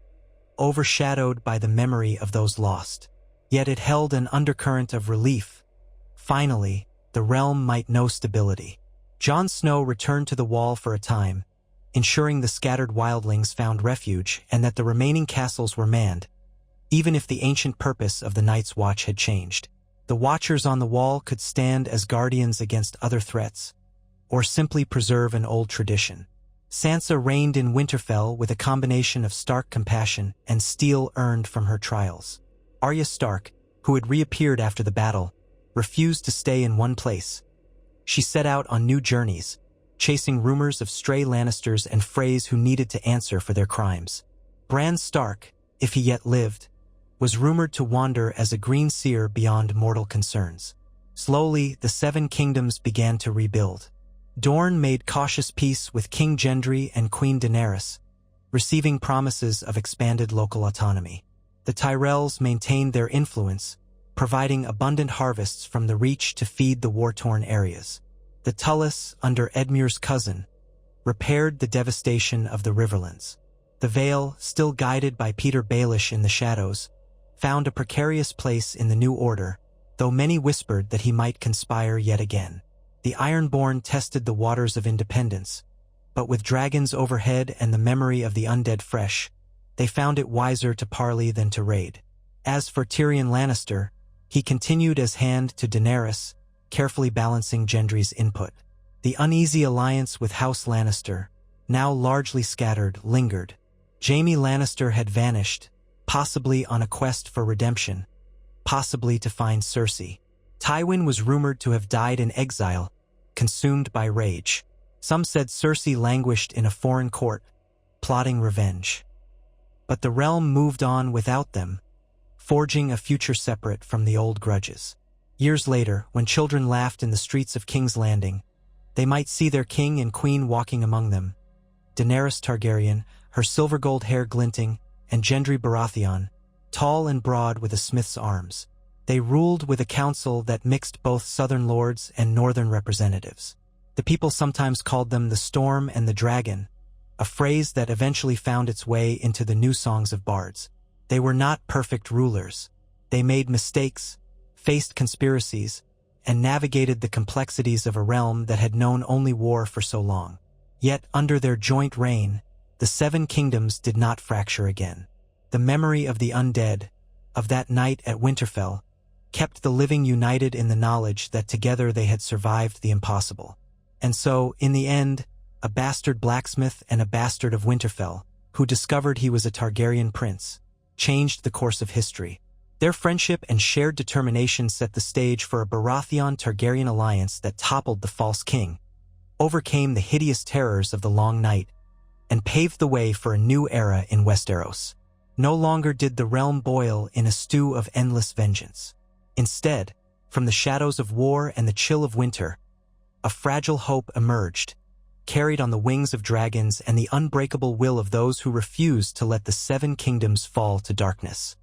overshadowed by the memory of those lost. Yet it held an undercurrent of relief. Finally, the realm might know stability. Jon Snow returned to the Wall for a time, ensuring the scattered wildlings found refuge and that the remaining castles were manned, even if the ancient purpose of the Night's Watch had changed. The Watchers on the Wall could stand as guardians against other threats, or simply preserve an old tradition. Sansa reigned in Winterfell with a combination of Stark compassion and steel earned from her trials. Arya Stark, who had reappeared after the battle, refused to stay in one place. She set out on new journeys, chasing rumors of stray Lannisters and Freys who needed to answer for their crimes. Bran Stark, if he yet lived, was rumored to wander as a green seer beyond mortal concerns. Slowly, the Seven Kingdoms began to rebuild. Dorne made cautious peace with King Gendry and Queen Daenerys, receiving promises of expanded local autonomy. The Tyrells maintained their influence, providing abundant harvests from the Reach to feed the war-torn areas. The Tullis, under Edmure's cousin, repaired the devastation of the Riverlands. The Vale, still guided by Peter Baelish in the shadows, found a precarious place in the New Order, though many whispered that he might conspire yet again. The Ironborn tested the waters of independence, but with dragons overhead and the memory of the undead fresh, they found it wiser to parley than to raid. As for Tyrion Lannister, he continued as hand to Daenerys, carefully balancing Gendry's input. The uneasy alliance with House Lannister, now largely scattered, lingered. Jaime Lannister had vanished, possibly on a quest for redemption, possibly to find Cersei. Tywin was rumored to have died in exile, consumed by rage. Some said Cersei languished in a foreign court, plotting revenge. But the realm moved on without them, forging a future separate from the old grudges. Years later, when children laughed in the streets of King's Landing, they might see their king and queen walking among them. Daenerys Targaryen, her silver-gold hair glinting, and Gendry Baratheon, tall and broad with a smith's arms. They ruled with a council that mixed both southern lords and northern representatives. The people sometimes called them the Storm and the Dragon, a phrase that eventually found its way into the new songs of bards. They were not perfect rulers. They made mistakes, faced conspiracies, and navigated the complexities of a realm that had known only war for so long. Yet, under their joint reign, the Seven Kingdoms did not fracture again. The memory of the undead, of that night at Winterfell, kept the living united in the knowledge that together they had survived the impossible. And so, in the end, a bastard blacksmith and a bastard of Winterfell, who discovered he was a Targaryen prince, changed the course of history. Their friendship and shared determination set the stage for a Baratheon-Targaryen alliance that toppled the false king, overcame the hideous terrors of the Long Night, and paved the way for a new era in Westeros. No longer did the realm boil in a stew of endless vengeance. Instead, from the shadows of war and the chill of winter, a fragile hope emerged, carried on the wings of dragons and the unbreakable will of those who refused to let the Seven Kingdoms fall to darkness.